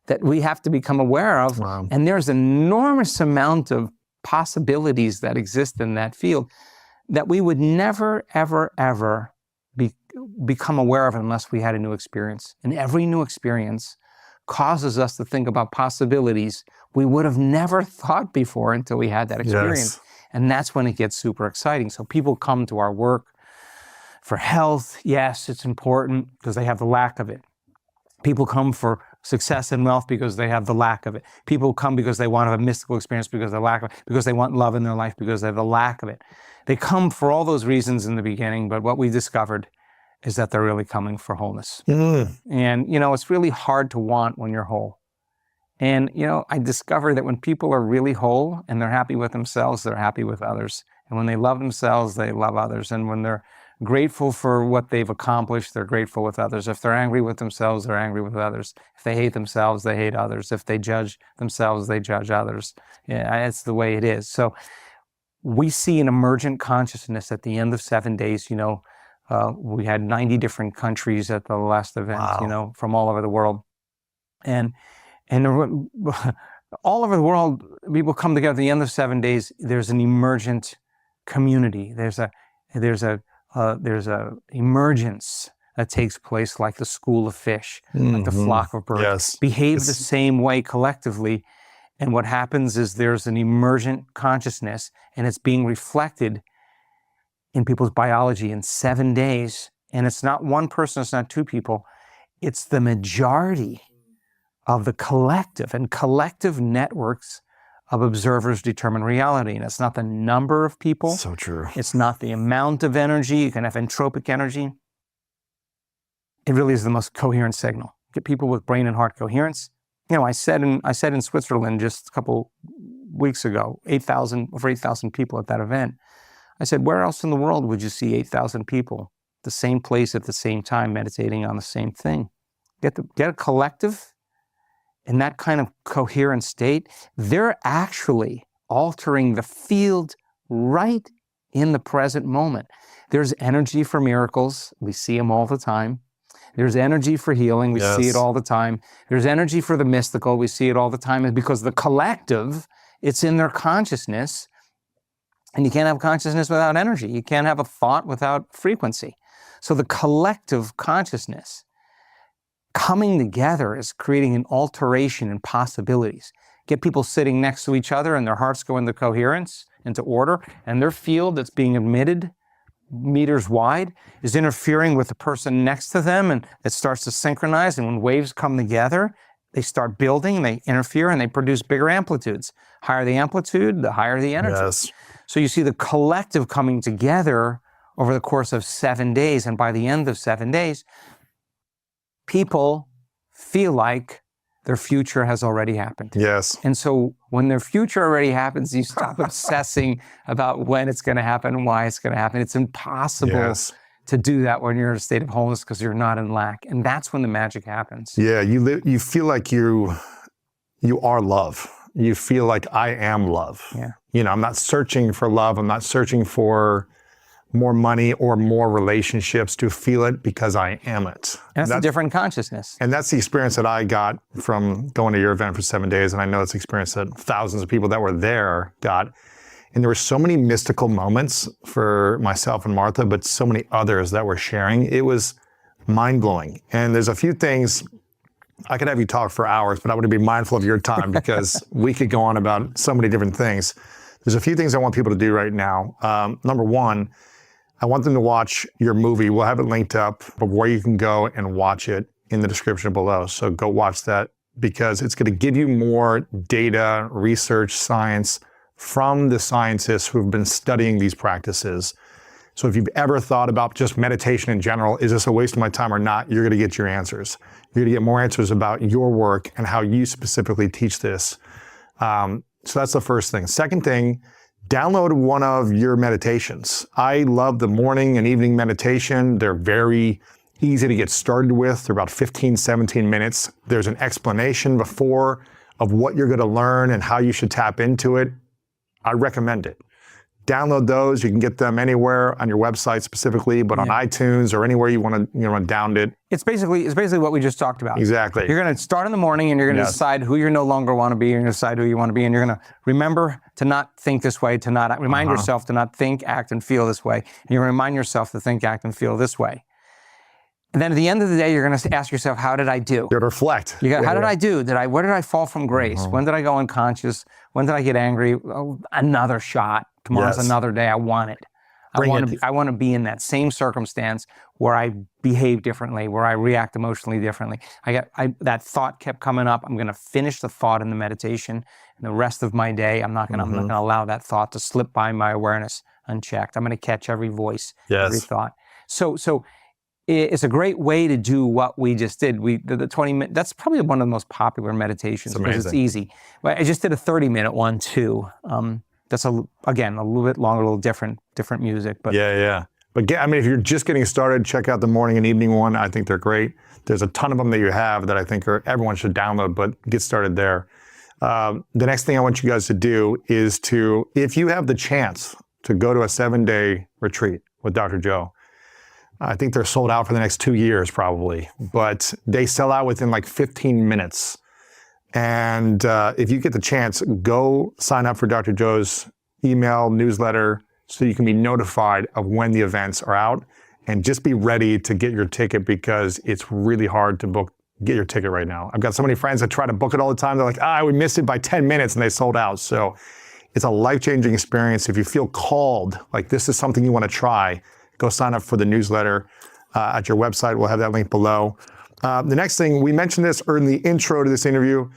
that we have to become aware of. Wow. And there's an enormous amount of possibilities that exist in that field that we would never, ever, ever be become aware of it unless we had a new experience. And every new experience causes us to think about possibilities we would have never thought before until we had that experience. Yes. And that's when it gets super exciting. So people come to our work for health. Yes, it's important because they have the lack of it. People come for success and wealth because they have the lack of it. People come because they want to have a mystical experience because they lack of it, because they want love in their life because they have the lack of it. They come for all those reasons in the beginning, but what we discovered is that they're really coming for wholeness. And, it's really hard to want when you're whole. And, I discovered that when people are really whole and they're happy with themselves, they're happy with others. And when they love themselves, they love others. And when they're grateful for what they've accomplished, they're grateful with others. If they're angry with themselves, they're angry with others. If they hate themselves, they hate others. If they judge themselves, they judge others. Yeah, it's the way it is. So we see an emergent consciousness at the end of 7 days. We had 90 different countries at the last event, Wow. From all over the world. And all over the world, people come together at the end of 7 days. There's an emergent community. There's a emergence that takes place, like the school of fish, like the flock of birds, Yes. behave the same way collectively. And what happens is there's an emergent consciousness, and it's being reflected in people's biology in 7 days. And it's not one person, it's not two people, it's the majority of the collective, and collective networks of observers determine reality. And it's not the number of people. So true. It's not the amount of energy. You can have entropic energy. It really is the most coherent signal. Get people with brain and heart coherence. I said in Switzerland just a couple weeks ago, over 8,000 people at that event. I said, where else in the world would you see 8,000 people, the same place at the same time, meditating on the same thing? Get a collective in that kind of coherent state. They're actually altering the field right in the present moment. There's energy for miracles. We see them all the time. There's energy for healing. We see it all the time. There's energy for the mystical. We see it all the time. And because the collective, it's in their consciousness. And you can't have consciousness without energy. You can't have a thought without frequency. So the collective consciousness coming together is creating an alteration in possibilities. Get people sitting next to each other and their hearts go into coherence, into order, and their field that's being emitted meters wide is interfering with the person next to them, and it starts to synchronize. And when waves come together, they start building, they interfere, and they produce bigger amplitudes. Higher the amplitude, the higher the energy. Yes. So you see the collective coming together over the course of 7 days. And by the end of 7 days, people feel like their future has already happened. Yes. And so when their future already happens, you stop obsessing about when it's going to happen and why it's going to happen. It's impossible to do that when you're in a state of wholeness because you're not in lack. And that's when the magic happens. Yeah, you feel like you are love. You feel like I am love. Yeah. I'm not searching for love. I'm not searching for more money or more relationships to feel it because I am it. That's a different consciousness. And that's the experience that I got from going to your event for 7 days. And I know it's the experience that thousands of people that were there got. And there were so many mystical moments for myself and Martha, but so many others that were sharing. It was mind-blowing. And there's a few things, I could have you talk for hours, but I want to be mindful of your time because we could go on about so many different things. There's a few things I want people to do right now. Number one, I want them to watch your movie. We'll have it linked up, but where you can go and watch it in the description below. So go watch that because it's going to give you more data, research, science from the scientists who've been studying these practices. So if you've ever thought about just meditation in general, is this a waste of my time or not? You're going to get your answers. You're going to get more answers about your work and how you specifically teach this. So that's the first thing. Second thing, download one of your meditations. I love the morning and evening meditation. They're very easy to get started with. They're about 15, 17 minutes. There's an explanation before of what you're going to learn and how you should tap into it. I recommend it. Download those. You can get them anywhere on your website specifically, but on iTunes or anywhere you want to download it. It's basically what we just talked about. Exactly. You're going to start in the morning and you're going to decide who you no longer want to be. You're going to decide who you want to be. And you're going to remember to not think this way, to not remind yourself to not think, act, and feel this way. And you're going to remind yourself to think, act, and feel this way. And then at the end of the day, you're going to ask yourself, how did I do? You gotta reflect. How did I do? Where did I fall from grace? When did I go unconscious? When did I get angry? Oh, another shot. Tomorrow's another day. I want it. I want to be in that same circumstance where I behave differently, where I react emotionally differently. That thought kept coming up. I'm going to finish the thought in the meditation, and the rest of my day, I'm not going to allow that thought to slip by my awareness unchecked. I'm going to catch every voice, every thought. So it's a great way to do what we just did. The 20 minute, that's probably one of the most popular meditations because it's easy. But I just did a 30-minute one too. That's again a little bit longer, a little different music. But But if you're just getting started, check out the morning and evening one. I think they're great. There's a ton of them that you have that I think everyone should download, but get started there. The next thing I want you guys to do is if you have the chance to go to a 7-day retreat with Dr. Joe, I think they're sold out for the next 2 years probably, but they sell out within like 15 minutes. And if you get the chance, go sign up for Dr. Joe's email newsletter so you can be notified of when the events are out, and just be ready to get your ticket because it's really hard to get your ticket right now. I've got so many friends that try to book it all the time. They're like, we missed it by 10 minutes and they sold out. So it's a life-changing experience. If you feel called, like this is something you want to try, go sign up for the newsletter at your website. We'll have that link below. The next thing, we mentioned this in the intro to this interview,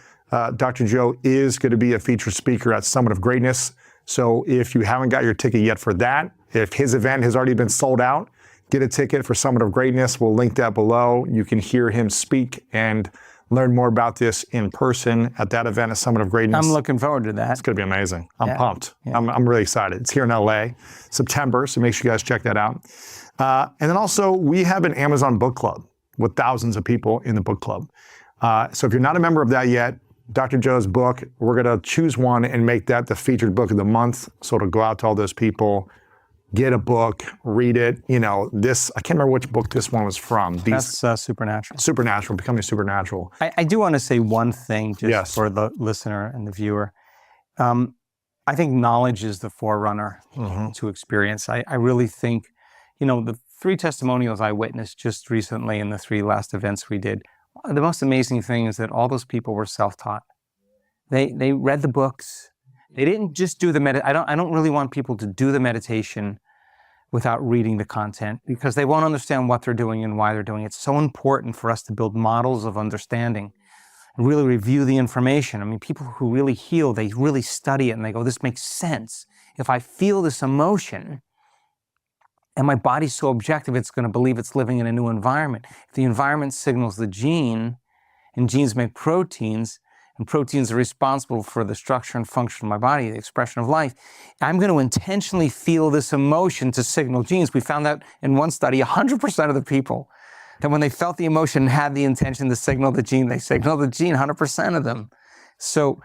Dr. Joe is going to be a featured speaker at Summit of Greatness. So if you haven't got your ticket yet for that, if his event has already been sold out, get a ticket for Summit of Greatness. We'll link that below. You can hear him speak and learn more about this in person at that event at Summit of Greatness. I'm looking forward to that. It's going to be amazing. I'm pumped. Yeah. I'm really excited. It's here in LA, September, so make sure you guys check that out. And then also, we have an Amazon book club with thousands of people in the book club. So if you're not a member of that yet, Dr. Joe's book, we're going to choose one and make that the featured book of the month. So it'll go out to all those people. Get a book, read it. I can't remember which book this one was from. That's Supernatural. Supernatural, Becoming Supernatural. I do want to say one thing just for the listener and the viewer. I think knowledge is the forerunner to experience. I really think, the 3 testimonials I witnessed just recently in the 3 last events we did, the most amazing thing is that all those people were self-taught. They read the books. They didn't just do the I don't really want people to do the meditation without reading the content because they won't understand what they're doing and why they're doing it. It's so important for us to build models of understanding and really review the information. People who really heal, they really study it and they go, this makes sense. If I feel this emotion and my body's so objective, it's going to believe it's living in a new environment. If the environment signals the gene, and genes make proteins, and proteins are responsible for the structure and function of my body, the expression of life, I'm going to intentionally feel this emotion to signal genes. We found out in one study, 100% of the people, that when they felt the emotion and had the intention to signal the gene, they signaled the gene, 100% of them. So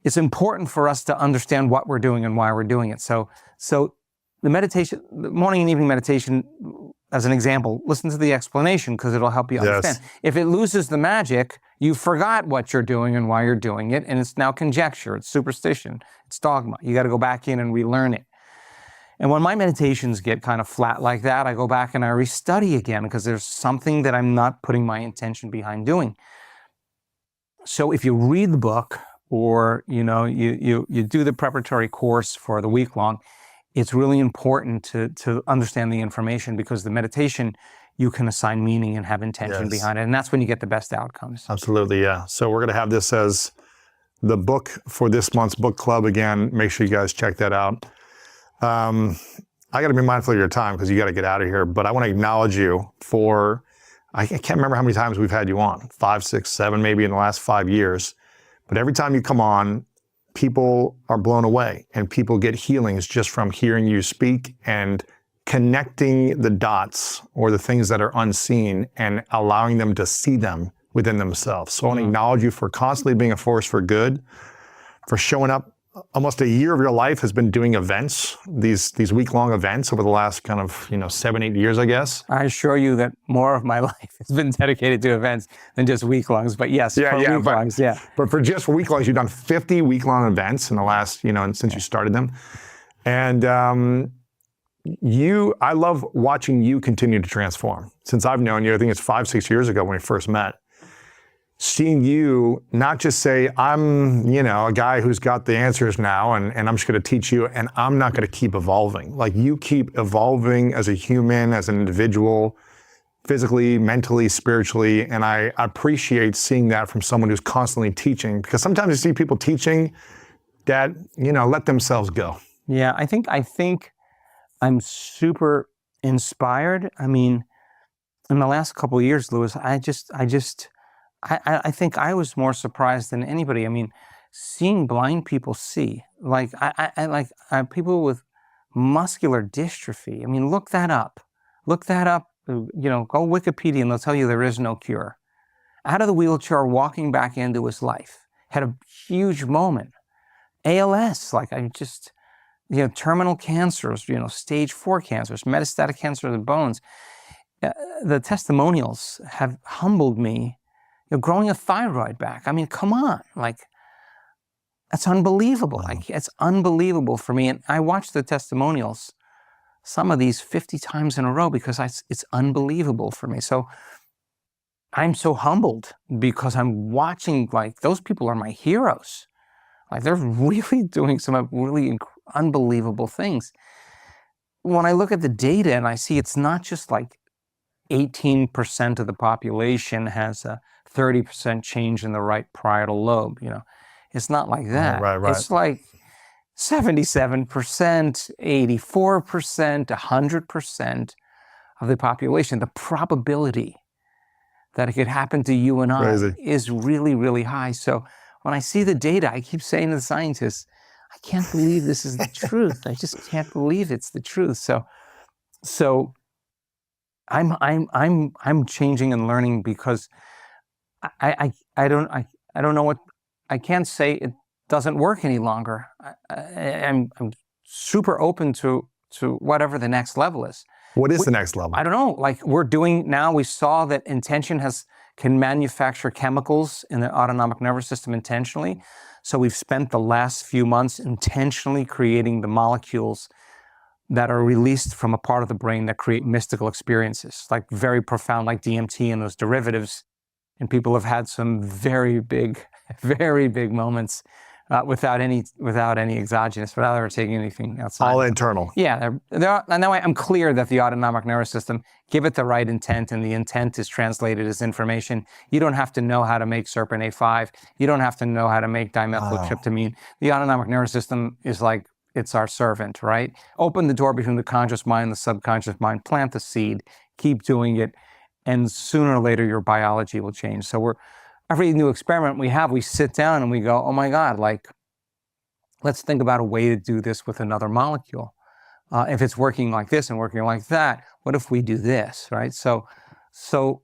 it's important for us to understand what we're doing and why we're doing it. So the meditation, the morning and evening meditation, as an example, listen to the explanation because it'll help you understand. If it loses the magic, you forgot what you're doing and why you're doing it, and it's now conjecture, it's superstition, it's dogma. You got to go back in and relearn it. And when my meditations get kind of flat like that, I go back and I restudy again because there's something that I'm not putting my intention behind doing. So if you read the book or you do the preparatory course for the week long, it's really important to understand the information because the meditation, you can assign meaning and have intention behind it. And that's when you get the best outcomes. Absolutely, yeah. So we're going to have this as the book for this month's book club. Again, make sure you guys check that out. I got to be mindful of your time because you got to get out of here. But I want to acknowledge you for, I can't remember how many times we've had you on, 5, 6, 7, maybe in the last 5 years. But every time you come on, people are blown away and people get healings just from hearing you speak and connecting the dots or the things that are unseen and allowing them to see them within themselves. So I want to acknowledge you for constantly being a force for good, for showing up. Almost a year of your life has been doing events, these week-long events over the last kind of 7, 8 years, I guess. I assure you that more of my life has been dedicated to events than just week-longs, but yes, week-longs, yeah. But for just week-longs, you've done 50 week-long events in the last, since you started them. And I love watching you continue to transform. Since I've known you, I think it's 5-6 years ago when we first met, seeing you not just say, I'm, a guy who's got the answers now and I'm just going to teach you and I'm not going to keep evolving. Like you keep evolving as a human, as an individual, physically, mentally, spiritually. And I appreciate seeing that from someone who's constantly teaching, because sometimes you see people teaching that, let themselves go. Yeah, I think I'm super inspired. I mean, in the last couple of years, Louis, I think I was more surprised than anybody. I mean, seeing blind people see, like people with muscular dystrophy. I mean, look that up. Look that up. Go Wikipedia and they'll tell you there is no cure. Out of the wheelchair, walking back into his life, had a huge moment. ALS, terminal cancers, stage 4 cancers, metastatic cancer of the bones. The testimonials have humbled me. Growing a thyroid back. I mean, come on, that's unbelievable. Wow. It's unbelievable for me. And I watch the testimonials, some of these 50 times in a row, because it's unbelievable for me. So I'm so humbled because I'm watching, those people are my heroes. They're really doing some really unbelievable things. When I look at the data and I see it's not just 18% of the population has a 30% change in the right parietal lobe, it's not like that. Right. It's 77%, 84%, 100% of the population. The probability that it could happen to you and I Crazy. is really, really high. So when I see the data, I keep saying to the scientists, I can't believe this is the truth. I just can't believe it's the truth. So I'm changing and learning because I don't know what, I can't say it doesn't work any longer. I'm super open to whatever the next level is. What is the next level? I don't know. We're doing now, we saw that intention can manufacture chemicals in the autonomic nervous system intentionally. So we've spent the last few months intentionally creating the molecules that are released from a part of the brain that create mystical experiences, very profound, like DMT and those derivatives. And people have had some very big moments without any exogenous, without ever taking anything outside. All internal. Yeah, now I'm clear that the autonomic nervous system, give it the right intent, and the intent is translated as information. You don't have to know how to make Serpin A5. You don't have to know how to make dimethyltryptamine. Wow. The autonomic nervous system is it's our servant, right? Open the door between the conscious mind and the subconscious mind, plant the seed, keep doing it, and sooner or later your biology will change. So every new experiment we have, we sit down and we go, oh my God, let's think about a way to do this with another molecule. If it's working like this and working like that, what if we do this, right? So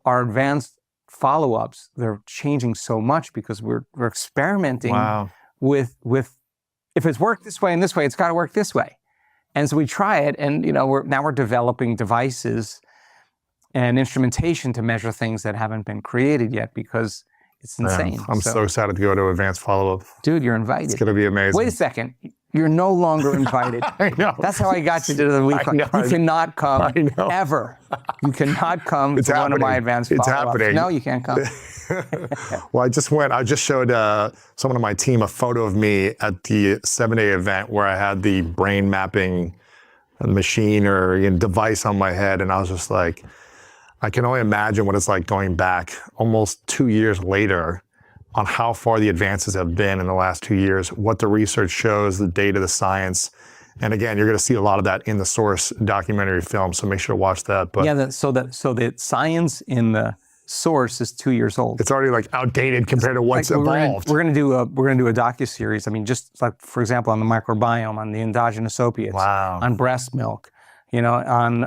our advanced follow-ups, they're changing so much because we're experimenting with if it's worked this way and this way, it's got to work this way. And so we try it, and we're developing devices and instrumentation to measure things that haven't been created yet, because it's insane. Man, I'm so excited to go to advanced follow-up. Dude, you're invited. It's going to be amazing. Wait a second. You're no longer invited. I know. That's how I got you to the week. You cannot come ever. You cannot come to one of my advanced follow-ups. It's happening. No, you can't come. Well, I just showed someone on my team a photo of me at the 7-day event where I had the brain mapping machine or device on my head, and I was just like, I can only imagine what it's like going back almost 2 years later on how far the advances have been in the last 2 years, what the research shows, the data, the science. And again, you're going to see a lot of that in the Source documentary film, so make sure to watch that. But yeah, so the science in the Source is 2 years old. It's already outdated compared to what's evolved. We're going to do a docuseries. I mean, just for example, on the microbiome, on the endogenous opiates, on breast milk, on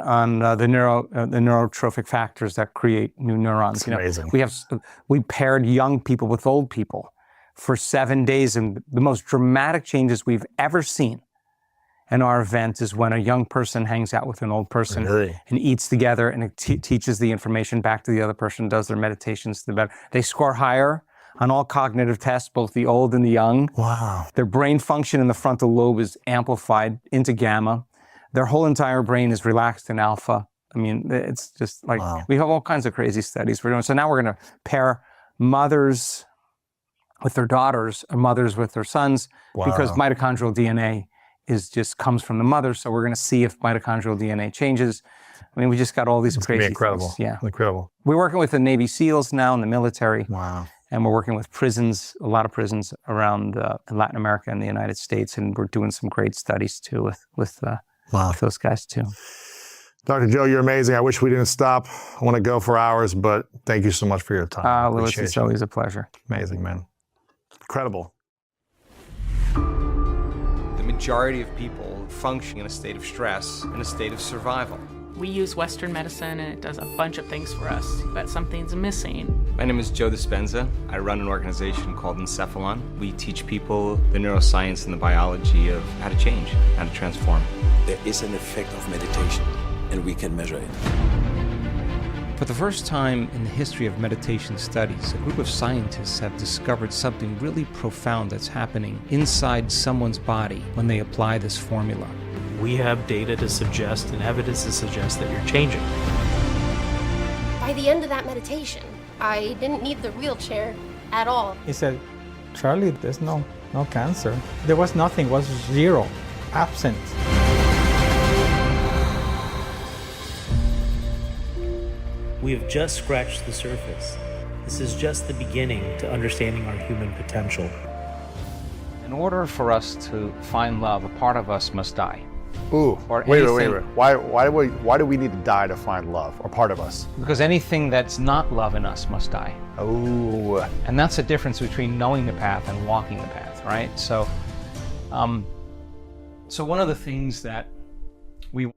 the neurotrophic factors that create new neurons. It's amazing. We paired young people with old people for 7 days, and the most dramatic changes we've ever seen in our event is when a young person hangs out with an old person and eats together, and it teaches the information back to the other person, does their meditations. They score higher on all cognitive tests, both the old and the young. Wow. Their brain function in the frontal lobe is amplified into gamma. their whole entire brain is relaxed in alpha. I mean, it's just like, we have all kinds of crazy studies we're doing. So now we're going to pair mothers with their daughters and mothers with their sons, because mitochondrial DNA comes from the mother. So we're going to see if mitochondrial DNA changes. I mean, we just got all these crazy incredible things. Yeah. Incredible. We're working with the Navy SEALs now in the military. Wow. And we're working with prisons, a lot of prisons around in Latin America and the United States. And we're doing some great studies too with those guys too. Dr. Joe, you're amazing. I wish we didn't stop. I want to go for hours, but thank you so much for your time. Louis, it's always a pleasure. Amazing, man. Incredible. The majority of people function in a state of stress, in a state of survival. We use Western medicine and it does a bunch of things for us, but something's missing. My name is Joe Dispenza. I run an organization called Encephalon. We teach people the neuroscience and the biology of how to change, how to transform. There is an effect of meditation, and we can measure it. For the first time in the history of meditation studies, a group of scientists have discovered something really profound that's happening inside someone's body when they apply this formula. We have data to suggest and evidence to suggest that you're changing. By the end of that meditation, I didn't need the wheelchair at all. He said, Charlie, there's no cancer. There was nothing, was zero, absent. We have just scratched the surface. This is just the beginning to understanding our human potential. In order for us to find love, a part of us must die. Ooh, Or wait. anything- Why do we need to die to find love, or part of us? Because anything that's not love in us must die. Oh. And that's the difference between knowing the path and walking the path, right? So one of the things that we